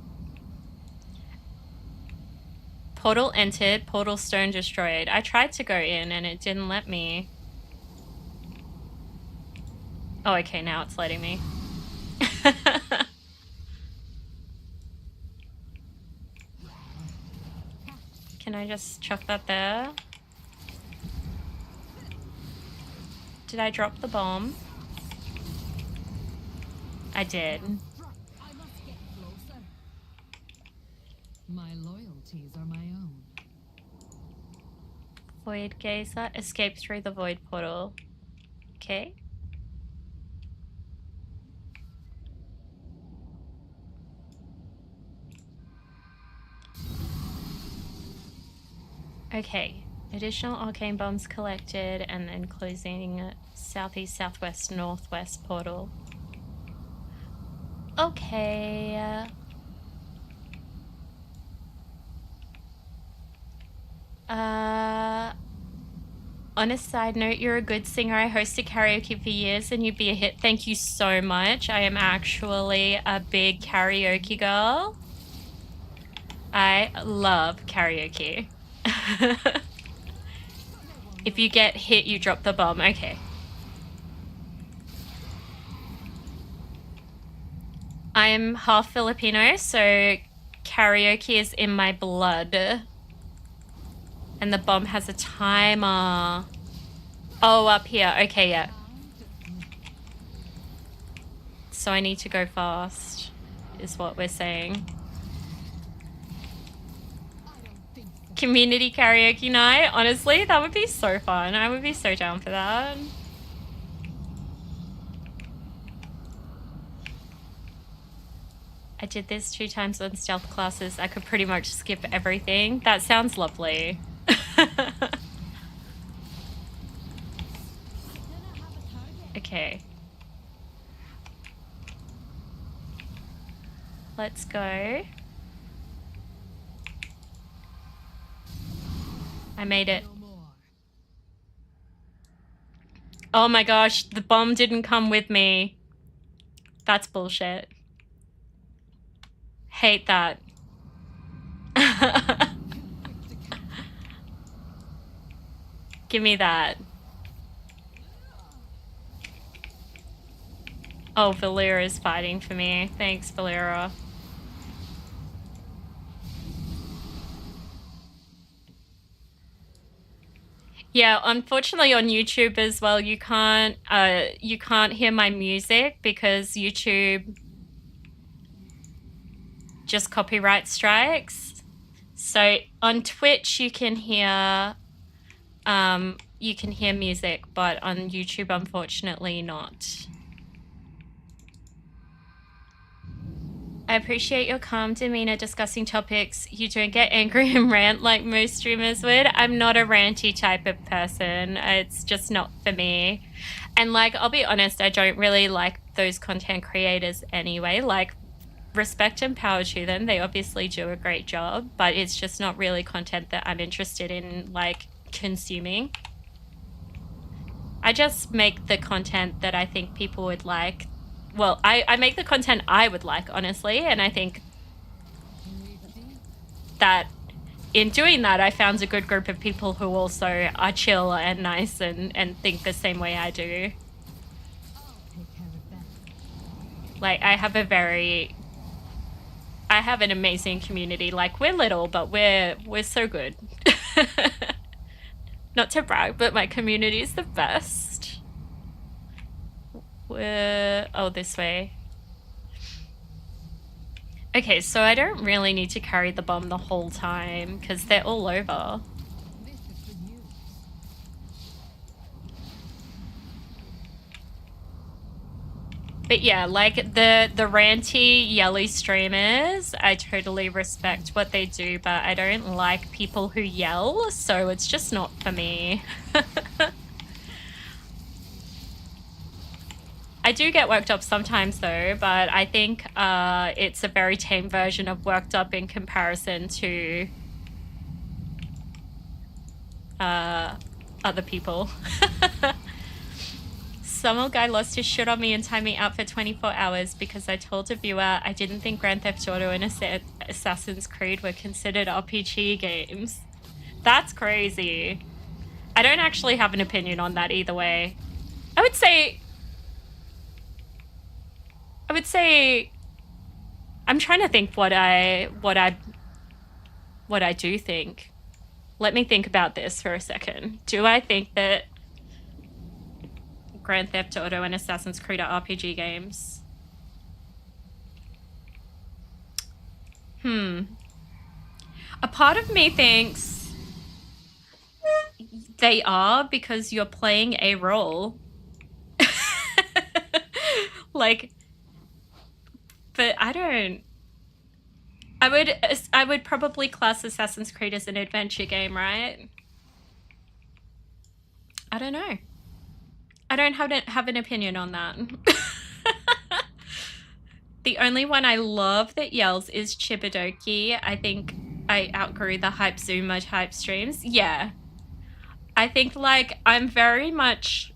A: Portal entered, portal stone destroyed. I tried to go in and it didn't let me. Oh, okay, now it's letting me. Can I just chuck that there? Did I drop the bomb? I did.
C: I must get closer. My loyalties are my own.
A: Void Gazer, escape through the void portal. Okay. Okay. Additional arcane bombs collected and then closing southeast, southwest, northwest portal. Okay. On a side note, you're a good singer. I hosted karaoke for years and you'd be a hit. Thank you so much. I am actually a big karaoke girl. I love karaoke. If you get hit, you drop the bomb. Okay. I'm half Filipino, so karaoke is in my blood. And the bomb has a timer. Oh, up here. Okay, yeah. So I need to go fast, is what we're saying. Community karaoke night. Honestly, that would be so fun. I would be so down for that. I did this 2 times on stealth classes. I could pretty much skip everything. That sounds lovely. Okay. Let's go. I made it.
C: No more.
A: Oh my gosh, the bomb didn't come with me. That's bullshit. Hate that. Give me that. Oh, Valera is fighting for me. Thanks, Valera. Yeah, unfortunately on YouTube as well, you can't hear my music because YouTube just copyright strikes. So on Twitch you can hear music, but on YouTube unfortunately not. I appreciate your calm demeanor discussing topics. You don't get angry and rant like most streamers would. I'm not a ranty type of person. It's just not for me. And like, I'll be honest, I don't really like those content creators anyway. Like, respect and power to them. They obviously do a great job, but it's just not really content that I'm interested in, like, consuming. I just make the content that I think people would like. Well, I make the content I would like, honestly, and I think that in doing that, I found a good group of people who also are chill and nice and think the same way I do.
C: Take care of that.
A: Like, I have an amazing community. Like, we're little, but we're so good. Not to brag, but my community is the best. Oh, this way. Okay, so I don't really need to carry the bomb the whole time because they're all over.
C: This is good news.
A: But yeah, like the ranty, yelly streamers, I totally respect what they do, but I don't like people who yell, so it's just not for me. I do get worked up sometimes though, but I think it's a very tame version of worked up in comparison to other people. Some old guy lost his shit on me and timed me out for 24 hours because I told a viewer I didn't think Grand Theft Auto and Assassin's Creed were considered RPG games. That's crazy. I don't actually have an opinion on that either way. I would say I'm trying to think what I do think. Let me think about this for a second. Do I think that Grand Theft Auto and Assassin's Creed are RPG games? A part of me thinks they are because you're playing a role. Like, but I would probably class Assassin's Creed as an adventure game, right? I don't know. I don't have an opinion on that. The only one I love that yells is Chibidoki. I think I outgrew the Hype Zuma type streams. Yeah. I think, like, I'm very much...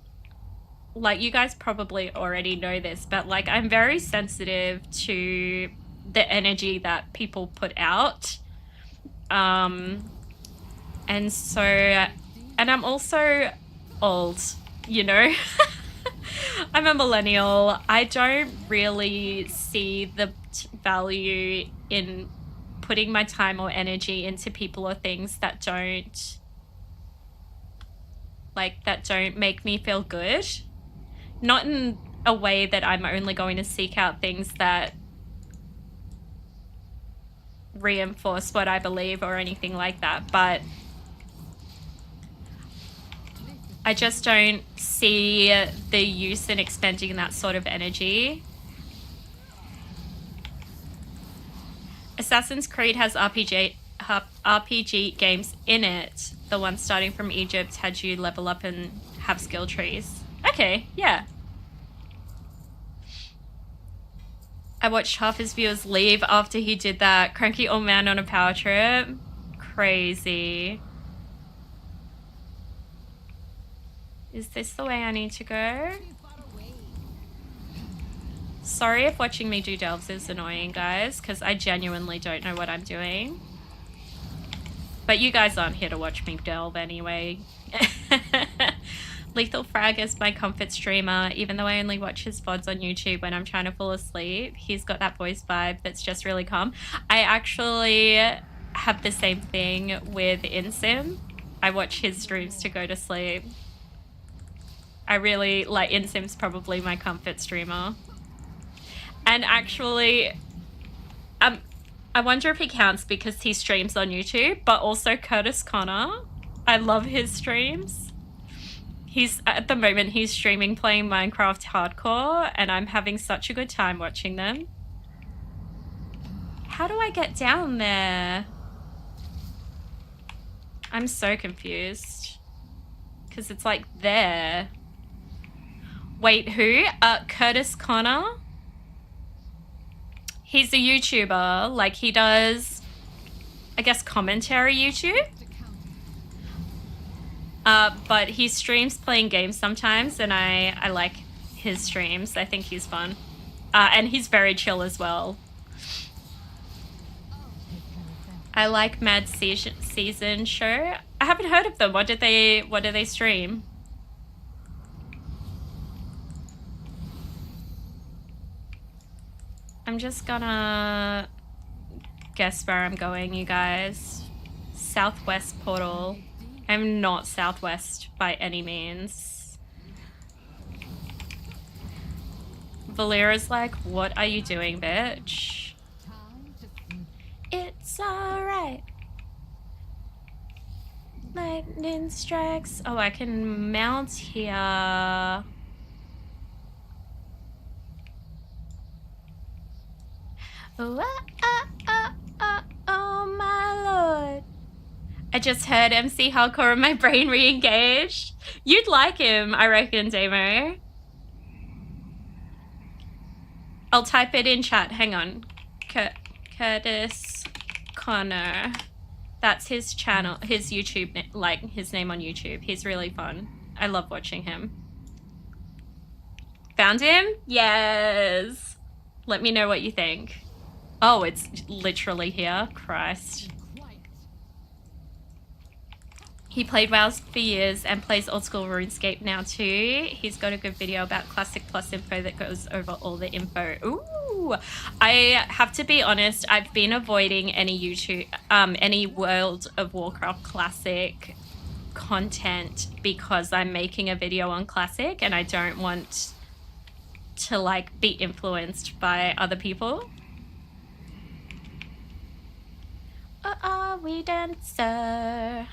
A: Like, you guys probably already know this, but, like, I'm very sensitive to the energy that people put out. And so... And I'm also old, you know? I'm a millennial. I don't really see the value in putting my time or energy into people or things that don't... Like, that don't make me feel good. Not in a way that I'm only going to seek out things that reinforce what I believe or anything like that, but I just don't see the use in expending that sort of energy. Assassin's Creed has RPG games in it. The one starting from Egypt had you level up and have skill trees. Okay, yeah. I watched half his viewers leave after he did that. Cranky old man on a power trip. Crazy. Is this the way I need to go? Sorry if watching me do delves is annoying, guys, because I genuinely don't know what I'm doing. But you guys aren't here to watch me delve anyway. Lethal Frag is my comfort streamer, even though I only watch his VODs on YouTube when I'm trying to fall asleep. He's got that voice vibe that's just really calm. I actually have the same thing with InSim. I watch his streams to go to sleep. I really, like, InSim's probably my comfort streamer. And actually, I wonder if he counts because he streams on YouTube, but also Curtis Connor. I love his streams. At the moment, he's streaming playing Minecraft Hardcore, and I'm having such a good time watching them. How do I get down there? I'm so confused. Because it's like there. Wait, who? Curtis Connor? He's a YouTuber. Like, he does, I guess, commentary YouTube. But he streams playing games sometimes, and I like his streams. I think he's fun. And he's very chill as well. I like Mad Season Show. I haven't heard of them. What do they stream? I'm just gonna guess where I'm going, you guys. Southwest portal. I'm not southwest by any means. Valera's like, what are you doing, bitch? It's alright. Lightning strikes. Oh, I can mount here. Oh my lord. I just heard MC Hardcore and my brain re-engaged. You'd like him, I reckon, Damo. I'll type it in chat. Hang on. Curtis Connor. That's his channel, his YouTube, like his name on YouTube. He's really fun. I love watching him. Found him? Yes. Let me know what you think. Oh, it's literally here. Christ. He played WoW for years and plays old school RuneScape now too. He's got a good video about Classic Plus info that goes over all the info. Ooh, I have to be honest. I've been avoiding any YouTube, any World of Warcraft Classic content because I'm making a video on Classic and I don't want to like be influenced by other people. We dancer.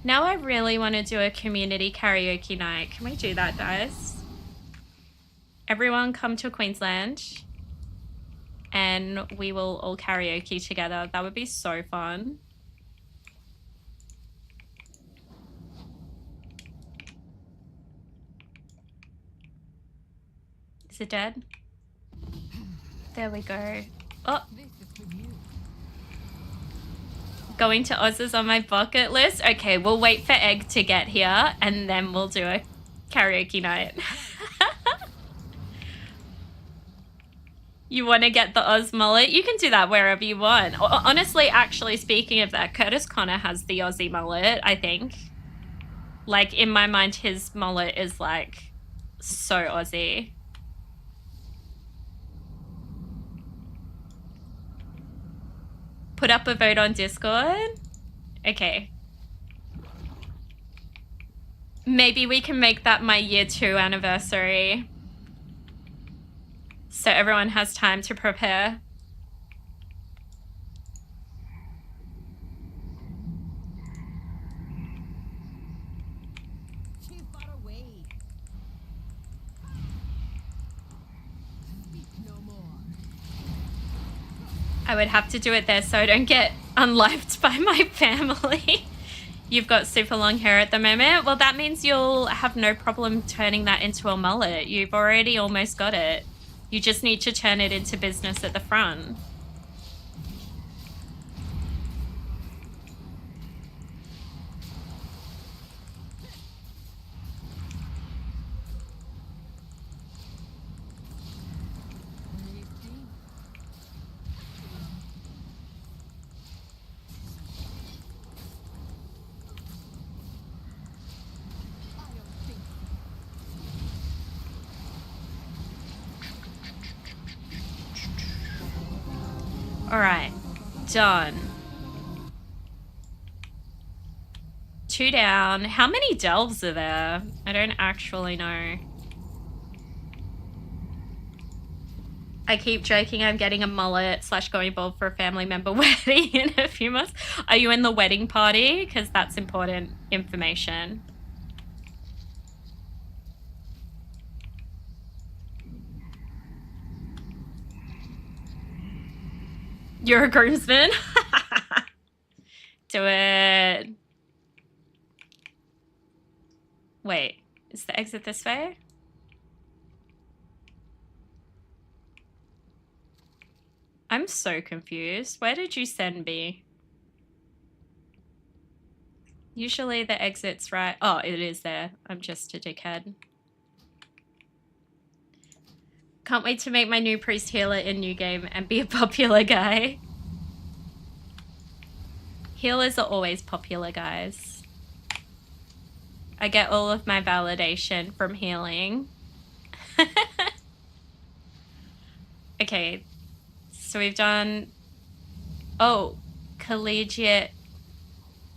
A: Now I really want to do a community karaoke night. Can we do that, guys? Everyone come to Queensland and we will all karaoke together. That would be so fun. Is it dead? There we go. Oh. Going to Oz is on my bucket list. Okay, we'll wait for Egg to get here and then we'll do a karaoke night. You want to get the Oz mullet? You can do that wherever you want. Honestly, actually, speaking of that, Curtis Connor has the Aussie mullet, I think. Like, in my mind, his mullet is, like, so Aussie. Put up a vote on Discord. Okay. Maybe we can make that my year 2 anniversary. so everyone has time to prepare.
C: Too far away. Speak no more.
A: I would have to do it there so I don't get unlived by my family. You've got super long hair at the moment. Well, that means you'll have no problem turning that into a mullet. You've already almost got it. You just need to turn it into business at the front. All right, done. 2 down. How many delves are there? I don't actually know. I keep joking I'm getting a mullet / going bald for a family member wedding in a few months. Are you in the wedding party? Because that's important information. You're a groomsman? Do it. Wait, is the exit this way? I'm so confused. Where did you send me? Usually the exit's right. Oh, it is there. I'm just a dickhead. Can't wait to make my new priest healer in new game and be a popular guy. Healers are always popular, guys. I get all of my validation from healing. Okay, so we've done... Oh, Collegiate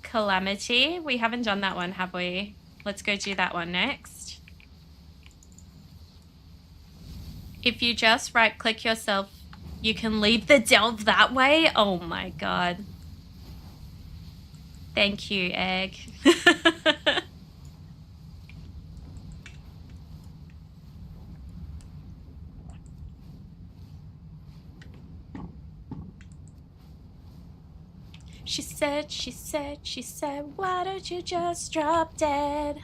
A: Calamity. We haven't done that one, have we? Let's go do that one next. If you just right-click yourself, you can leave the delve that way. Oh my god. Thank you, Egg. She said, why don't you just drop dead?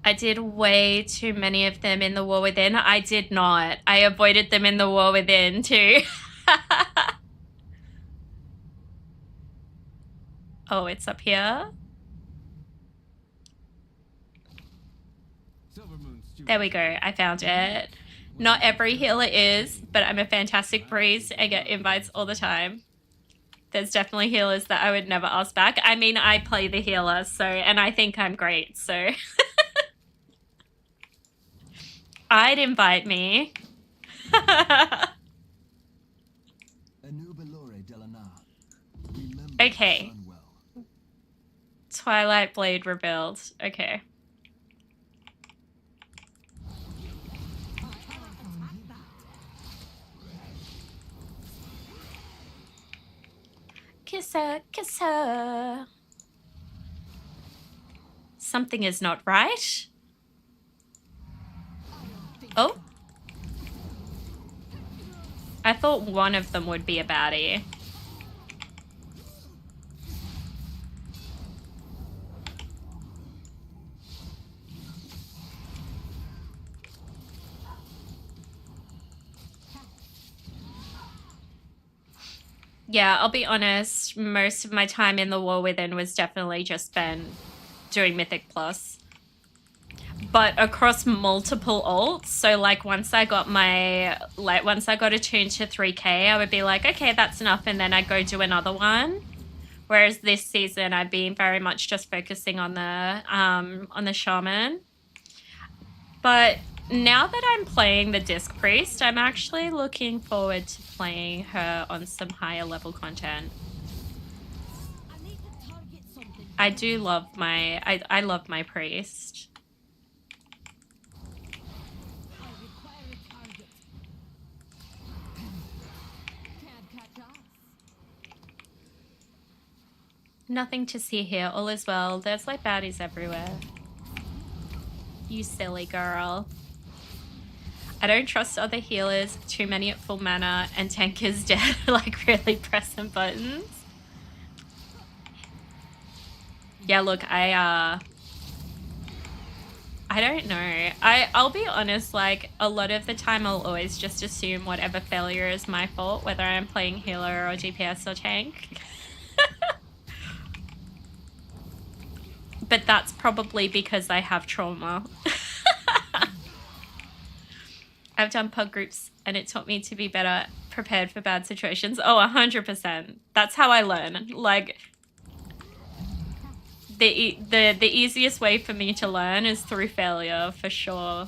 A: I did way too many of them in the War Within. I did not. I avoided them in the War Within too. Oh, it's up here. There we go. I found it. Not every healer is, but I'm a fantastic priest and get invites all the time. There's definitely healers that I would never ask back. I mean, I play the healer, so, and I think I'm great, so. I'd invite me. Okay. Twilight Blade rebuild. Okay. Kiss her, kiss her. Something is not right. Oh. I thought one of them would be a baddie. Yeah, I'll be honest, most of my time in the War Within was definitely just spent doing Mythic Plus. But across multiple ults, so like once I got attuned to 3k, I would be like, okay, that's enough, and then I'd go do another one. Whereas this season, I've been very much just focusing on the Shaman. But now that I'm playing the Disc Priest, I'm actually looking forward to playing her on some higher level content.
C: I need to target something.
A: I do love I love my priest. Nothing to see here. All is well. There's like baddies everywhere. You silly girl. I don't trust other healers. Too many at full mana and tank is dead. Like really pressing buttons. Yeah, look, I don't know. I'll be honest, like a lot of the time I'll always just assume whatever failure is my fault, whether I'm playing healer or DPS or tank. But that's probably because I have trauma. I've done pug groups and it taught me to be better prepared for bad situations. Oh, 100%. That's how I learn. Like the easiest way for me to learn is through failure, for sure.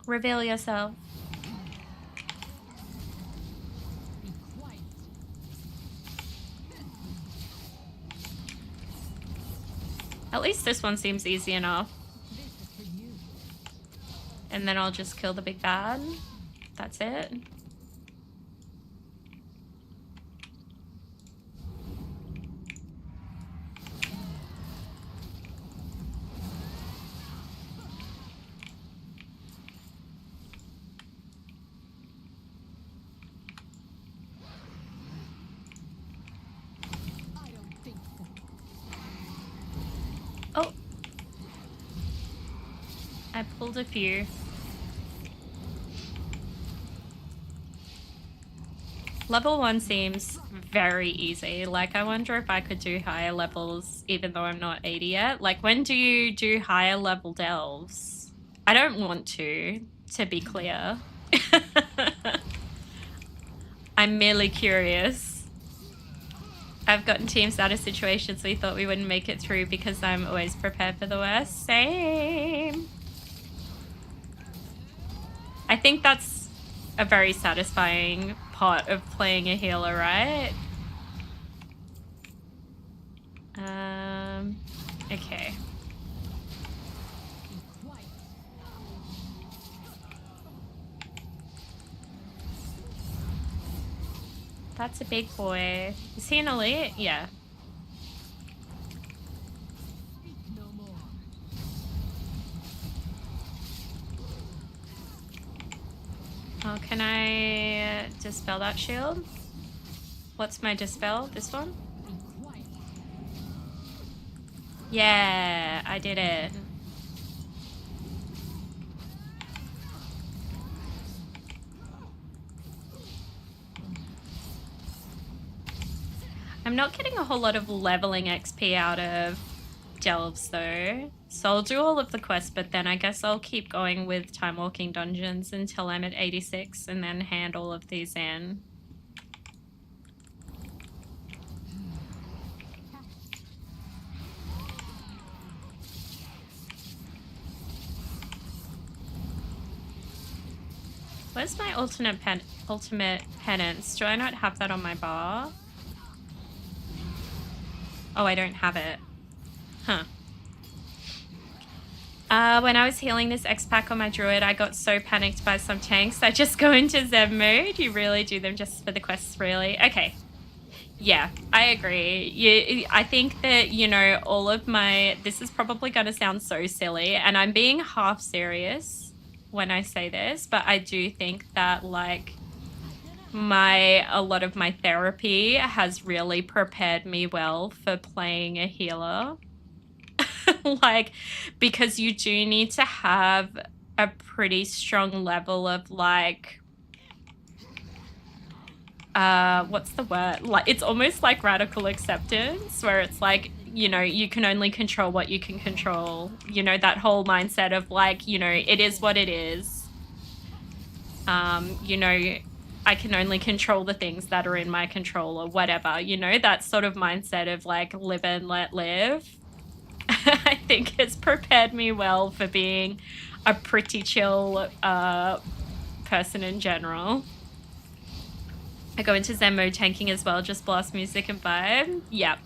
A: Reveal yourself. At least this one seems easy enough. And then I'll just kill the big bad. That's it. Oh. I pulled a few. Level 1 seems very easy. Like, I wonder if I could do higher levels even though I'm not 80 yet. Like, when do you do higher level delves? I don't want to be clear. I'm merely curious. I've gotten teams out of situations we thought we wouldn't make it through because I'm always prepared for the worst. Same. I think that's a very satisfying part of playing a healer, right? Okay. That's a big boy. Is he an elite? Yeah. Oh, can I dispel that shield? What's my dispel? This one? Yeah, I did it. I'm not getting a whole lot of leveling XP out of delves though. So I'll do all of the quests, but then I guess I'll keep going with time walking dungeons until I'm at 86 and then hand all of these in. Where's my ultimate penance? Do I not have that on my bar? Oh, I don't have it. Huh. When I was healing this X-Pack on my druid, I got so panicked by some tanks. I just go into Zen mode. You really do them just for the quests, really? Okay. Yeah, I agree. I think that, you know, all of my... This is probably going to sound so silly, and I'm being half serious when I say this, but I do think that, like, a lot of my therapy has really prepared me well for playing a healer. Like, because you do need to have a pretty strong level of, like, what's the word? Like, it's almost like radical acceptance, where it's like, you know, you can only control what you can control. You know, that whole mindset of, like, you know, it is what it is. You know, I can only control the things that are in my control or whatever. You know, that sort of mindset of, like, live and let live. I think it's prepared me well for being a pretty chill person in general. I go into Zen mode tanking as well, just blast music and vibe. Yep.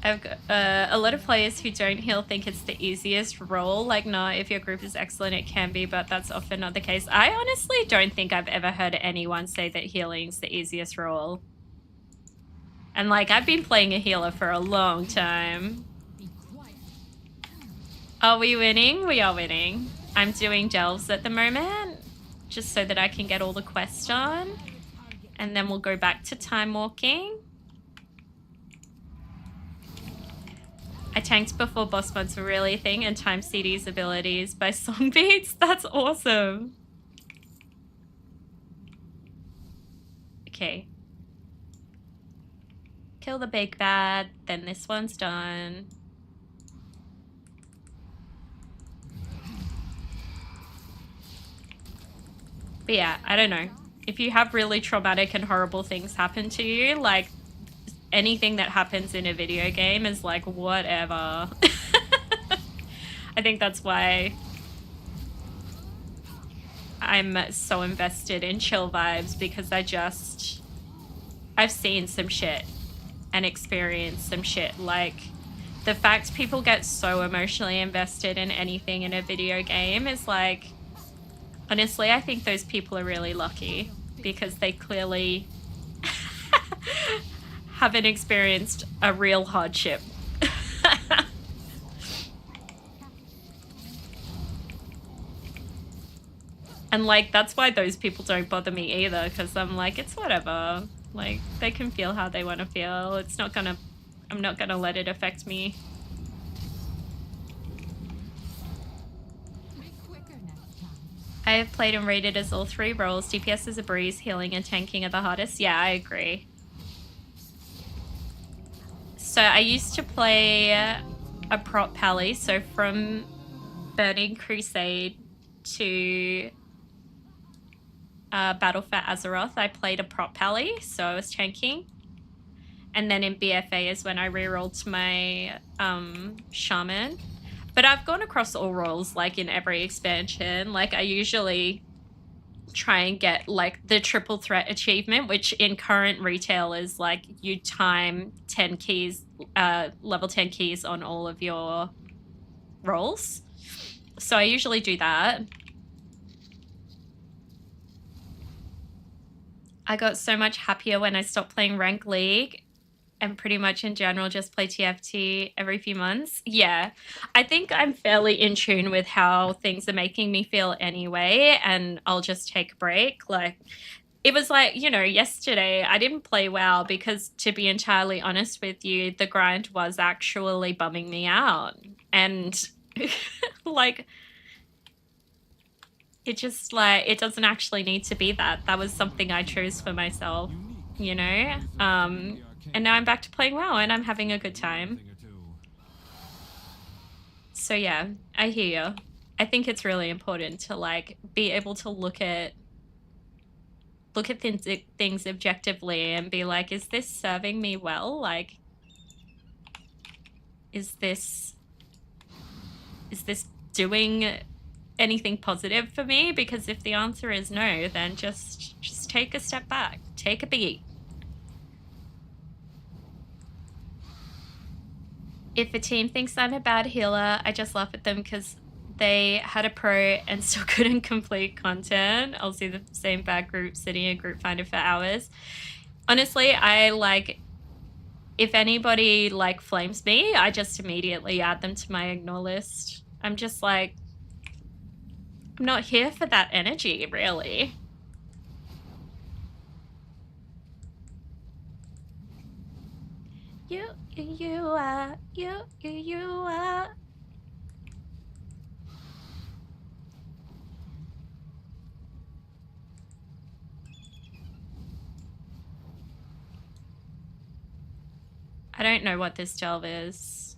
A: I've got a lot of players who don't heal think it's the easiest role. Like, no, if your group is excellent, it can be, but that's often not the case. I honestly don't think I've ever heard anyone say that healing's the easiest role. And like, I've been playing a healer for a long time.
C: Be quiet.
A: Are we winning? We are winning. I'm doing delves at the moment, just so that I can get all the quests done. And then we'll go back to time walking. I tanked before boss mods were really a thing and time CD's abilities by song beats. That's awesome. Okay. Kill the big bad, then this one's done. But yeah, I don't know. If you have really traumatic and horrible things happen to you, like anything that happens in a video game is like whatever. I think that's why I'm so invested in chill vibes, because I've seen some shit and experienced some shit. Like, the fact people get so emotionally invested in anything in a video game is like, honestly, I think those people are really lucky, because they clearly haven't experienced a real hardship. And like, that's why those people don't bother me either, because I'm like, it's whatever. Like, they can feel how they want to feel. I'm not gonna let it affect me.
C: Be quicker next time.
A: I have played and rated as all three roles. DPS is a breeze, healing and tanking are the hardest. Yeah, I agree. So I used to play a prop pally, so from Burning Crusade to Battle for Azeroth, I played a prop pally, so I was tanking. And then in BFA is when I rerolled to my shaman. But I've gone across all roles, like in every expansion. Like, I usually try and get like the triple threat achievement, which in current retail is like you time 10 keys, level 10 keys on all of your roles. So I usually do that. I got so much happier when I stopped playing Rank League and pretty much in general just play TFT every few months. Yeah, I think I'm fairly in tune with how things are making me feel anyway, and I'll just take a break. Like, it was like, you know, yesterday I didn't play WoW because, to be entirely honest with you, the grind was actually bumming me out. And like, it just like, it doesn't actually need to be that. That was something I chose for myself, you know? And now I'm back to playing WoW and I'm having a good time. So yeah, I hear you. I think it's really important to like be able to look at things objectively and be like, is this serving me well? Like, is this doing anything positive for me? Because if the answer is no, then just take a step back, take a beat. If a team thinks I'm a bad healer, I just laugh at them because they had a pro and still couldn't complete content. I'll see the same bad group sitting in group finder for hours. Honestly, I like, if anybody like flames me, I just immediately add them to my ignore list. I'm just like, I'm not here for that energy, really. You are. I don't know what this delve is.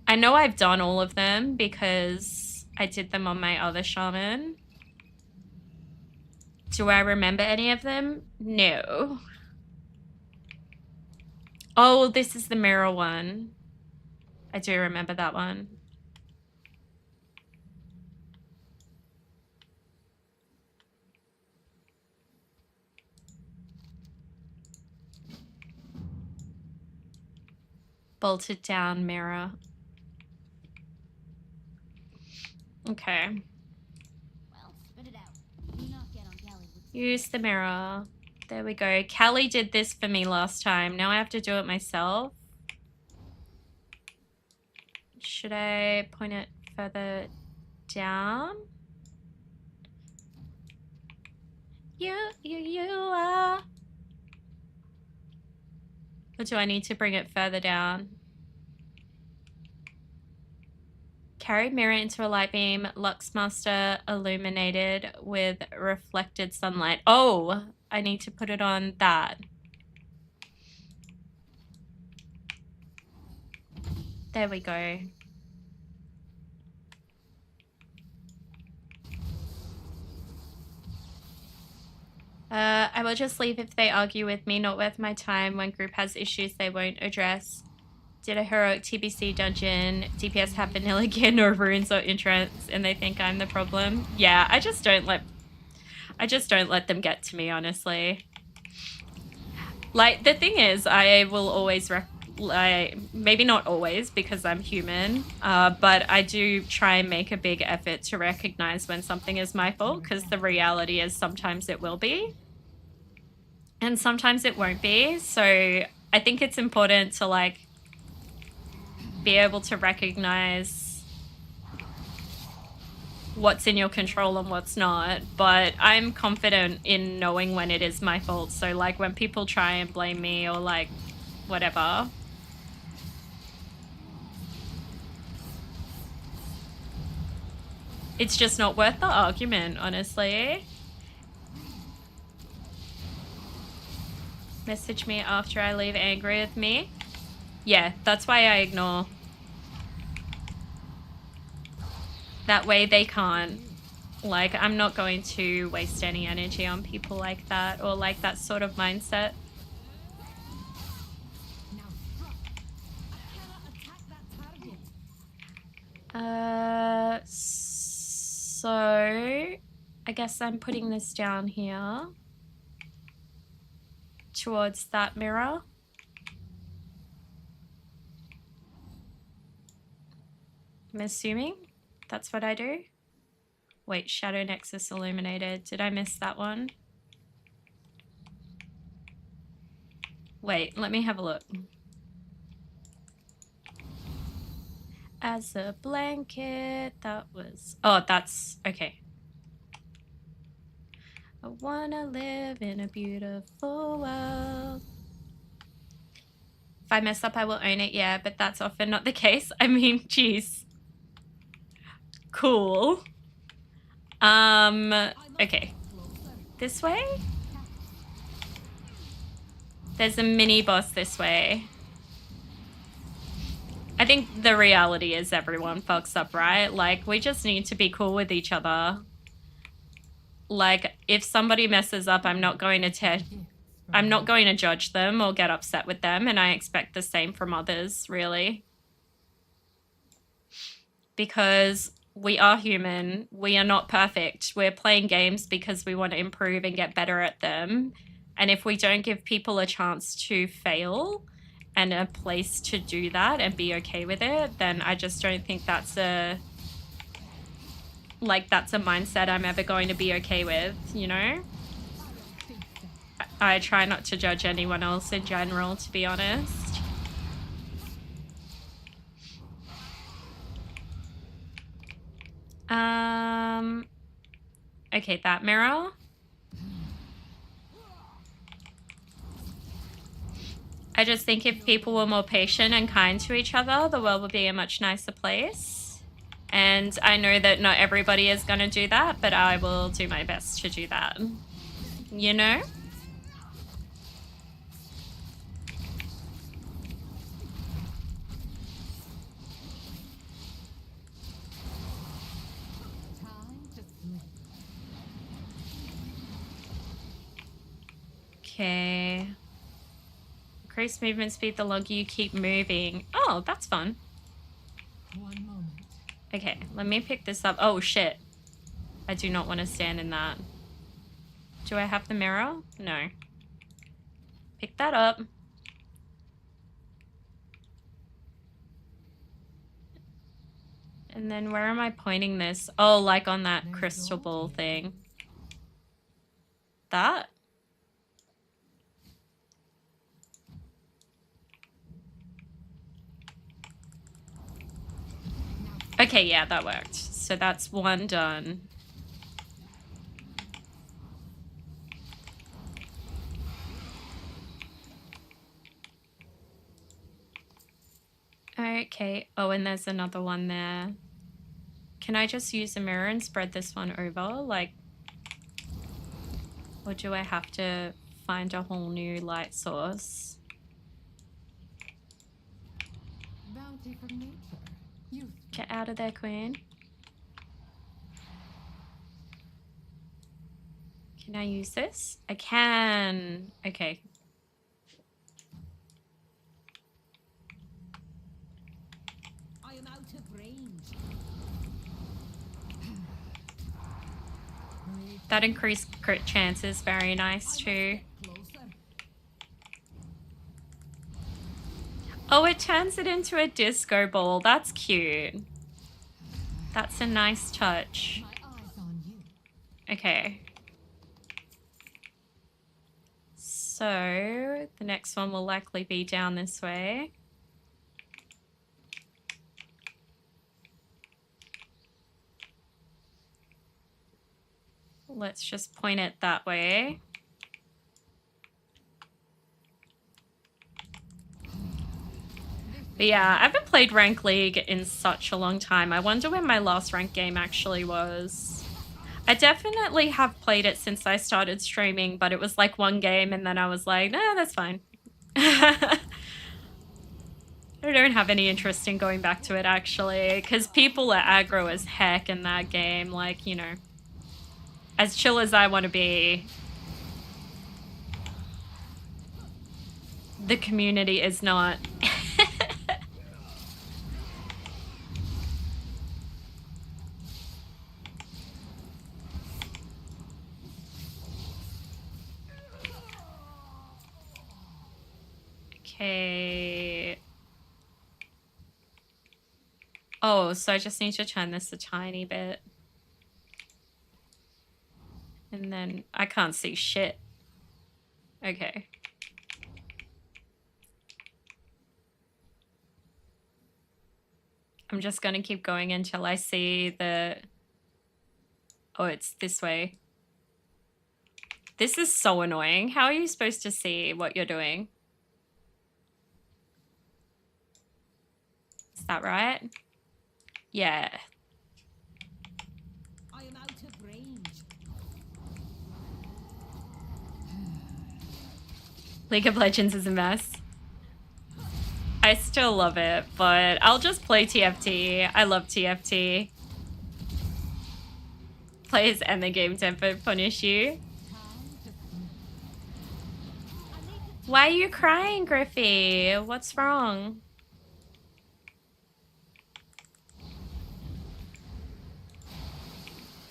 A: I know I've done all of them because I did them on my other shaman. Do I remember any of them? No. Oh, this is the mirror one. I do remember that one. Bolted down mirror. Okay.
C: Well, spit it out. Do not get on galley with
A: Use the mirror. There we go. Callie did this for me last time. Now I have to do it myself. Should I point it further down? You are. Or do I need to bring it further down? Carry mirror into a light beam. Luxmaster illuminated with reflected sunlight. Oh, I need to put it on that. There we go. I will just leave if they argue with me. Not worth my time. When group has issues they won't address. Did a heroic TBC dungeon. DPS have vanilla gear, no runes or entrance, and they think I'm the problem. Yeah, I just don't let them get to me, honestly. Like, the thing is, I will always maybe not always because I'm human, but I do try and make a big effort to recognize when something is my fault, because the reality is sometimes it will be and sometimes it won't be. So I think it's important to like be able to recognize what's in your control and what's not, but I'm confident in knowing when it is my fault. So like when people try and blame me or like whatever, it's just not worth the argument, honestly. Message me after I leave angry with me. Yeah, that's why I ignore. That way they can't. Like, I'm not going to waste any energy on people like that or like that sort of mindset.
C: now drop. I cannot attack that target.
A: So I guess I'm putting this down here towards that mirror. I'm assuming that's what I do. Wait, Shadow Nexus illuminated. Did I miss that one? Wait, let me have a look. As a blanket, that was... Oh, that's... Okay. I wanna live in a beautiful world. If I mess up, I will own it, yeah, but that's often not the case. I mean, geez. Cool. Okay. This way? There's a mini boss this way. I think the reality is everyone fucks up, right? Like, we just need to be cool with each other. Like, if somebody messes up, I'm not going to judge them or get upset with them, and I expect the same from others, really. Because we are human. We are not perfect. We're playing games because we want to improve and get better at them. And if we don't give people a chance to fail and a place to do that and be okay with it, then I just don't think that's a mindset I'm ever going to be okay with, you know? I try not to judge anyone else in general, to be honest. Okay, that mirror. I just think if people were more patient and kind to each other, the world would be a much nicer place. And I know that not everybody is going to do that, but I will do my best to do that. You know? Okay. Increase movement speed the longer you keep moving. Oh, that's fun.
C: 1 moment.
A: Okay, let me pick this up. Oh, shit. I do not want to stand in that. Do I have the mirror? No. Pick that up. And then where am I pointing this? Oh, like on that crystal ball thing. That? Okay, yeah, that worked. So that's one done. Okay. Oh, and there's another one there. Can I just use a mirror and spread this one over? Like, or do I have to find a whole new light source?
C: Bounty from nature. Youth.
A: Get out of there, Queen. Can I use this? I can. Okay.
C: I am out of range.
A: That increased crit chance is very nice too.
C: Closer.
A: Oh, it turns it into a disco ball. That's cute. That's a nice touch.
C: My eyes on you.
A: Okay. So the next one will likely be down this way. Let's just point it that way. But yeah, I haven't played Rank League in such a long time. I wonder when my last rank game actually was. I definitely have played it since I started streaming, but it was like one game and then I was like, nah, that's fine. I don't have any interest in going back to it actually, because people are aggro as heck in that game. Like, you know, as chill as I want to be, the community is not. Okay. Oh, so I just need to turn this a tiny bit. And then I can't see shit. Okay. I'm just gonna keep going until I see the... Oh, it's this way. This is so annoying. How are you supposed to see what you're doing? Is that right? Yeah.
C: I am out of range.
A: League of Legends is a mess. I still love it, but I'll just play TFT. I love TFT. Players and the game tempo punish you. Why are you crying, Griffey? What's wrong?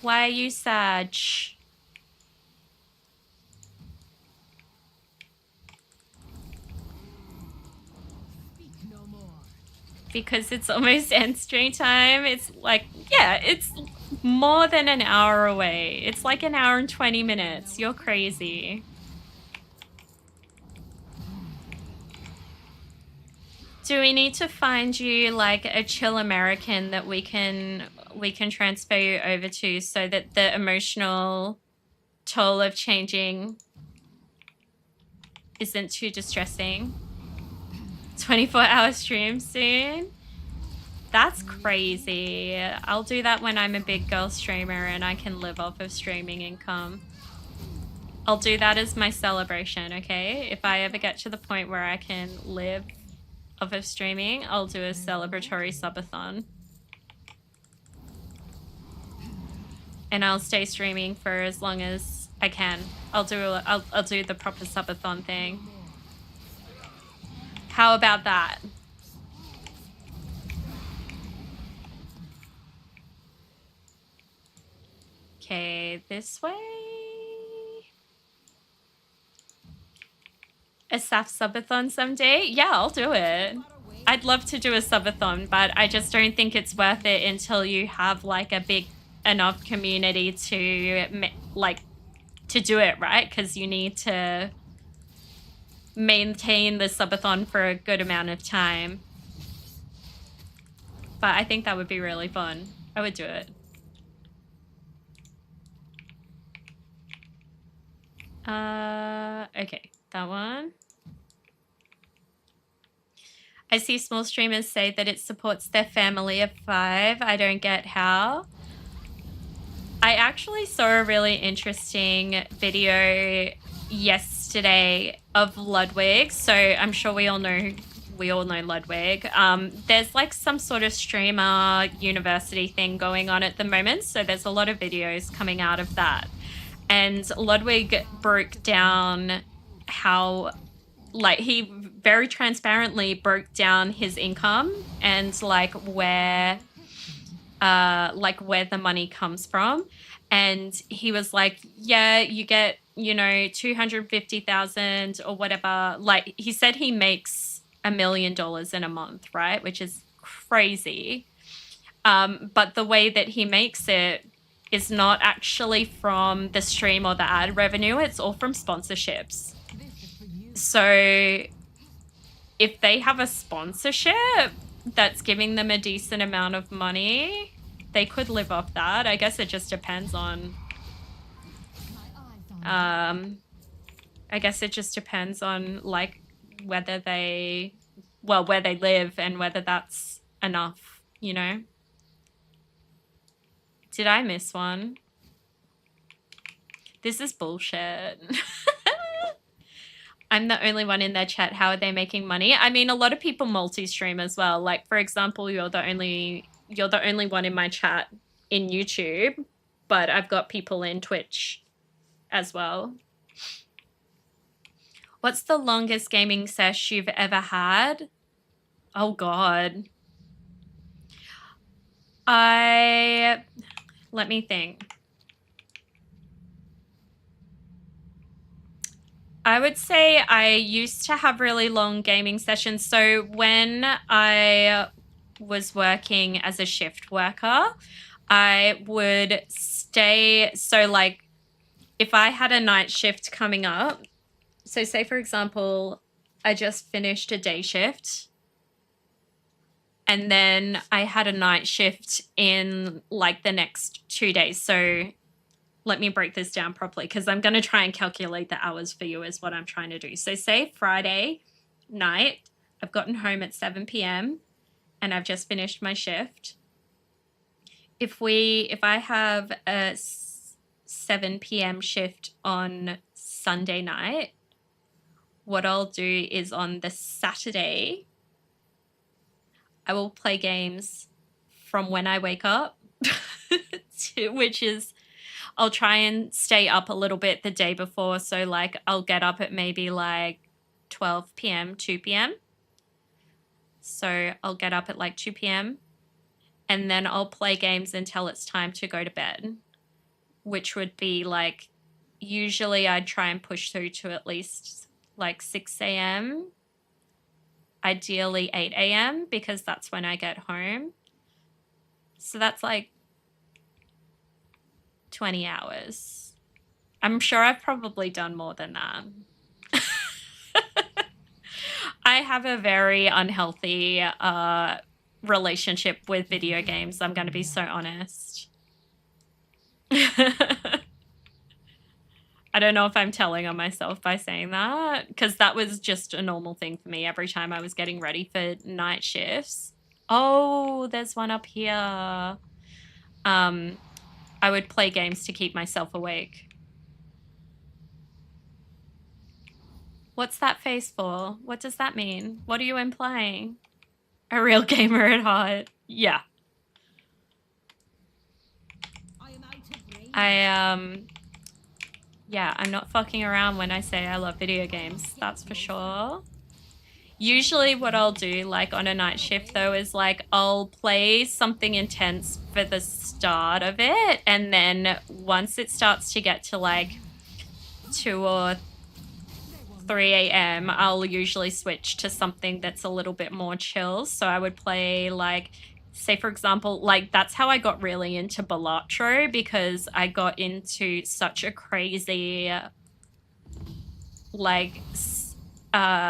A: Why are you sad? Shh.
C: Speak no more.
A: Because it's almost end stream time. It's like, yeah, it's more than an hour away. It's like an hour and 20 minutes. You're crazy. Do we need to find you like a chill American that we can transfer you over to so that the emotional toll of changing isn't too distressing? 24-hour stream soon? That's crazy. I'll do that when I'm a big girl streamer and I can live off of streaming income. I'll do that as my celebration, okay? If I ever get to the point where I can live off of streaming, I'll do a celebratory subathon. And I'll stay streaming for as long as I can. I'll do the proper subathon thing. How about that? Okay, this way. A SAF subathon someday? Yeah, I'll do it.
C: Far away.
A: I'd love to do a subathon, but I just don't think it's worth it until you have like a big enough community to like to do it, right? Because you need to maintain the subathon for a good amount of time. But I think that would be really fun. I would do it. Okay, that one. I see small streamers say that it supports their family of 5. I don't get how. I actually saw a really interesting video yesterday of Ludwig. So I'm sure we all know Ludwig. There's like some sort of streamer university thing going on at the moment. So there's a lot of videos coming out of that. And Ludwig broke down how, like, he very transparently broke down his income and like where the money comes from. And he was like, yeah, you get, 250,000 or whatever. Like, he said he makes $1 million in a month, right? Which is crazy. But the way that he makes it is not actually from the stream or the ad revenue. It's all from sponsorships. So if they have a sponsorship that's giving them a decent amount of money, they could live off that. I guess it just depends on like whether where they live and whether that's enough, Did I miss one? This is bullshit. I'm the only one in their chat. How are they making money? I mean, a lot of people multi-stream as well. Like, for example, you're the only one in my chat in YouTube, but I've got people in Twitch as well. What's the longest gaming sesh you've ever had? Oh God. Let me think. I would say I used to have really long gaming sessions. So when I was working as a shift worker, I would stay. So like if I had a night shift coming up, so say for example, I just finished a day shift and then I had a night shift in like the next 2 days. So let me break this down properly because I'm going to try and calculate the hours for you is what I'm trying to do. So say Friday night, I've gotten home at 7 p.m. and I've just finished my shift. If I have a 7 p.m. shift on Sunday night, what I'll do is on the Saturday, I will play games from when I wake up, which is I'll try and stay up a little bit the day before. So like I'll get up at maybe like 12 p.m., 2 p.m. So I'll get up at like 2 p.m. and then I'll play games until it's time to go to bed, which would be like, usually I'd try and push through to at least like 6 a.m., ideally 8 a.m. because that's when I get home. So that's like 20 hours. I'm sure I've probably done more than that. I have a very unhealthy relationship with video games. I'm going to be so honest. I don't know if I'm telling on myself by saying that because that was just a normal thing for me every time I was getting ready for night shifts. Oh, there's one up here. I would play games to keep myself awake. What's that face for? What does that mean? What are you implying? A real gamer at heart. Yeah. Yeah, I'm not fucking around when I say I love video games. That's for sure. Usually what I'll do, like on a night shift though, is like I'll play something intense for the start of it. And then once it starts to get to like 2 or 3 a.m., I'll usually switch to something that's a little bit more chill. So I would play like, say for example, like that's how I got really into Balatro, because I got into such a crazy like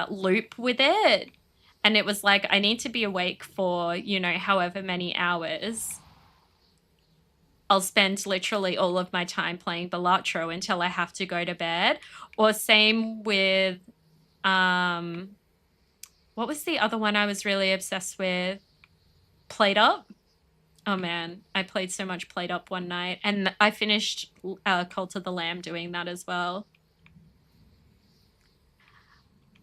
A: loop with it. And it was like, I need to be awake for, you know, however many hours. I'll spend literally all of my time playing Balatro until I have to go to bed. Or same with, what was the other one I was really obsessed with? Played Up. Oh man, I played so much Played Up one night. And I finished Cult of the Lamb doing that as well.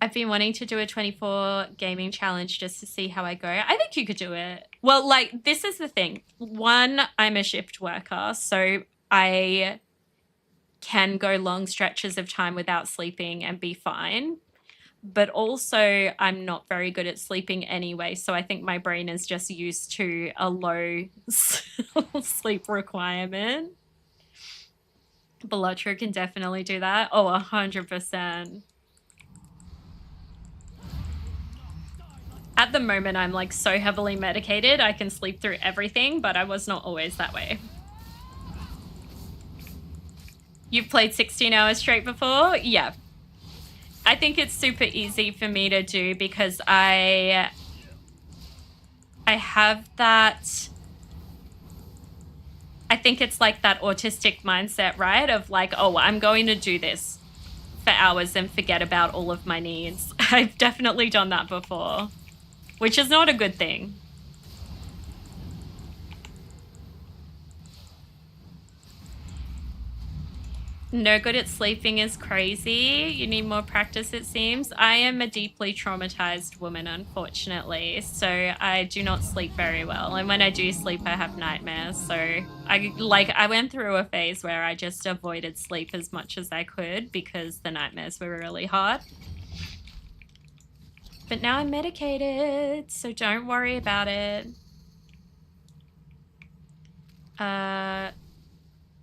A: I've been wanting to do a 24 gaming challenge just to see how I go. I think you could do it. Well, like, this is the thing. One, I'm a shift worker, so I can go long stretches of time without sleeping and be fine. But also, I'm not very good at sleeping anyway, so I think my brain is just used to a low sleep requirement. Balatro can definitely do that. Oh, 100%. At the moment, I'm like so heavily medicated, I can sleep through everything, but I was not always that way. You've played 16 hours straight before? Yeah. I think it's super easy for me to do because I have that, I think it's like that autistic mindset, right? Of like, oh, I'm going to do this for hours and forget about all of my needs. I've definitely done that before, which is not a good thing. No good at sleeping is crazy. You need more practice, it seems. I am a deeply traumatized woman, unfortunately, so I do not sleep very well. And when I do sleep, I have nightmares. So I went through a phase where I just avoided sleep as much as I could because the nightmares were really hard. But now I'm medicated, so don't worry about it.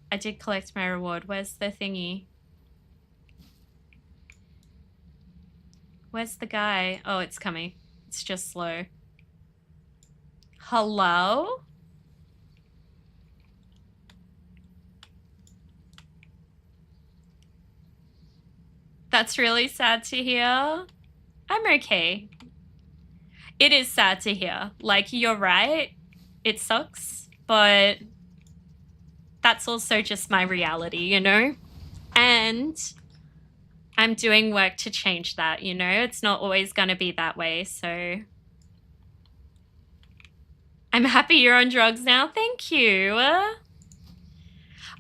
A: I did collect my reward. Where's the thingy? Where's the guy? Oh, it's coming. It's just slow. Hello? That's really sad to hear. I'm okay. It is sad to hear. Like, you're right. It sucks, but that's also just my reality, you know? And I'm doing work to change that, you know? It's not always going to be that way, so I'm happy you're on drugs now. Thank you.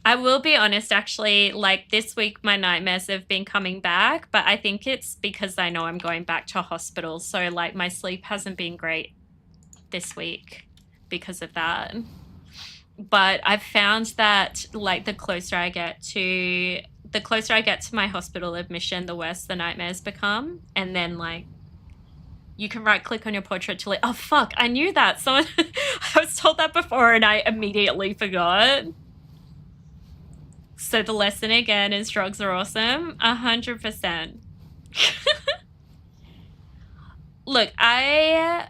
A: I will be honest, actually, like this week my nightmares have been coming back, but I think it's because I know I'm going back to hospital. So like my sleep hasn't been great this week because of that. But I've found that like the closer I get to my hospital admission, the worse the nightmares become. And then like you can right click on your portrait to like, oh fuck, I knew that. Someone I was told that before and I immediately forgot. So the lesson again is drugs are awesome. 100%. Look, I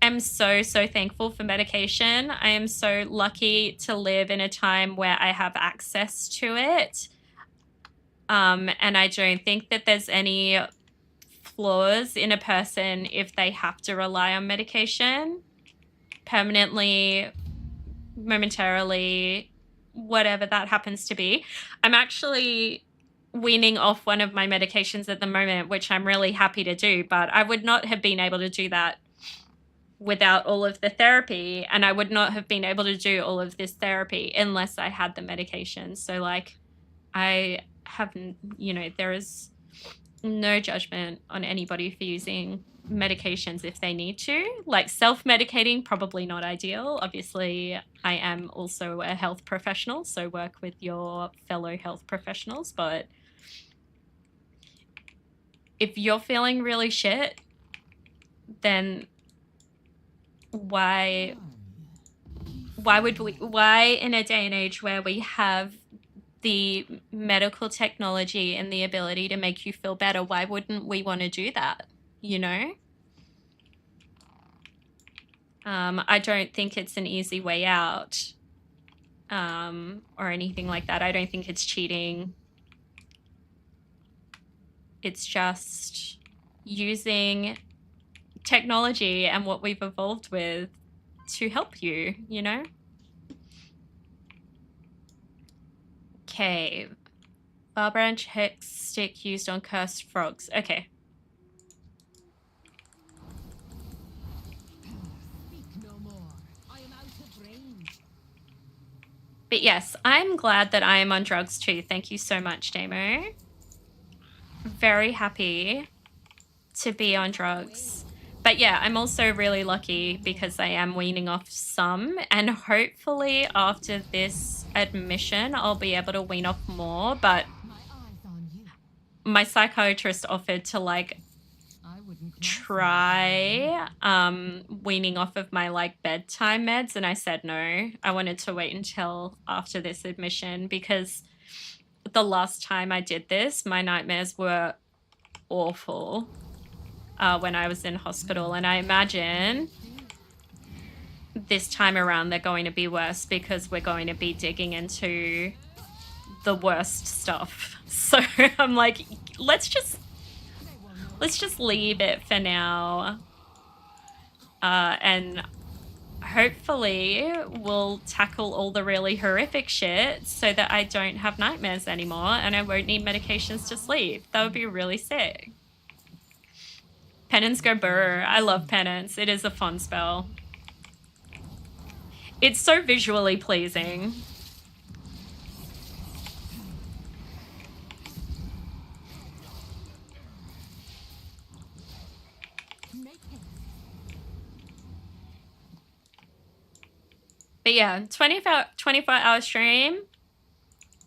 A: am so thankful for medication. I am so lucky to live in a time where I have access to it. And I don't think that there's any flaws in a person if they have to rely on medication permanently, momentarily, whatever that happens to be. I'm actually weaning off one of my medications at the moment, which I'm really happy to do, but I would not have been able to do that without all of the therapy, and I would not have been able to do all of this therapy unless I had the medication. So like I haven't, you know, there is no judgment on anybody for using medications if they need to. Like self-medicating, probably not ideal. Obviously, I am also a health professional, so work with your fellow health professionals. But if you're feeling really shit, then why in a day and age where we have the medical technology and the ability to make you feel better, why wouldn't we want to do that, you know? I don't think it's an easy way out, or anything like that. I don't think it's cheating. It's just using technology and what we've evolved with to help you, you know? Okay. Bar branch hex stick used on cursed frogs. Okay.
C: Speak no more. I am out of range.
A: But yes, I'm glad that I am on drugs too. Thank you so much, Damo. Very happy to be on drugs. But yeah, I'm also really lucky because I am weaning off some, and hopefully after this admission, I'll be able to wean off more. But
C: My eyes on you.
A: my psychiatrist offered to like
C: I wouldn't
A: try weaning off of my like bedtime meds, and I said no. I wanted to wait until after this admission because the last time I did this, my nightmares were awful when I was in hospital, and I imagine this time around they're going to be worse because we're going to be digging into the worst stuff. So I'm like, let's just leave it for now, and hopefully we'll tackle all the really horrific shit so that I don't have nightmares anymore and I won't need medications to sleep. That would be really sick. Penance go burr. I love penance. It is a fun spell. It's so visually pleasing.
C: Make it.
A: But yeah, 24-hour stream.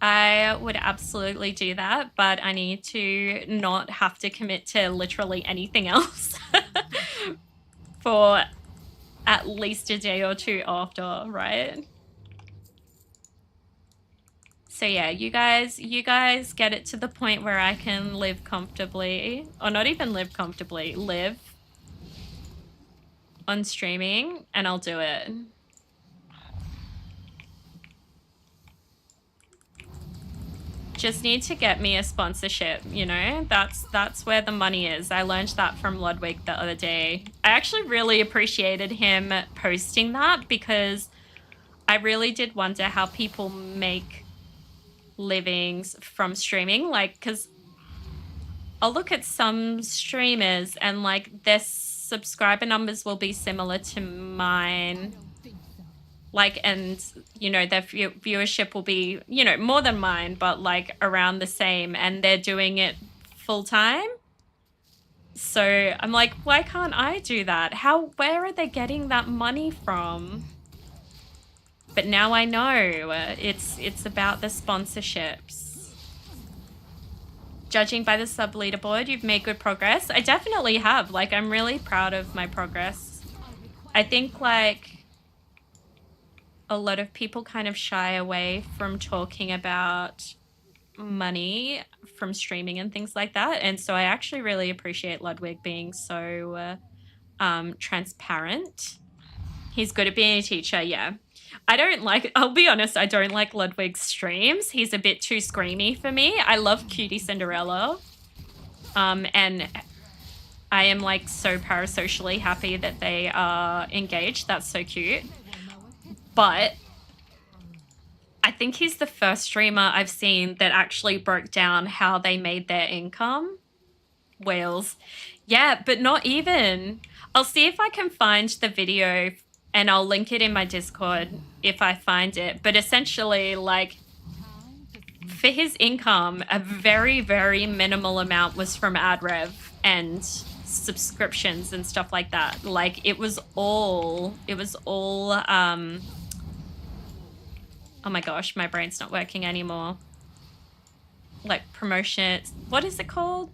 A: I would absolutely do that, but I need to not have to commit to literally anything else for at least a day or two after, right? So yeah, you guys get it to the point where I can live comfortably, or not even live comfortably, live on streaming, and I'll do it. Just need to get me a sponsorship, you know? That's where the money is. I learned that from Ludwig the other day. I actually really appreciated him posting that because I really did wonder how people make livings from streaming. Like, because I'll look at some streamers and like their subscriber numbers will be similar to mine. Like, and, you know, their viewership will be, you know, more than mine, but like around the same, and they're doing it full time. So I'm like, why can't I do that? Where are they getting that money from? But now I know it's about the sponsorships. Judging by the sub leaderboard, you've made good progress. I definitely have. Like, I'm really proud of my progress. I think like a lot of people kind of shy away from talking about money from streaming and things like that. And so I actually really appreciate Ludwig being so transparent. He's good at being a teacher, yeah. I'll be honest, I don't like Ludwig's streams. He's a bit too screamy for me. I love Cutie Cinderella. And I am like so parasocially happy that they are engaged. That's so cute. But I think he's the first streamer I've seen that actually broke down how they made their income. Whales. Yeah, but not even. I'll see if I can find the video and I'll link it in my Discord if I find it. But essentially, like, for his income, a very, very minimal amount was from ad rev and subscriptions and stuff like that. Like, it was all oh my gosh, my brain's not working anymore. Like promotion, what is it called?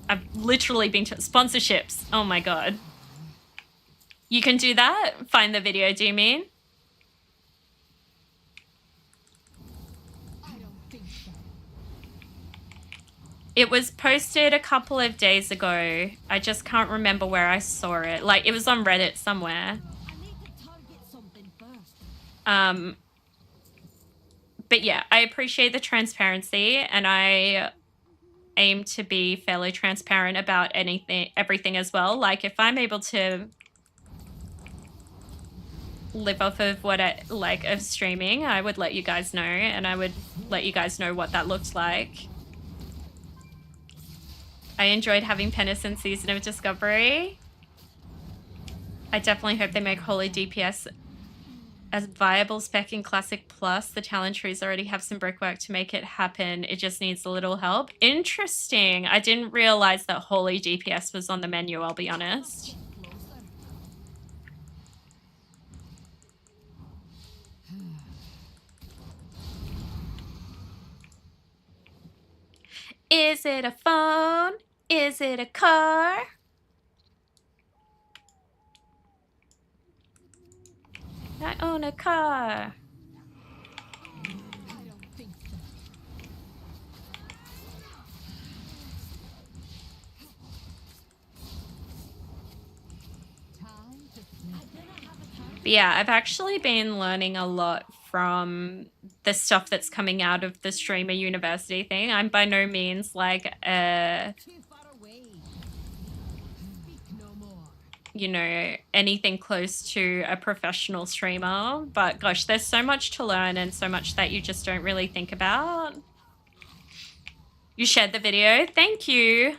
A: I've literally been to sponsorships. Oh my God. You can do that? Find the video, do you mean?
C: I don't think
A: It was posted a couple of days ago. I just can't remember where I saw it. Like, it was on Reddit somewhere.
C: I need to target something first.
A: But yeah, I appreciate the transparency, and I aim to be fairly transparent about everything as well. Like, if I'm able to live off of what I like of streaming, I would let you guys know, and I would let you guys know what that looked like. I enjoyed having Pennis in Season of Discovery. I definitely hope they make Holy DPS a viable spec in Classic Plus. The talent trees already have some brickwork to make it happen. It just needs a little help. Interesting. I didn't realize that Holy DPS was on the menu, I'll be honest. Is it a phone? Is it a car? I own a car.
C: I don't think so. Time to I didn't have a target.
A: But yeah, I've actually been learning a lot from the stuff that's coming out of the streamer university thing. I'm by no means like a,
C: Too far away. Speak no more.
A: you know, anything close to a professional streamer. But gosh, there's so much to learn and so much that you just don't really think about. You shared the video. Thank you.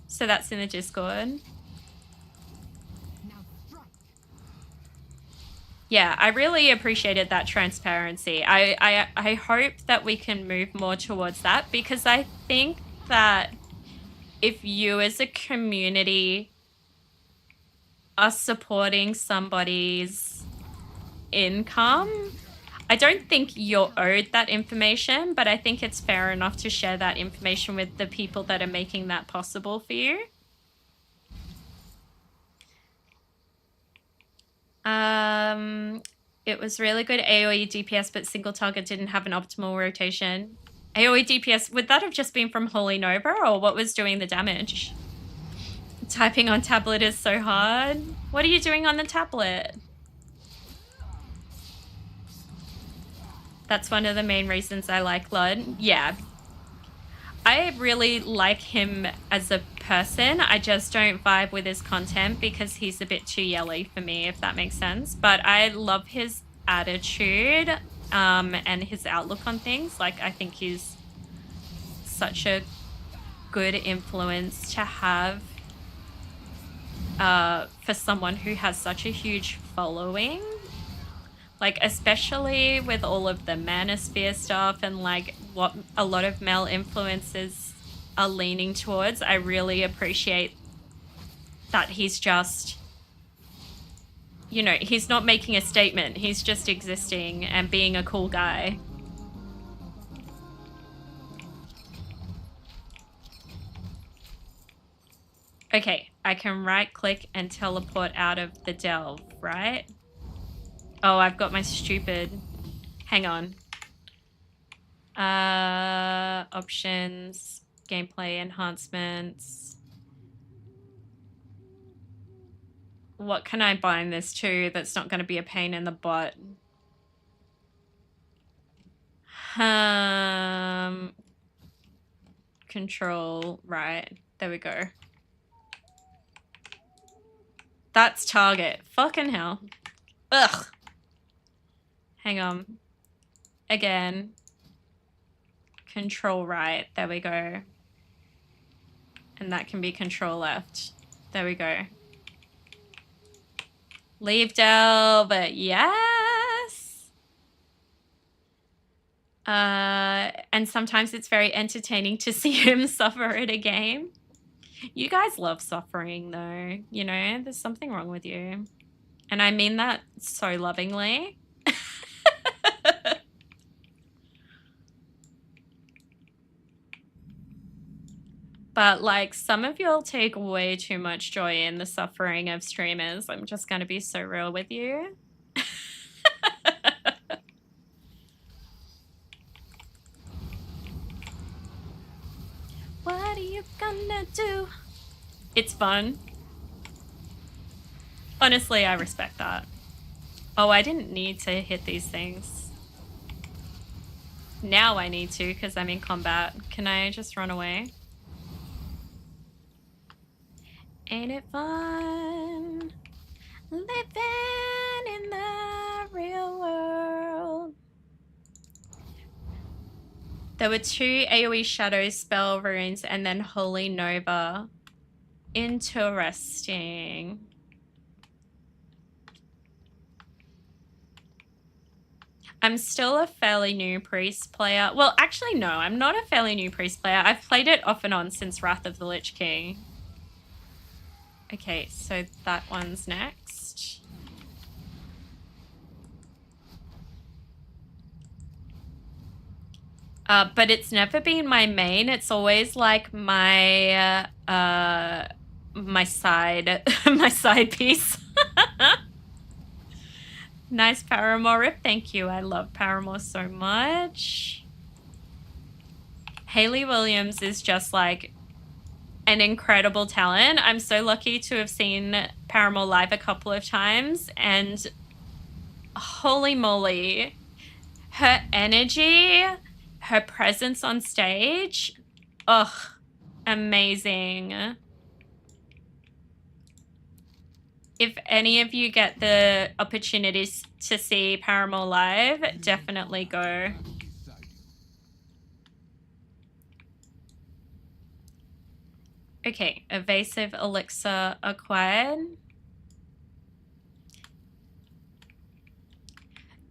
A: So that's in the Discord.
C: Now strike.
A: Yeah, I really appreciated that transparency. I hope that we can move more towards that, because I think that if you as a community are supporting somebody's income, I don't think you're owed that information, but I think it's fair enough to share that information with the people that are making that possible for you. It was really good AoE DPS, but single target didn't have an optimal rotation. AoE DPS, would that have just been from Holy Nova, or what was doing the damage? Typing on tablet is so hard. What are you doing on the tablet? That's one of the main reasons I like Lud. Yeah. I really like him as a person. I just don't vibe with his content because he's a bit too yelly for me, if that makes sense. But I love his attitude and his outlook on things. Like, I think he's such a good influence to have for someone who has such a huge following. Like, especially with all of the manosphere stuff and like what a lot of male influencers are leaning towards, I really appreciate that he's just, you know, he's not making a statement. He's just existing and being a cool guy. Okay, I can right click and teleport out of the delve, right? Oh, I've got my stupid... Hang on. Options, gameplay enhancements. What can I bind this to that's not going to be a pain in the butt? Control, right. There we go. That's target. Fucking hell. Ugh. Hang on. Again. Control right. There we go. And that can be control left. There we go. Leave delve. Yes. And sometimes it's very entertaining to see him suffer at a game. You guys love suffering though. You know, there's something wrong with you. And I mean that so lovingly. But like, some of y'all take way too much joy in the suffering of streamers. I'm just going to be so real with you. What gonna do? It's fun. Honestly, I respect that. Oh, I didn't need to hit these things. Now I need to because I'm in combat. Can I just run away? Ain't it fun living in the real world? There were 2 AoE Shadow spell runes and then Holy Nova. Interesting. I'm still a fairly new priest player. Well, actually, no, I'm not a fairly new priest player. I've played it off and on since Wrath of the Lich King. Okay, so that one's next. But it's never been my main. It's always like my my side my side piece. Nice Paramore rip. Thank you. I love Paramore so much. Hayley Williams is just like an incredible talent. I'm so lucky to have seen Paramore live a couple of times, and holy moly, her energy, her presence on stage, ugh, amazing. If any of you get the opportunities to see Paramore live, definitely go. Okay, evasive elixir acquired.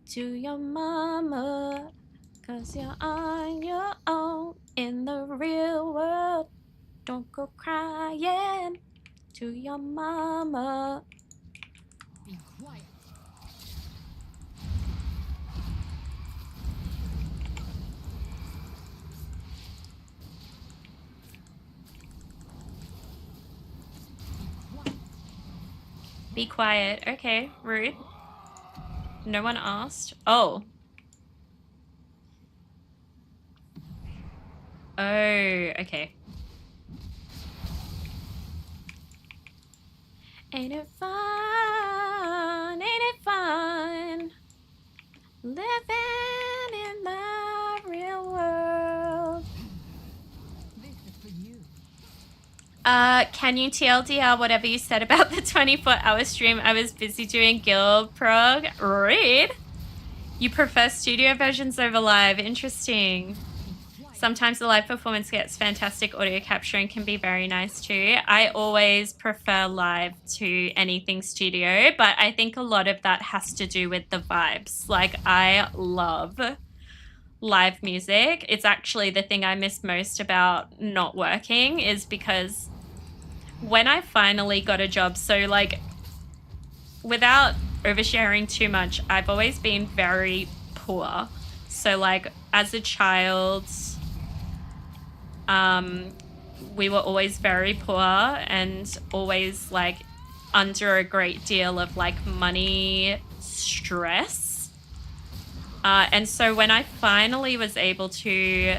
A: To your mama, 'cause you're on your own in the real world. Don't go crying to your mama.
C: Be quiet.
A: Be quiet. Okay, rude. No one asked. Oh. Oh, okay. Ain't it fun? Ain't it fun? Living in the real world.
C: This is for you.
A: Can you TLDR whatever you said about the 24-hour stream? I was busy doing guild prog. Rude. You prefer studio versions over live. Interesting. Sometimes the live performance gets fantastic audio capture and can be very nice too. I always prefer live to anything studio, but I think a lot of that has to do with the vibes. Like, I love live music. It's actually the thing I miss most about not working, is because when I finally got a job, so like, without oversharing too much, I've always been very poor. So like, as a child, we were always very poor and always like under a great deal of like money stress. And so when I finally was able to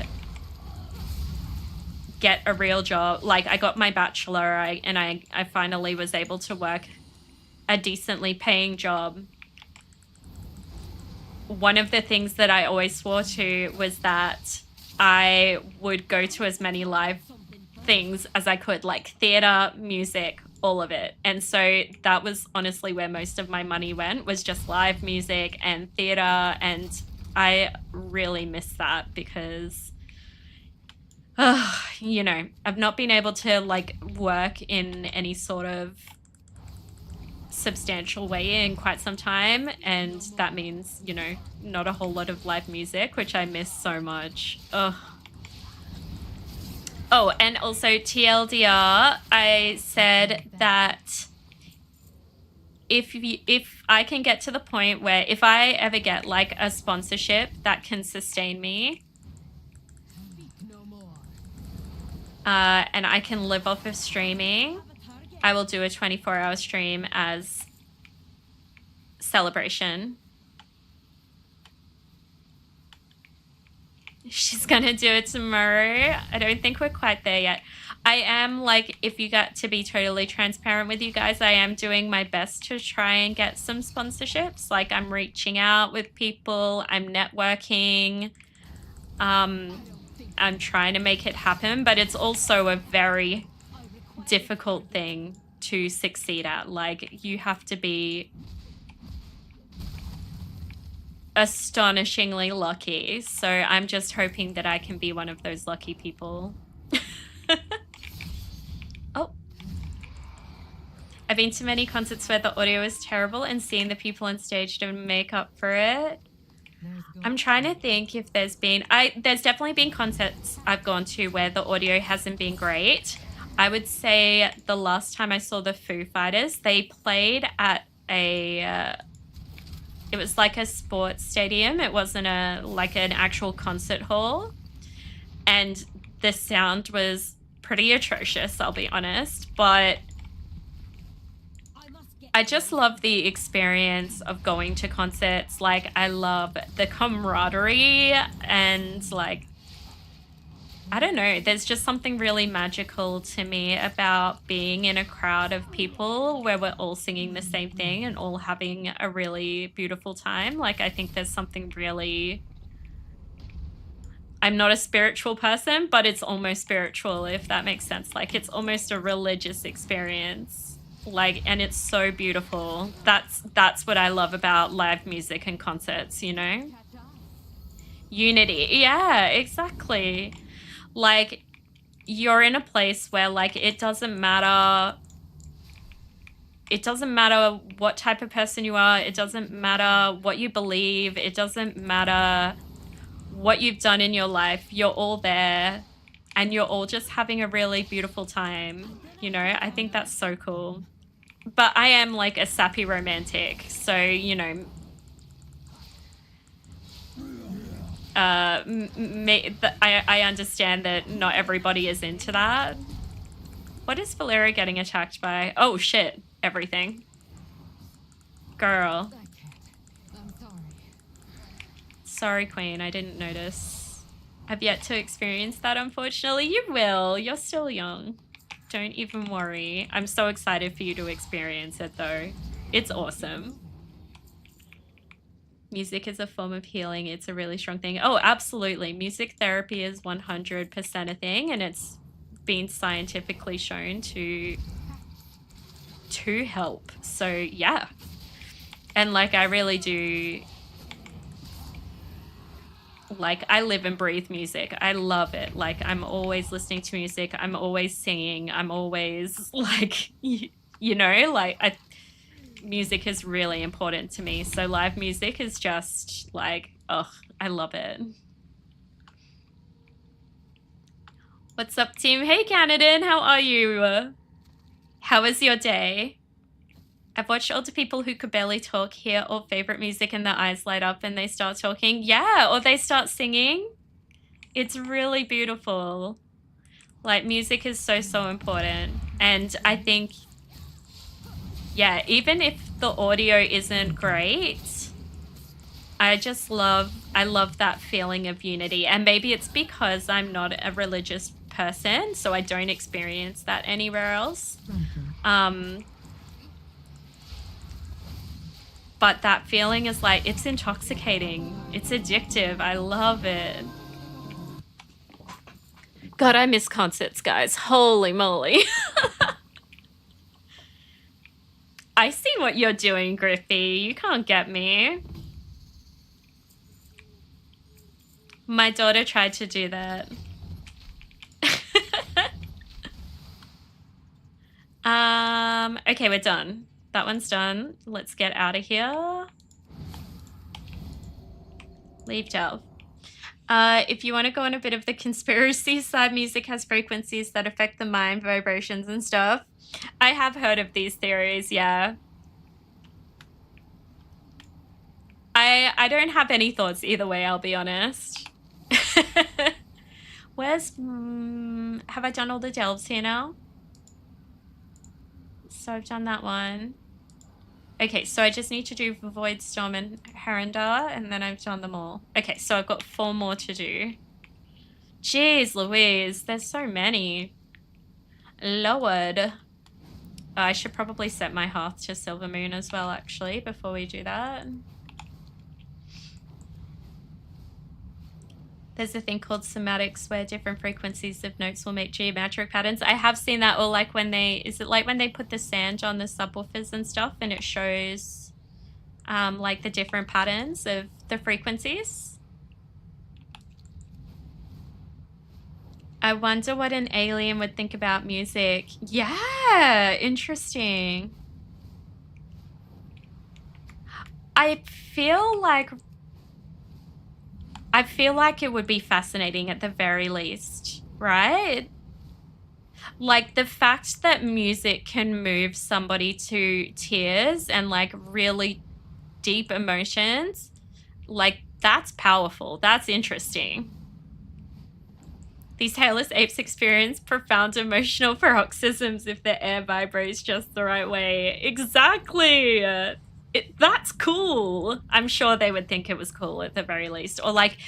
A: get a real job, like I got my bachelor, and I finally was able to work a decently paying job. One of the things that I always swore to was that I would go to as many live things as I could, like theater, music, all of it. And so that was honestly where most of my money went, was just live music and theater. And I really miss that because, you know, I've not been able to like work in any sort of substantial way in quite some time, and that means, you know, not a whole lot of live music, which I miss so much. Ugh. Oh, and also TLDR, I said that if I can get to the point where if I ever get like a sponsorship that can sustain me,
C: No more.
A: and I can live off of streaming,
C: Have a target.
A: I will do a 24-hour stream as celebration. She's gonna do it tomorrow. I don't think we're quite there yet. I am, like, if you got to be totally transparent with you guys, I am doing my best to try and get some sponsorships. Like, I'm reaching out with people, I'm networking, I'm trying to make it happen, but it's also a very difficult thing to succeed at. Like, you have to be astonishingly lucky. So I'm just hoping that I can be one of those lucky people. Oh. I've been to many concerts where the audio is terrible, and seeing the people on stage to make up for it. I'm trying to think if there's definitely been concerts I've gone to where the audio hasn't been great. I would say the last time I saw the Foo Fighters, they played at it was like a sports stadium. It wasn't like an actual concert hall. And the sound was pretty atrocious, I'll be honest. But I just love the experience of going to concerts. Like, I love the camaraderie and, like, I don't know, there's just something really magical to me about being in a crowd of people where we're all singing the same thing and all having a really beautiful time. Like, I think there's something really... I'm not a spiritual person, but it's almost spiritual, if that makes sense. Like, it's almost a religious experience. Like, and it's so beautiful. That's what I love about live music and concerts, you know? Unity. Yeah, exactly. Like, you're in a place where, like, it doesn't matter what type of person you are. It doesn't matter what you believe. It doesn't matter what you've done in your life. You're all there and you're all just having a really beautiful time. You know, I think that's so cool. But I am, like, a sappy romantic. So, you know, I understand that not everybody is into that. What is Valeria getting attacked by? Oh, shit. Everything. Girl.
C: I'm sorry.
A: Sorry, Queen. I didn't notice. I've yet to experience that, unfortunately. You will. You're still young. Don't even worry. I'm so excited for you to experience it, though. It's awesome. Music is a form of healing. It's a really strong thing. Oh, absolutely. Music therapy is 100% a thing, and it's been scientifically shown to help. So, yeah. And, like, I really do... Like, I live and breathe music. I love it. Like, I'm always listening to music. I'm always singing. I'm always, like, you know, like, music is really important to me. So live music is just, like, oh, I love it. What's up, team? Hey, Canadan. How are you? How was your day? I've watched older people who could barely talk hear all favorite music and their eyes light up and they start talking. Yeah, or they start singing. It's really beautiful. Like, music is so, so important. And I think, yeah, even if the audio isn't great, I love that feeling of unity. And maybe it's because I'm not a religious person, so I don't experience that anywhere else. But that feeling is, like, it's intoxicating. It's addictive. I love it. God, I miss concerts, guys. Holy moly. I see what you're doing, Griffey. You can't get me. My daughter tried to do that. Okay, we're done. That one's done. Let's get out of here. Leave Delve. If you want to go on a bit of the conspiracy side, music has frequencies that affect the mind, vibrations and stuff. I have heard of these theories, yeah. I don't have any thoughts either way, I'll be honest. Where's... have I done all the delves here now? So I've done that one. Okay, so I just need to do Void Storm and Herondar, and then I've done them all. Okay, so I've got 4 more to do. Jeez Louise, there's so many. Lord. I should probably set my hearth to Silver Moon as well, actually, before we do that. There's a thing called somatics where different frequencies of notes will make geometric patterns. I have seen that, or like when is it like when they put the sand on the subwoofers and stuff and it shows like the different patterns of the frequencies? I wonder what an alien would think about music. Yeah, interesting. I feel like it would be fascinating at the very least, right? Like the fact that music can move somebody to tears and like really deep emotions, like that's powerful. That's interesting. These hairless apes experience profound emotional paroxysms if the air vibrates just the right way. Exactly. That's cool. I'm sure they would think it was cool at the very least. Or like,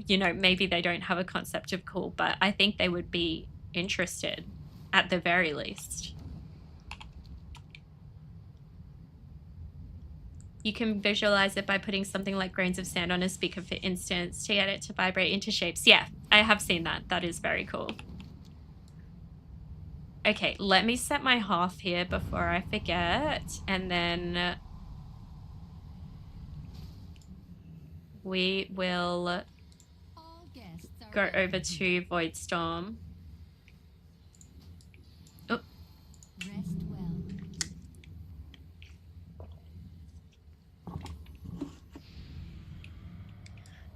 A: you know, maybe they don't have a concept of cool, but I think they would be interested at the very least. You can visualize it by putting something like grains of sand on a speaker, for instance, to get it to vibrate into shapes. Yeah, I have seen that. That is very cool. Okay, let me set my hearth here before I forget, and then we will go over to Voidstorm. Oh.
C: Rest well.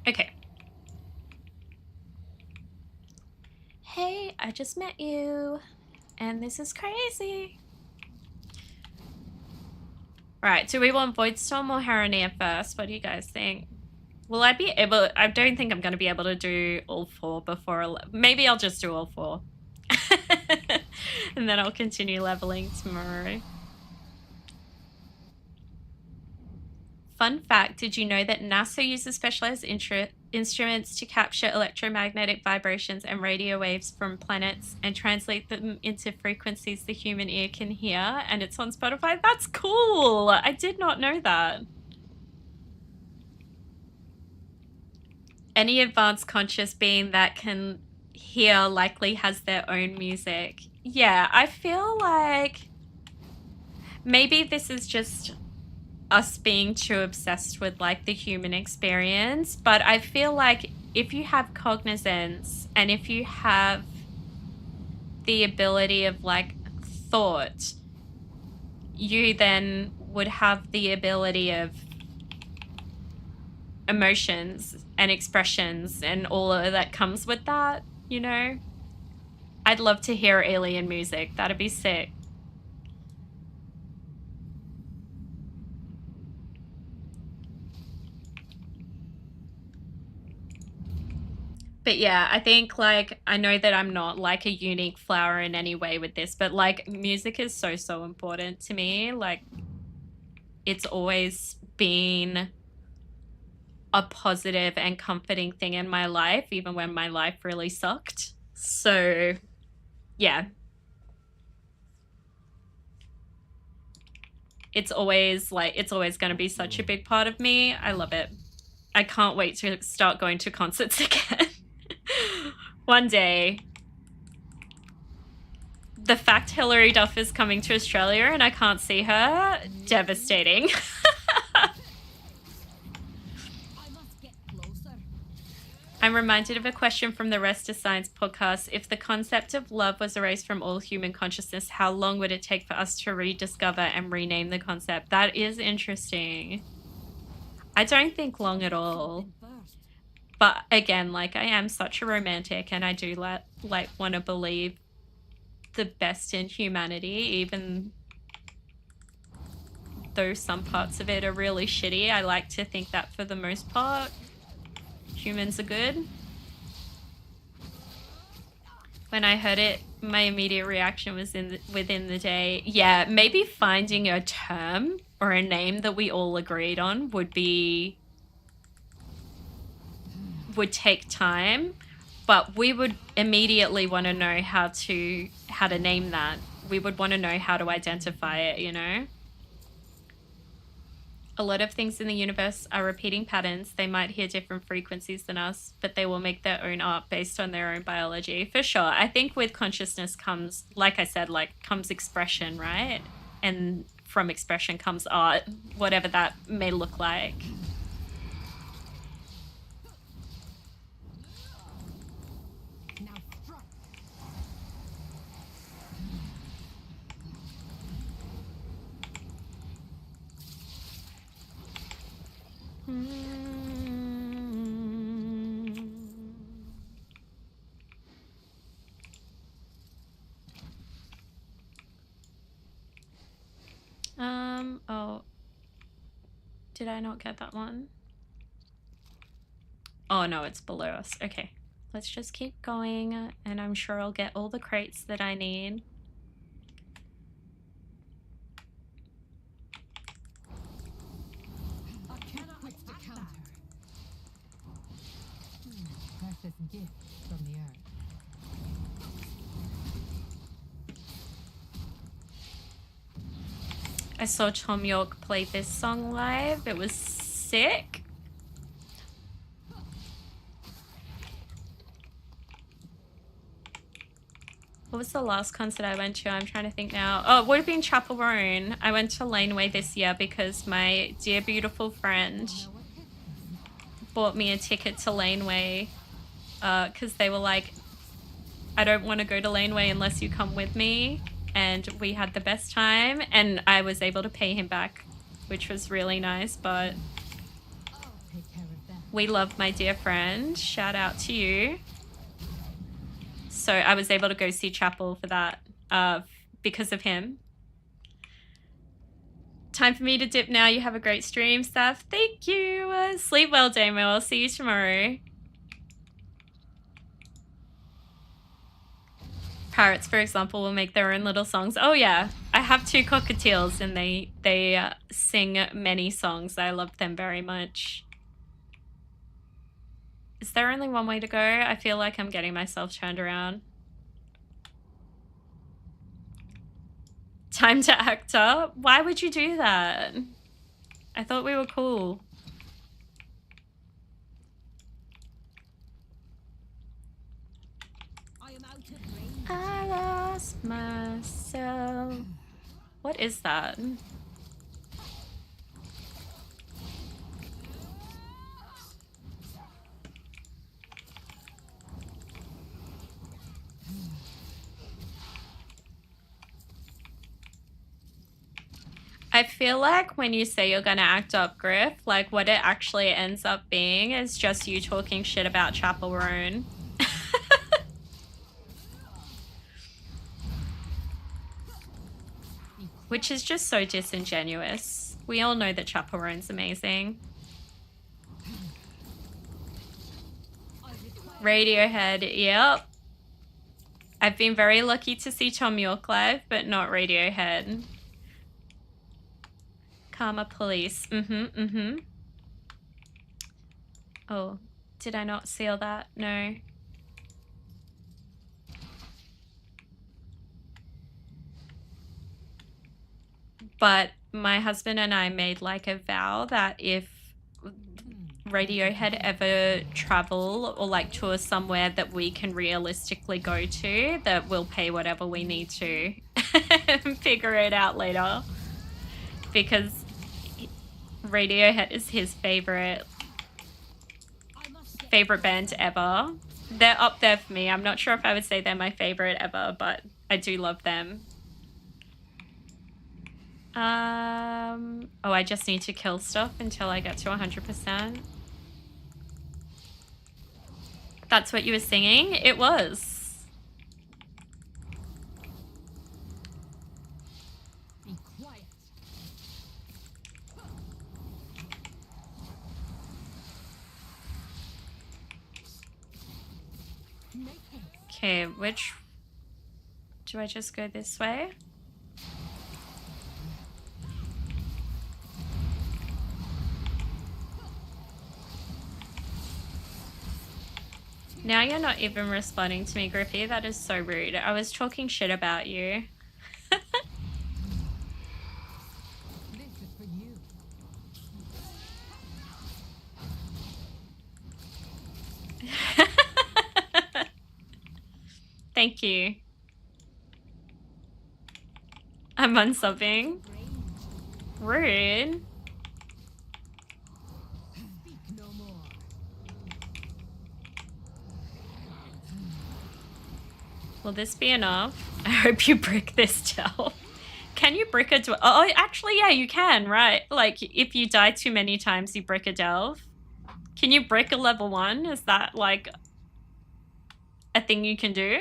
A: Okay. Hey, I just met you, and this is crazy. Right, do we want Voidstorm or Harania first? What do you guys think? Will I be able... I don't think I'm going to be able to do all four before... Maybe I'll just do all four. And then I'll continue leveling tomorrow. Fun fact, did you know that NASA uses specialized instruments to capture electromagnetic vibrations and radio waves from planets and translate them into frequencies the human ear can hear? And it's on Spotify? That's cool! I did not know that. Any advanced conscious being that can hear likely has their own music. Yeah, I feel like maybe this is just us being too obsessed with like the human experience, but I feel like if you have cognizance and if you have the ability of like thought, you then would have the ability of emotions and expressions and all of that comes with that, you know? I'd love to hear alien music. That'd be sick. But yeah, I think like, I know that I'm not like a unique flower in any way with this, but like music is so, so important to me. Like it's always been a positive and comforting thing in my life, even when my life really sucked. So yeah. It's always going to be such a big part of me. I love it. I can't wait to start going to concerts again. One day. The fact Hilary Duff is coming to Australia and I can't see her, devastating. I'm reminded of a question from the Resto Shaman podcast. If the concept of love was erased from all human consciousness, how long would it take for us to rediscover and rename the concept? That is interesting. I don't think long at all. But again, like I am such a romantic and I do like want to believe the best in humanity, even though some parts of it are really shitty. I like to think that for the most part, humans are good. When I heard it, my immediate reaction was within the day. Yeah, maybe finding a term or a name that we all agreed on would take time. But we would immediately want to know how to name that. We would want to know how to identify it, you know? A lot of things in the universe are repeating patterns. They might hear different frequencies than us, but they will make their own art based on their own biology. For sure. I think with consciousness comes, like I said, comes expression, right? And from expression comes art, whatever that may look like.
C: Now strike.
A: Oh, did I not get that one? Oh no, it's below us. Okay, let's just keep going, and I'm sure I'll get all the crates that I need.
C: I cannot wait to counter. Precious gift from the earth.
A: I saw Tom York play this song live. It was sick. What was the last concert I went to? I'm trying to think now. Oh, it would have been Chapel Roan. I went to Laneway this year because my dear beautiful friend bought me a ticket to Laneway because they were like, I don't want to go to Laneway unless you come with me. And we had the best time, and I was able to pay him back, which was really nice. But
C: Take care of that.
A: we love my dear friend. Shout out to you. So I was able to go see Chapel for that because of him. Time for me to dip now. You have a great stream, Steph. Thank you. Sleep well, Damo. I'll see you tomorrow. Parrots, for example, will make their own little songs. Oh yeah, I have 2 cockatiels, and they sing many songs. I love them very much. Is there only one way to go? I feel like I'm getting myself turned around. Time to act up? Why would you do that? I thought we were cool.
C: I am out of range.
A: I lost myself. What is that? I feel like when you say you're gonna act up, Griff, like what it actually ends up being is just you talking shit about Chapel Roan. Which is just so disingenuous. We all know that Chapel Roan's amazing. Radiohead, yep. I've been very lucky to see Tom York live, but not Radiohead. Karma Police, Oh, did I not seal that? No. But my husband and I made like a vow that if Radiohead ever travel or like tour somewhere that we can realistically go to, that we'll pay whatever we need to and figure it out later. Because Radiohead is his favorite band ever. They're up there for me. I'm not sure if I would say they're my favorite ever, but I do love them. Oh, I just need to kill stuff until I get to 100%. That's what you were singing? It was.
C: Be quiet.
A: Okay, which... Do I just go this way? Now you're not even responding to me, Griffey. That is so rude. I was talking shit about you.
C: This is for you.
A: Thank you. I'm unsubbing. Rude.
C: Speak no more.
A: Will this be enough? I hope you brick this delve. Can you brick a delve? Oh, actually, yeah, you can, right? Like, if you die too many times, you brick a delve. Can you brick a level 1? Is that, like, a thing you can do?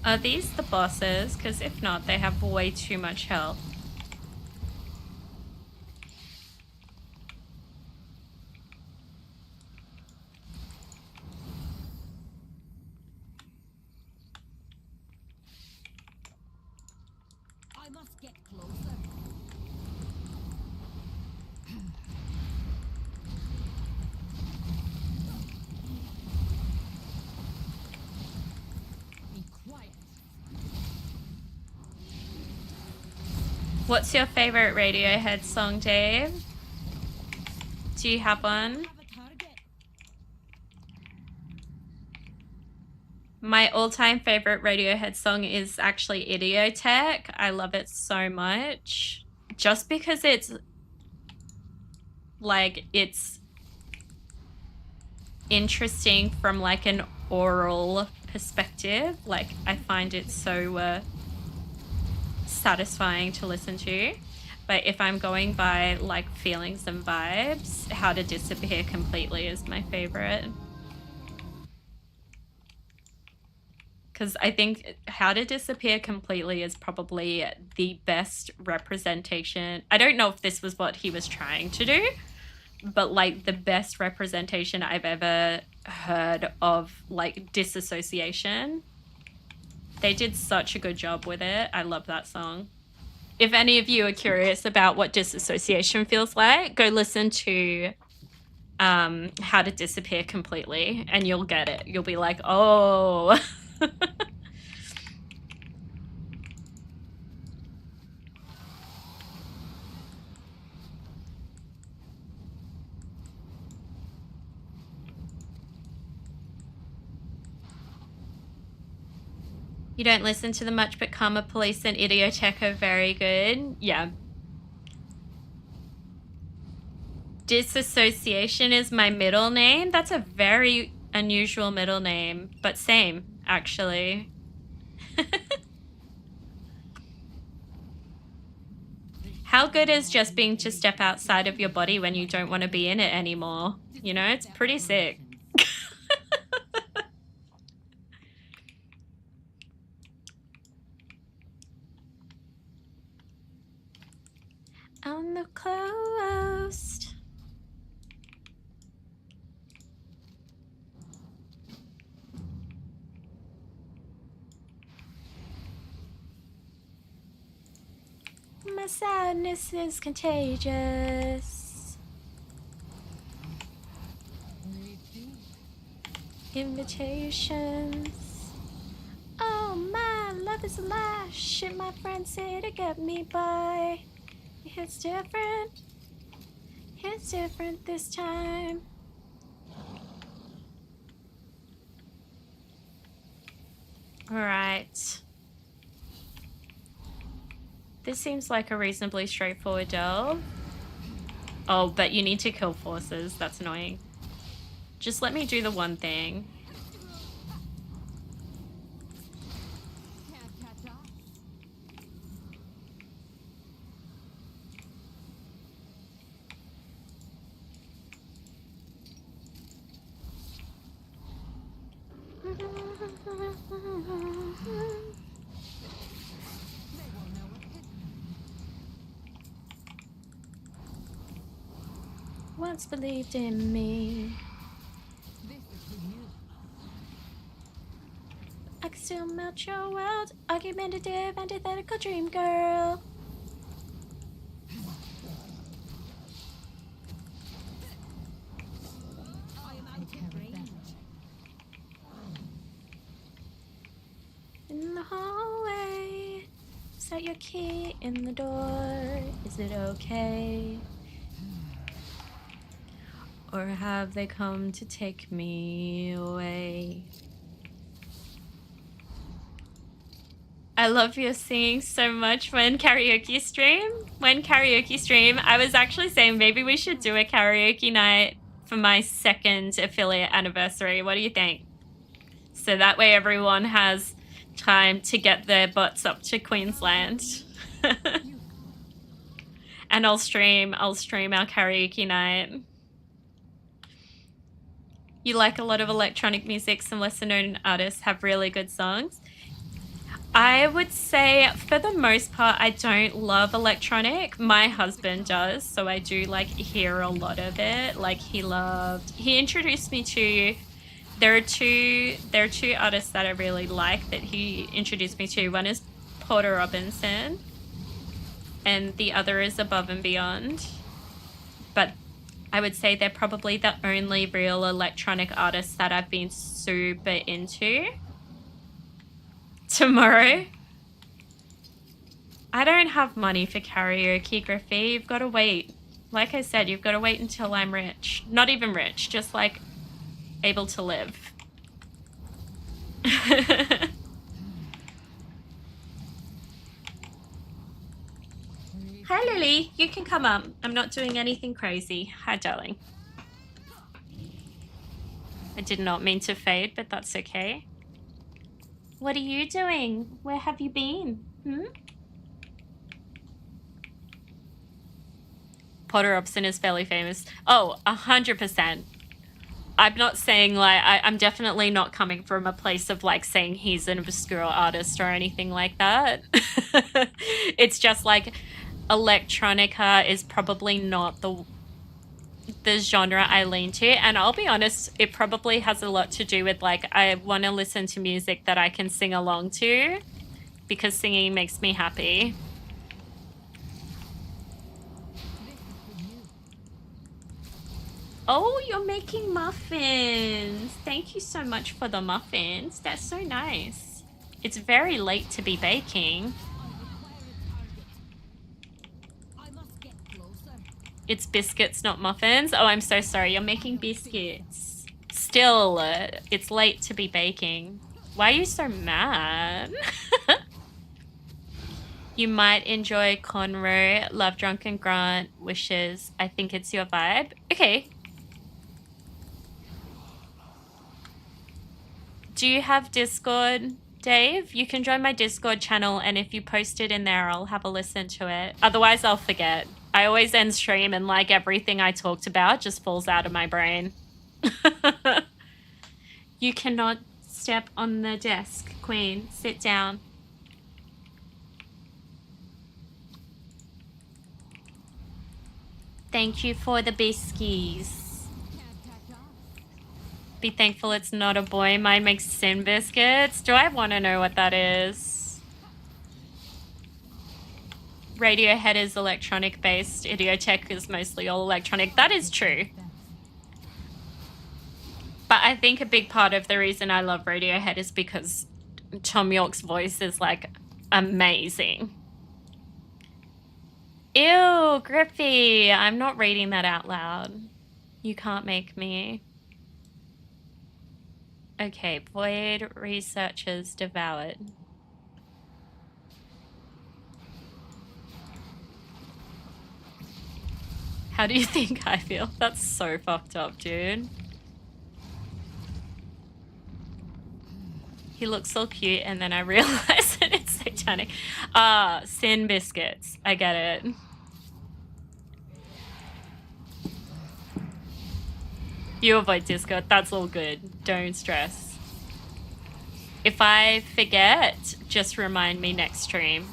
A: Are these the bosses? Because if not, they have way too much health.
C: I must get closer. Be quiet.
A: What's your favorite Radiohead song, Dave? Do you have one?
C: Have a target.
A: My all-time favorite Radiohead song is actually Idiotech. I love it so much. Just because it's like it's interesting from like an oral perspective. Like I find it so satisfying to listen to. But if I'm going by like feelings and vibes, How to Disappear Completely is my favorite. Because I think How to Disappear Completely is probably the best representation. I don't know if this was what he was trying to do, but like the best representation I've ever heard of like disassociation. They did such a good job with it. I love that song. If any of you are curious about what disassociation feels like, go listen to How to Disappear Completely and you'll get it. You'll be like, oh. You don't listen to them much, but Karma Police and Idiotech are very good. Yeah. Disassociation is my middle name. That's a very unusual middle name, but same, actually. How good is just being to step outside of your body when you don't want to be in it anymore? You know, it's pretty sick. On the coast. My sadness is contagious. Invitations. Oh, my love is a lie. Shit, my friends say to get me by. It's different. It's different this time. Alright. This seems like a reasonably straightforward delve. Oh, but you need to kill forces. That's annoying. Just let me do the one thing.
C: Can't catch us.
A: Once believed in me.
C: This is for you.
A: I can still melt your world. Argumentative, antithetical dream girl.
C: I am out of range.
A: In the hallway. Set your key in the door. Is it okay? Or have they come to take me away? I love your singing so much when karaoke stream. I was actually saying maybe we should do a karaoke night for my 2nd affiliate anniversary. What do you think? So that way everyone has time to get their butts up to Queensland. And I'll stream our karaoke night. You like a lot of electronic music. Some lesser known artists have really good songs. I would say for the most part, I don't love electronic. My husband does, so I do like hear a lot of it. Like he introduced me to, there are two artists that I really like that he introduced me to. One is Porter Robinson and the other is Above and Beyond. But I would say they're probably the only real electronic artists that I've been super into. Tomorrow, I don't have money for karaoke, Griffey. You've got to wait. Like I said, you've got to wait until I'm rich. Not even rich, just like able to live. Hi, Lily. You can come up. I'm not doing anything crazy. Hi, darling. I did not mean to fade, but that's okay. What are you doing? Where have you been? Potter Robson is fairly famous. Oh, 100%. I'm not saying like, I'm definitely not coming from a place of like saying he's an obscure artist or anything like that. It's just like electronica is probably not the genre I lean to. And I'll be honest, it probably has a lot to do with like, I want to listen to music that I can sing along to because singing makes me happy. Oh, you're making muffins. Thank you so much for the muffins. That's so nice. It's very late to be baking. It's biscuits, not muffins. Oh, I'm so sorry. You're making biscuits. Still, it's late to be baking. Why are you so mad? You might enjoy Conroe, Love Drunken Grant, Wishes. I think it's your vibe. Okay. Do you have Discord, Dave? You can join my Discord channel, and if you post it in there, I'll have a listen to it. Otherwise, I'll forget. I always end stream and like everything I talked about just falls out of my brain. You cannot step on the desk, Queen. Sit down. Thank you for the biscuits. Be thankful it's not a boy. Mine makes sin biscuits. Do I want to know what that is? Radiohead is electronic based. Idiotech is mostly all electronic. That is true. But I think a big part of the reason I love Radiohead is because Tom York's voice is like amazing. Ew, Griffey. I'm not reading that out loud. You can't make me. Okay, Void researchers devoured. How do you think I feel? That's so fucked up, dude. He looks so cute, and then I realize that it's satanic. Sin biscuits. I get it. You avoid Discord. That's all good. Don't stress. If I forget, just remind me next stream.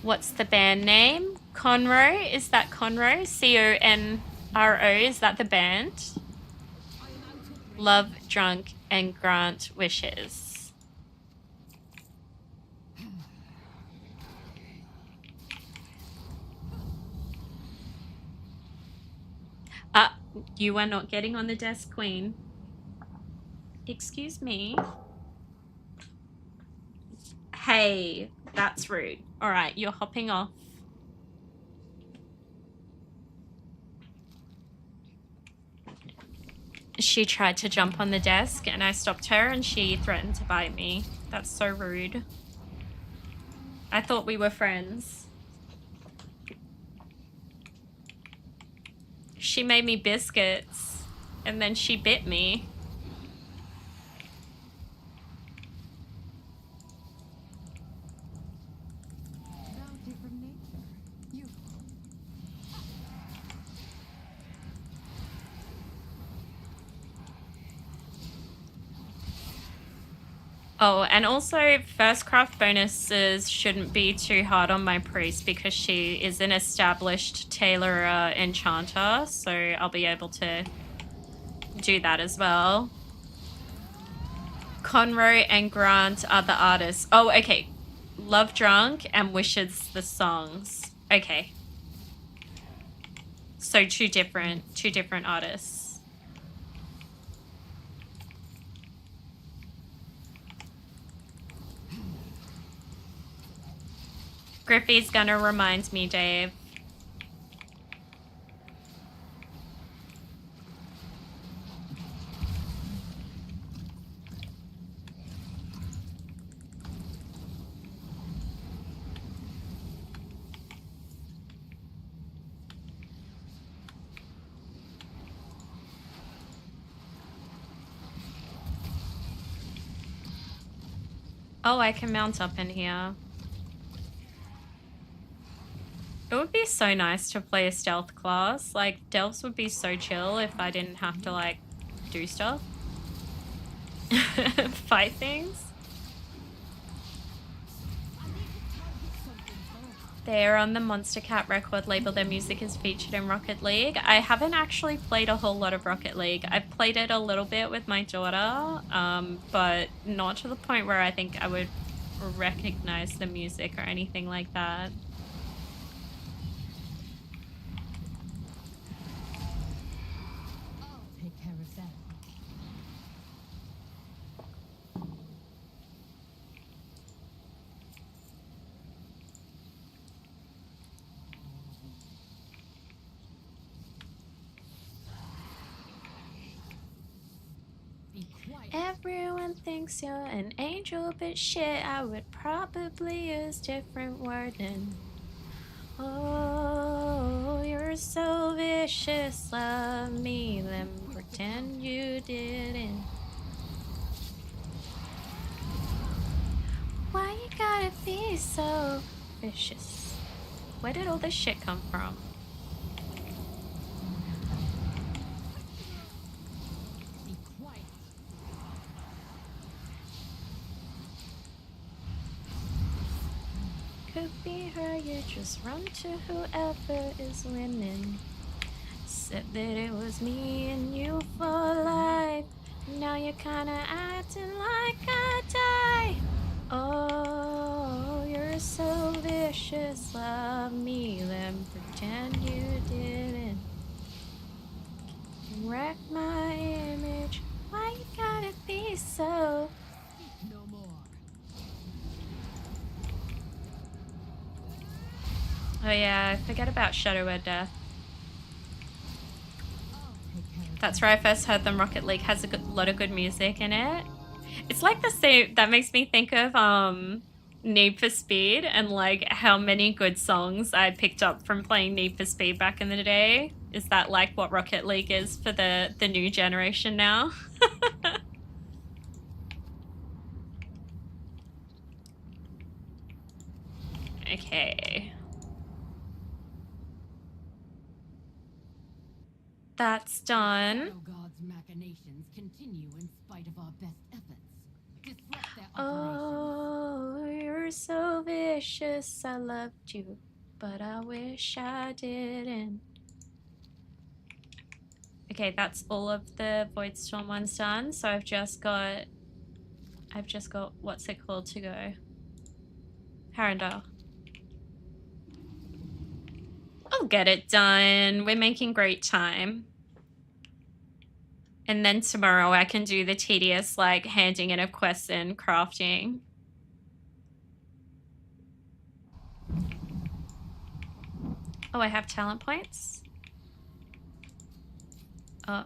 A: What's the band name? Conroe? Is that Conroe? C-O-N-R-O? Is that the band? Love, drunk, and grant wishes. You are not getting on the desk, Queen. Excuse me. Hey, that's rude. All right, you're hopping off. She tried to jump on the desk and I stopped her and she threatened to bite me. That's so rude. I thought we were friends. She made me biscuits and then she bit me.
C: Bounty from nature. You.
A: Oh, and also first craft bonuses shouldn't be too hard on my priest because she is an established tailor enchanter, so I'll be able to do that as well. Conroe and Grant are the artists. Oh, okay. Love Drunk and Wishes the songs. Okay. So two different artists. Griffey's gonna remind me, Dave. Oh, I can mount up in here. It would be so nice to play a stealth class. Like, delves would be so chill if I didn't have to, like, do stuff. Fight things. They're on the Monster Cat record label. Their music is featured in Rocket League. I haven't actually played a whole lot of Rocket League. I've played it a little bit with my daughter, but not to the point where I think I would recognize the music or anything like that.
C: I'll take care of that. Be quiet.
A: Everyone thinks you're an angel, but shit, I would probably use different wording. Oh, you're so vicious, love me, then pretend you didn't. Why you gotta be so vicious? Where did all this shit come from?
C: Be quiet.
A: Could be her, you just run to whoever is winning. Said that it was me and you for life. Now you're kinda acting like I die. Oh, you're so vicious, love me, then pretend you didn't. Wreck my image, why you gotta be so?
C: No more.
A: Oh yeah, I forget about Shadow Ed Death.
C: I'll take care of
A: That's where I first heard them. Rocket League has a lot of good music in it. It's like the same, that makes me think of Need for Speed and like how many good songs I picked up from playing Need for Speed back in the day. Is that like what Rocket League is for the new generation now? Okay. That's done.
C: Shadow God's machinations continue in spite of our best efforts. Disrupt their operations.
A: Oh, you're so vicious. I loved you, but I wish I didn't. Okay, that's all of the Voidstorm ones done. So I've just got what's it called to go? Harrendale. I'll get it done. We're making great time. And then tomorrow I can do the tedious, like, handing in of quests and crafting. Oh, I have talent points? Oh.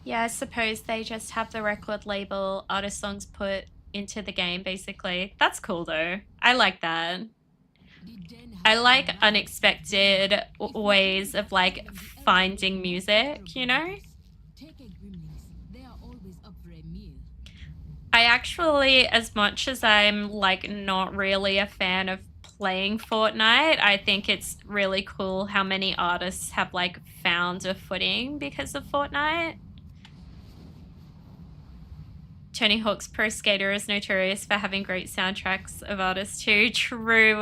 A: Yeah, I suppose they just have the record label artist songs put into the game, basically. That's cool, though. I like that. I like unexpected ways of, like, finding music, you know? I actually, as much as I'm, like, not really a fan of playing Fortnite, I think it's really cool how many artists have, like, found a footing because of Fortnite. Tony Hawk's Pro Skater is notorious for having great soundtracks of artists too. True.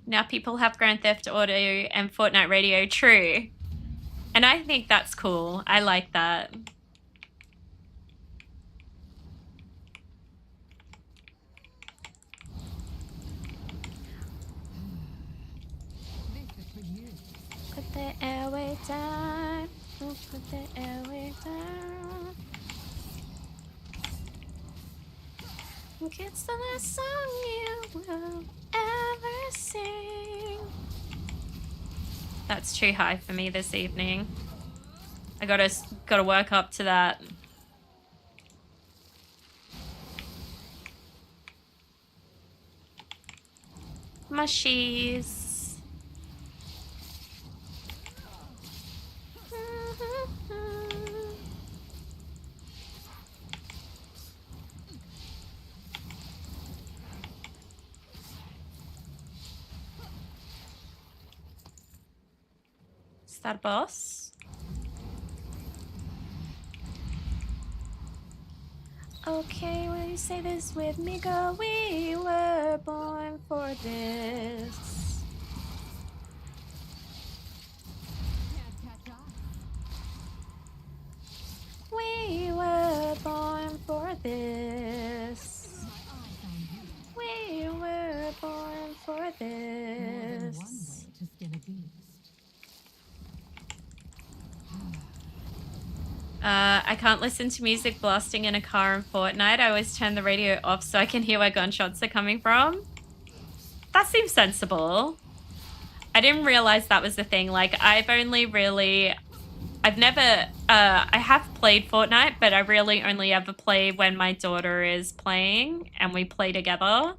A: Now people have Grand Theft Auto and Fortnite Radio. True. And I think that's cool. I like that. Put the airway down. Oh, put the airway down. It's the last song you will ever sing. That's too high for me this evening. I gotta work up to that. Mushies. Is that a boss? Okay, will you say this with me, girl? We were born for this. We were born for this. We were born for this. I can't listen to music blasting in a car in Fortnite. I always turn the radio off so I can hear where gunshots are coming from. That seems sensible. I didn't realize that was the thing. Like, I have played Fortnite, but I really only ever play when my daughter is playing and we play together.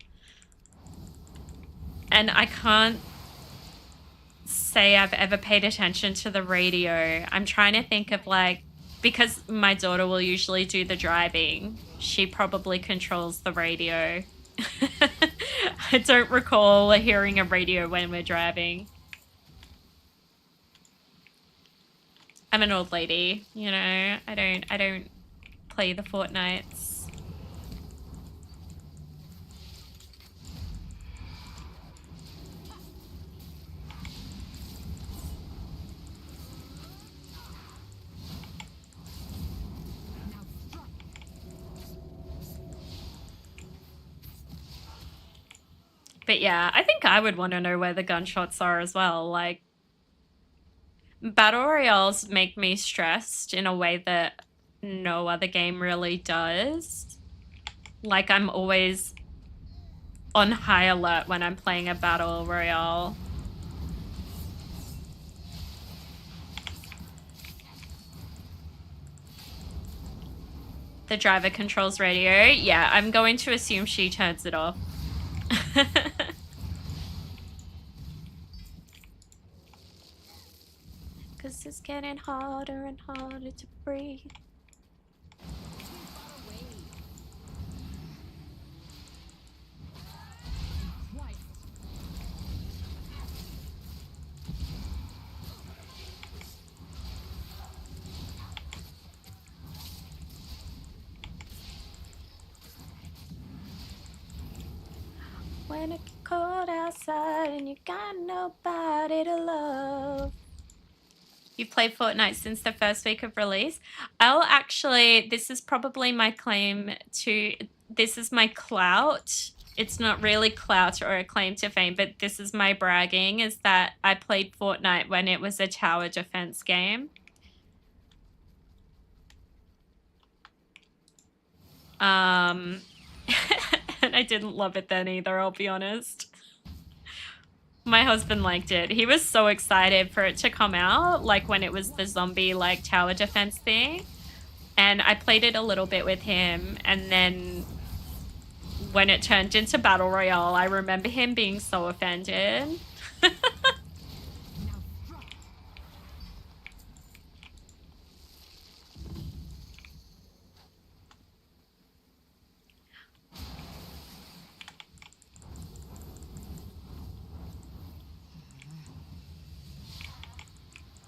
A: And I can't say I've ever paid attention to the radio. I'm trying to think of, like, because my daughter will usually do the driving, she probably controls the radio. I don't recall hearing a radio when we're driving. I'm an old lady, you know. I don't play the Fortnites. But yeah, I think I would want to know where the gunshots are as well. Like, battle royales make me stressed in a way that no other game really does. Like, I'm always on high alert when I'm playing a battle royale. The driver controls radio. Yeah, I'm going to assume she turns it off. Cause it's getting harder and harder to breathe. When it's cold outside and you got nobody to love. You've played Fortnite since the first week of release. I'll actually, this is probably my claim to, this is my clout. It's not really clout or a claim to fame, but this is my bragging, is that I played Fortnite when it was a tower defense game. And I didn't love it then either, I'll be honest. My husband liked it. He was so excited for it to come out, like when it was the zombie like tower defense thing. And I played it a little bit with him, and then when it turned into Battle Royale, I remember him being so offended.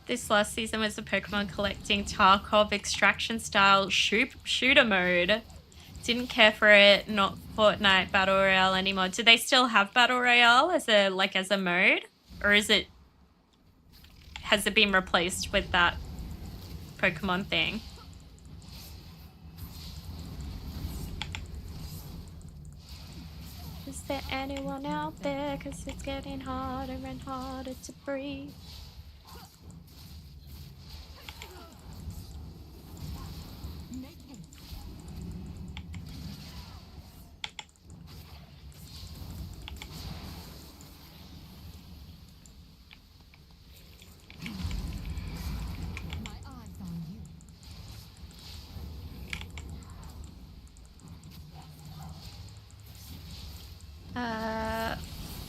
A: This last season was the Pokemon collecting Tarkov extraction style shooter mode. Didn't care for it, not Fortnite Battle Royale anymore. Do they still have Battle Royale as a mode? Or has it been replaced with that Pokemon thing? Is there anyone out there? 'Cause it's getting harder and harder to breathe.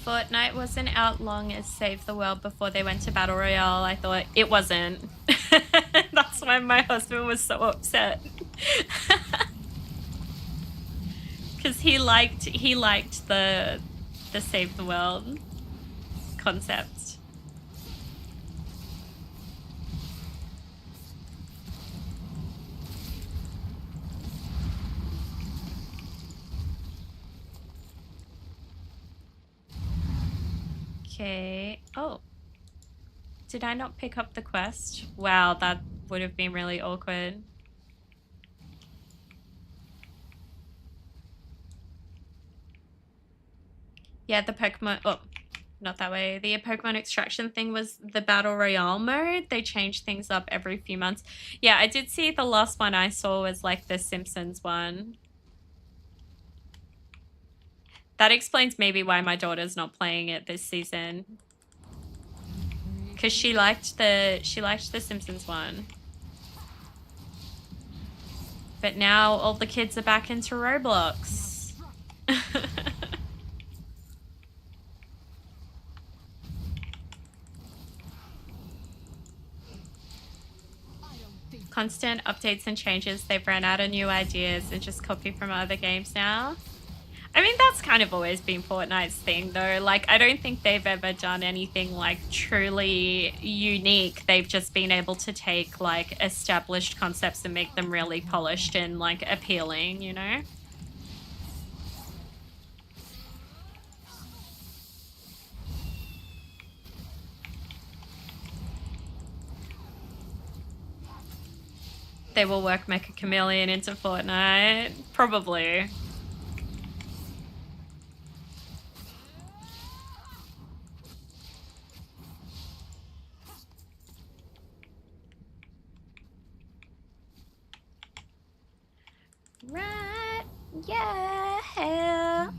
A: Fortnite wasn't out long as Save the World before they went to Battle Royale. I thought it wasn't. That's why my husband was so upset. Because he liked the Save the World concept. Okay. Oh. Did I not pick up the quest? Wow, that would have been really awkward. Yeah, the Pokemon... Oh, not that way. The Pokemon extraction thing was the Battle Royale mode. They change things up every few months. Yeah, I did see the last one I saw was like the Simpsons one. That explains maybe why my daughter's not playing it this season. Because she liked the Simpsons one. But now all the kids are back into Roblox. Constant updates and changes. They've run out of new ideas and just copy from other games now. I mean, that's kind of always been Fortnite's thing, though. Like, I don't think they've ever done anything, like, truly unique. They've just been able to take, like, established concepts and make them really polished and, like, appealing, you know? They will work Mecha Chameleon into Fortnite. Probably. Right, yeah.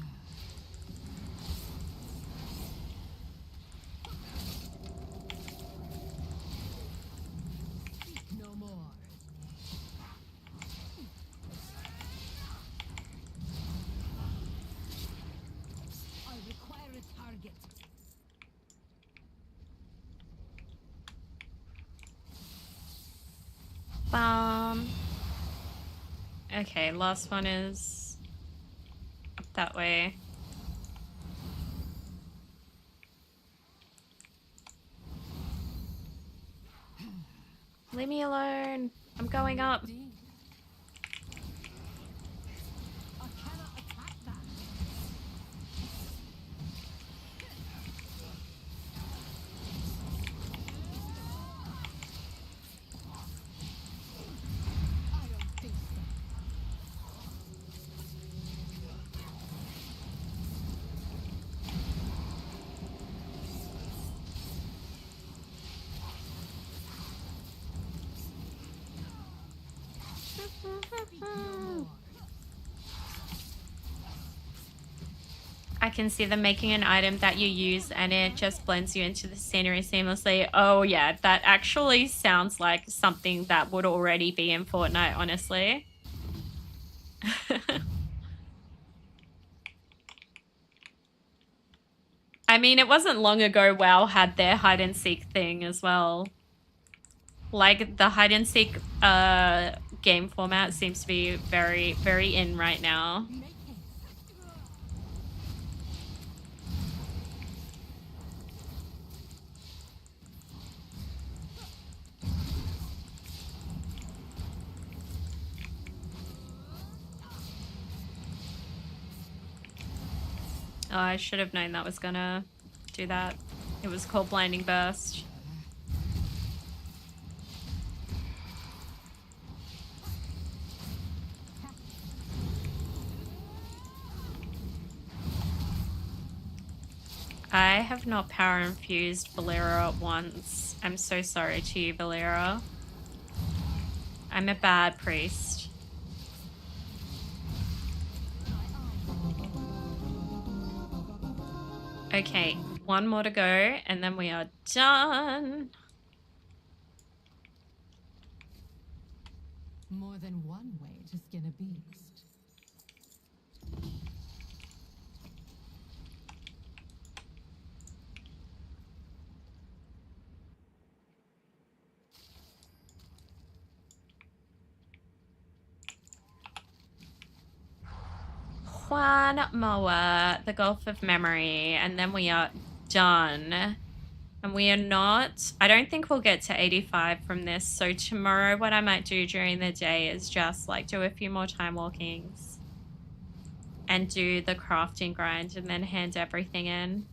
A: Okay, last one is up that way. Leave me alone. I'm going up.
C: I cannot attack that. I don't think so. Speak no more.
A: I can see them making an item that you use and it just blends you into the scenery seamlessly. Oh yeah, that actually sounds like something that would already be in Fortnite, honestly. I mean, it wasn't long ago WoW had their hide and seek thing as well. Like the hide and seek game format seems to be very, very in right now.
C: Make haste.
A: Oh, I should have known that was gonna do that. It was called Blinding Burst. I have not power infused Valera once. I'm so sorry to you, Valera. I'm a bad priest. Okay, one more to go and then we are done.
C: More than one way to skin a beast.
A: One more, the Gulf of Memory, and then we are done. And we are not, I don't think we'll get to 85 from this. So tomorrow what I might do during the day is just like do a few more time walkings and do the crafting grind and then hand everything in.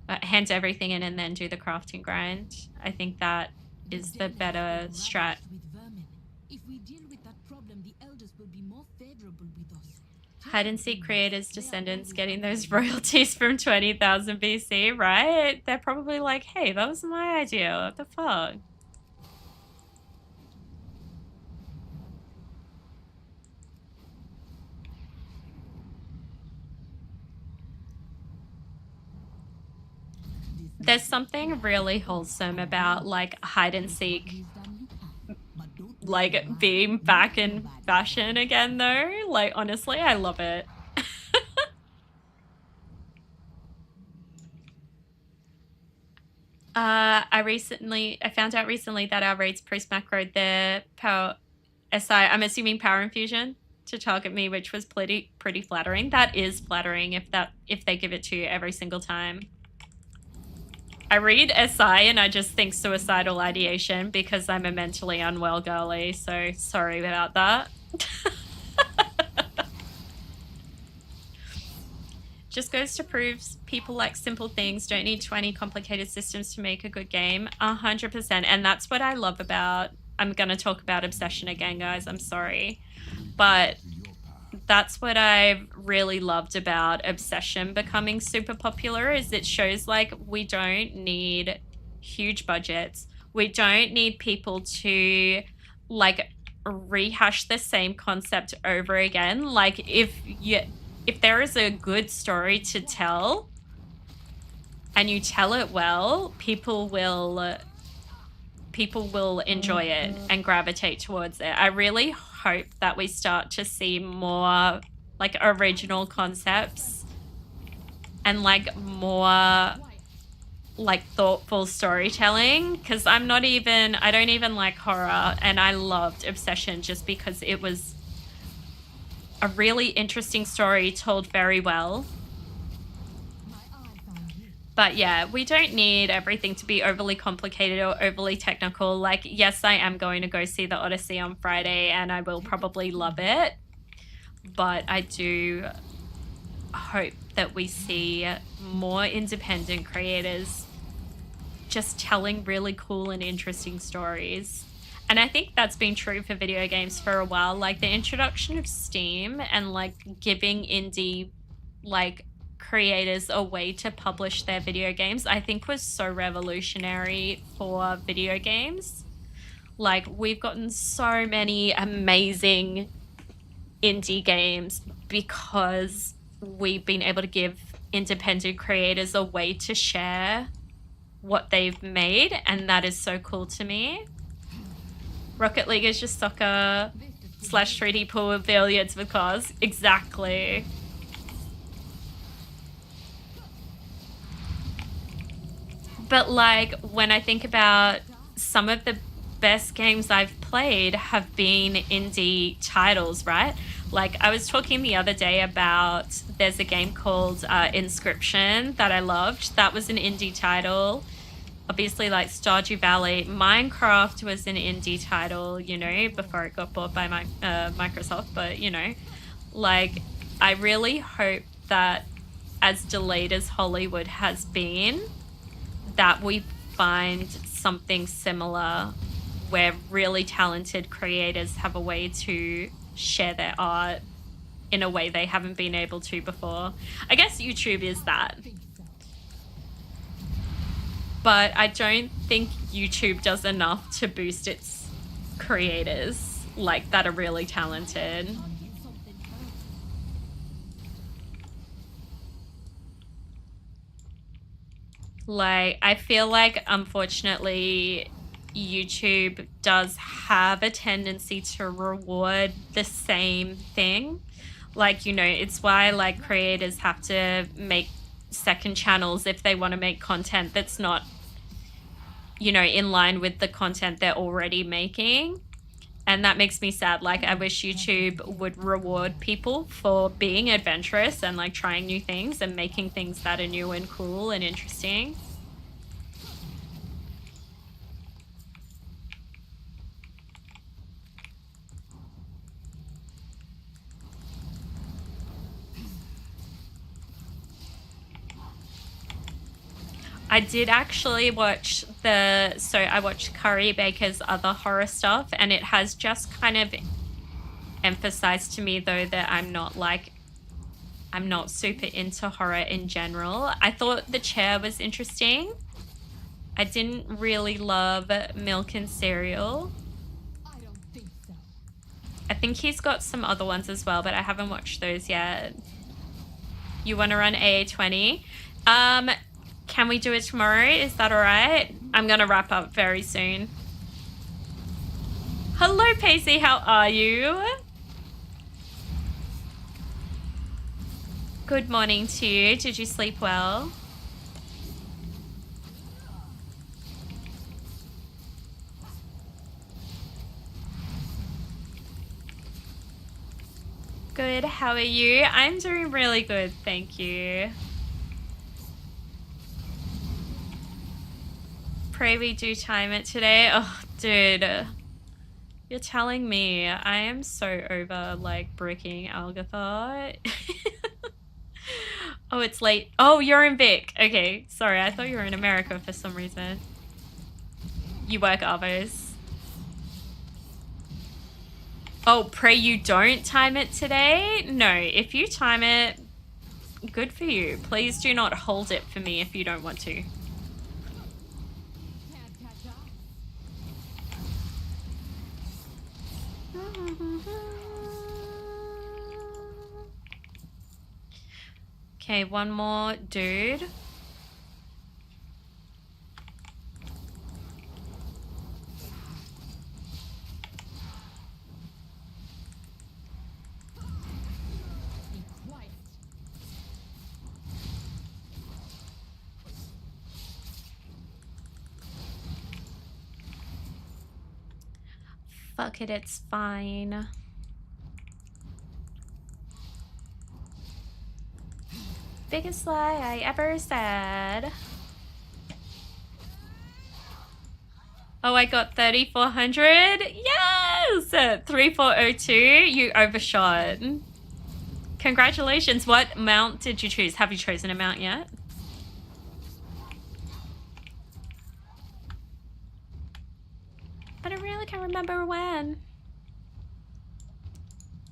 A: Hand everything in and then do the crafting grind. I think that is the better strat.
C: With vermin. If we deal with that problem, the elders will be more favorable with us.
A: Hide and seek creators, descendants getting those royalties from 20,000 BC, right? They're probably like, hey, that was my idea. What the fuck? There's something really wholesome about like hide and seek, like being back in fashion again though. Like honestly, I love it. I found out recently that our raids priest macroed their power SI, I'm assuming power infusion to target me, which was pretty flattering. That is flattering if they give it to you every single time. I read SI and I just think suicidal ideation because I'm a mentally unwell girly, so sorry about that. Just goes to prove people like simple things, don't need 20 complicated systems to make a good game. 100%. And that's what I love about, I'm going to talk about Obsession again, guys. I'm sorry. But that's what I've really loved about Obsession becoming super popular is it shows like we don't need huge budgets. We don't need people to like rehash the same concept over again. Like if there is a good story to tell and you tell it well, people will enjoy it and gravitate towards it. I really hope that we start to see more like original concepts and like more like thoughtful storytelling, because I don't even like horror, and I loved Obsession just because it was a really interesting story told very well. But yeah, we don't need everything to be overly complicated or overly technical. Like, yes, I am going to go see the Odyssey on Friday and I will probably love it. But I do hope that we see more independent creators just telling really cool and interesting stories. And I think that's been true for video games for a while. Like the introduction of Steam and like giving indie like creators a way to publish their video games, I think was so revolutionary for video games. Like we've gotten so many amazing indie games because we've been able to give independent creators a way to share what they've made, and that is so cool to me. Rocket League is just soccer / 3D pool billiards with cars. Exactly. But like when I think about some of the best games I've played have been indie titles, right? Like I was talking the other day about there's a game called Inscription that I loved. That was an indie title. Obviously, like Stardew Valley. Minecraft was an indie title, you know, before it got bought by Microsoft. But, you know, like I really hope that as delayed as Hollywood has been, that we find something similar where really talented creators have a way to share their art in a way they haven't been able to before. I guess YouTube is that. But I don't think YouTube does enough to boost its creators like that are really talented. Like, I feel like, unfortunately, YouTube does have a tendency to reward the same thing. Like, you know, it's why, like, creators have to make second channels if they want to make content that's not, you know, in line with the content they're already making. And that makes me sad. Like, I wish YouTube would reward people for being adventurous and like trying new things and making things that are new and cool and interesting. I did actually watch I watched Curry Baker's other horror stuff, and it has just kind of emphasized to me though that I'm not super into horror in general. I thought The Chair was interesting. I didn't really love Milk and Cereal.
C: I don't think so.
A: I think he's got some other ones as well, but I haven't watched those yet. You want to run AA20? Can we do it tomorrow? Is that all right? I'm going to wrap up very soon. Hello, Pacey. How are you? Good morning to you. Did you sleep well? Good. How are you? I'm doing really good. Thank you. Pray we do time it today. Oh, dude. You're telling me I am so over, like, bricking Algatha. Oh, it's late. Oh, you're in Vic. Okay, sorry. I thought you were in America for some reason. You work Arvos. Oh, pray you don't time it today? No, if you time it, good for you. Please do not hold it for me if you don't want to. Okay, one more dude. Fuck it, it's fine. Biggest lie I ever said. Oh, I got 3,400. Yes! 3,402. You overshot. Congratulations. What mount did you choose? Have you chosen a mount yet? But I really can't remember when.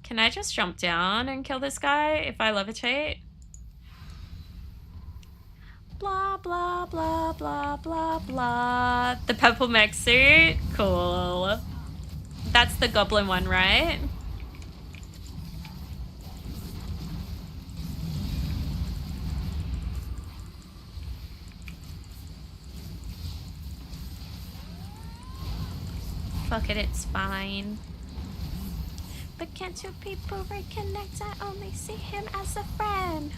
A: Can I just jump down and kill this guy if I levitate? Blah, blah, blah, blah, blah, blah. The purple mech suit? Cool. That's the goblin one, right? Fuck it, it's fine. But can't two people reconnect? I only see him as a friend.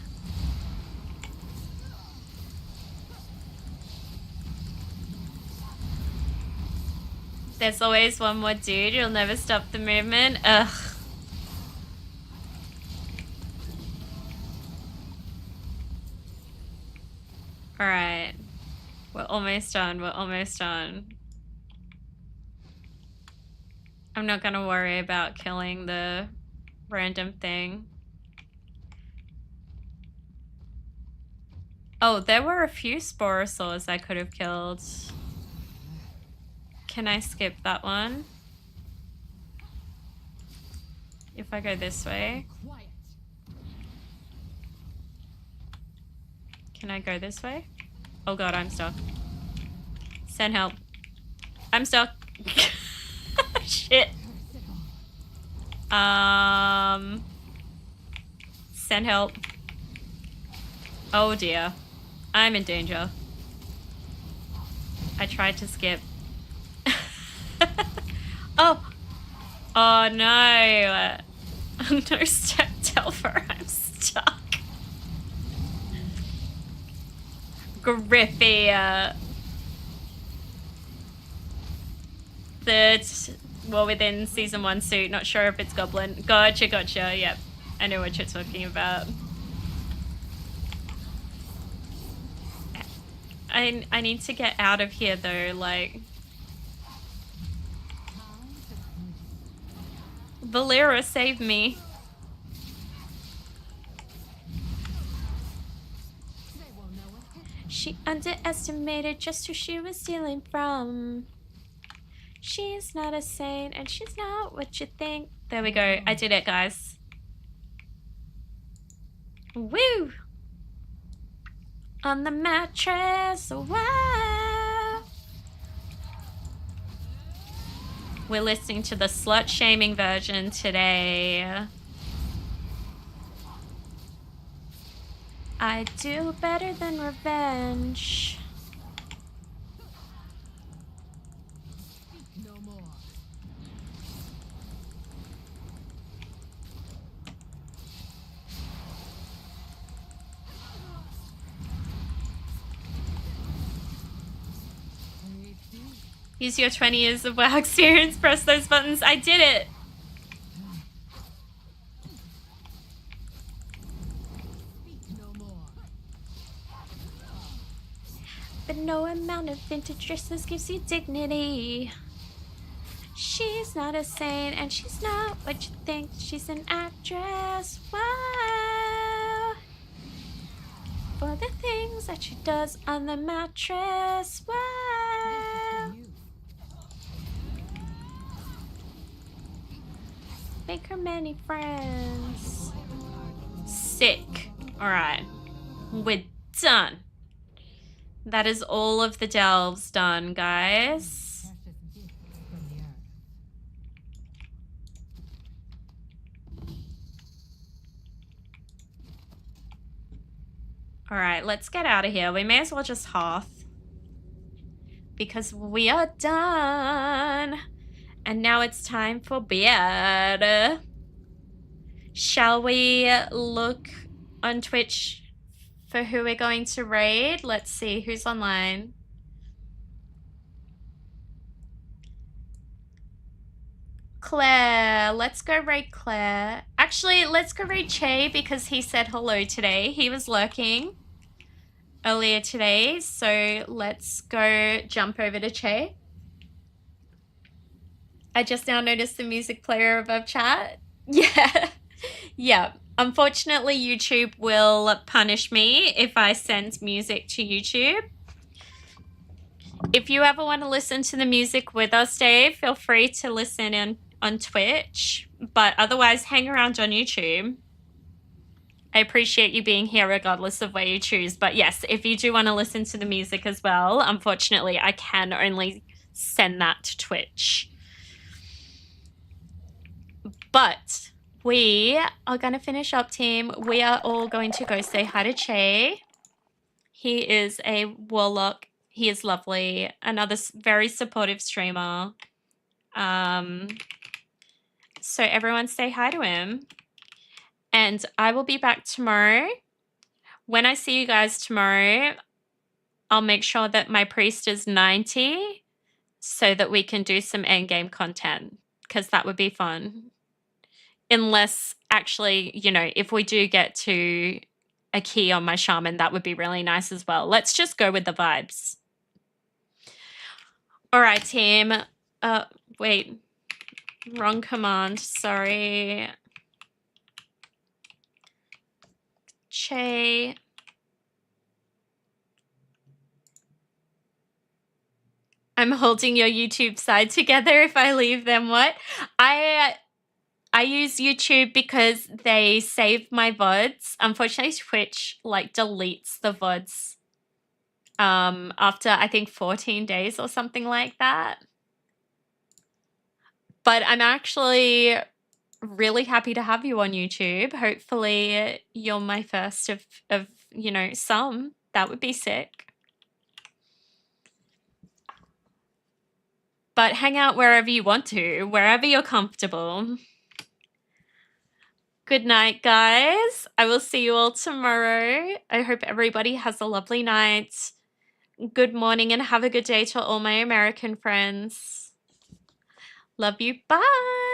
A: There's always one more dude. You'll never stop the movement. Ugh. Alright. We're almost done. We're almost done. I'm not gonna worry about killing the random thing. Oh, there were a few sporosaurs I could have killed. Can I skip that one? If I go this way. Can I go this way? Oh god, I'm stuck. Send help. I'm stuck. Shit. Send help. Oh dear. I'm in danger. I tried to skip. Oh. Oh no. No step Telfer. I'm stuck. Griffy. Well, within season 1 suit. Not sure if it's goblin. Gotcha, gotcha. Yep. I know what you're talking about. I need to get out of here though, like. Valera, save me. She underestimated just who she was stealing from. She's not a saint and she's not what you think. There we go. I did it, guys. Woo! On the mattress. Wow. We're listening to the slut shaming version today. I do better than revenge.
C: No more.
A: Use your 20 years of WoW experience, press those buttons. I did it! But no amount of vintage dresses gives you dignity. She's not a saint and she's not what you think. She's an actress. Wow. For the things that she does on the mattress. Wow. Make her many friends. Sick. Alright. We're done. That is all of the delves done, guys. Alright, let's get out of here. We may as well just hearth. Because we are done. And now it's time for bed. Shall we look on Twitch for who we're going to raid? Let's see who's online. Claire. Let's go raid Claire. Actually, let's go raid Che because he said hello today. He was lurking earlier today. So let's go jump over to Che. I just now noticed the music player above chat. Yeah. Yeah. Unfortunately, YouTube will punish me if I send music to YouTube. If you ever want to listen to the music with us, Dave, feel free to listen in on Twitch. But otherwise, hang around on YouTube. I appreciate you being here regardless of where you choose. But yes, if you do want to listen to the music as well, unfortunately, I can only send that to Twitch. But we are going to finish up, team. We are all going to go say hi to Che. He is a warlock. He is lovely. Another very supportive streamer. So everyone say hi to him. And I will be back tomorrow. When I see you guys tomorrow, I'll make sure that my priest is 90 so that we can do some endgame content because that would be fun. Unless actually, you know, if we do get to a key on my shaman, that would be really nice as well. Let's just go with the vibes. All right, team. Wait. Wrong command. Sorry. Che. I'm holding your YouTube side together. If I leave them, what? I use YouTube because they save my VODs. Unfortunately, Twitch like deletes the VODs after I think 14 days or something like that. But I'm actually really happy to have you on YouTube. Hopefully you're my first of you know, some. That would be sick. But hang out wherever you want to, wherever you're comfortable. Good night, guys. I will see you all tomorrow. I hope everybody has a lovely night. Good morning and have a good day to all my American friends. Love you. Bye.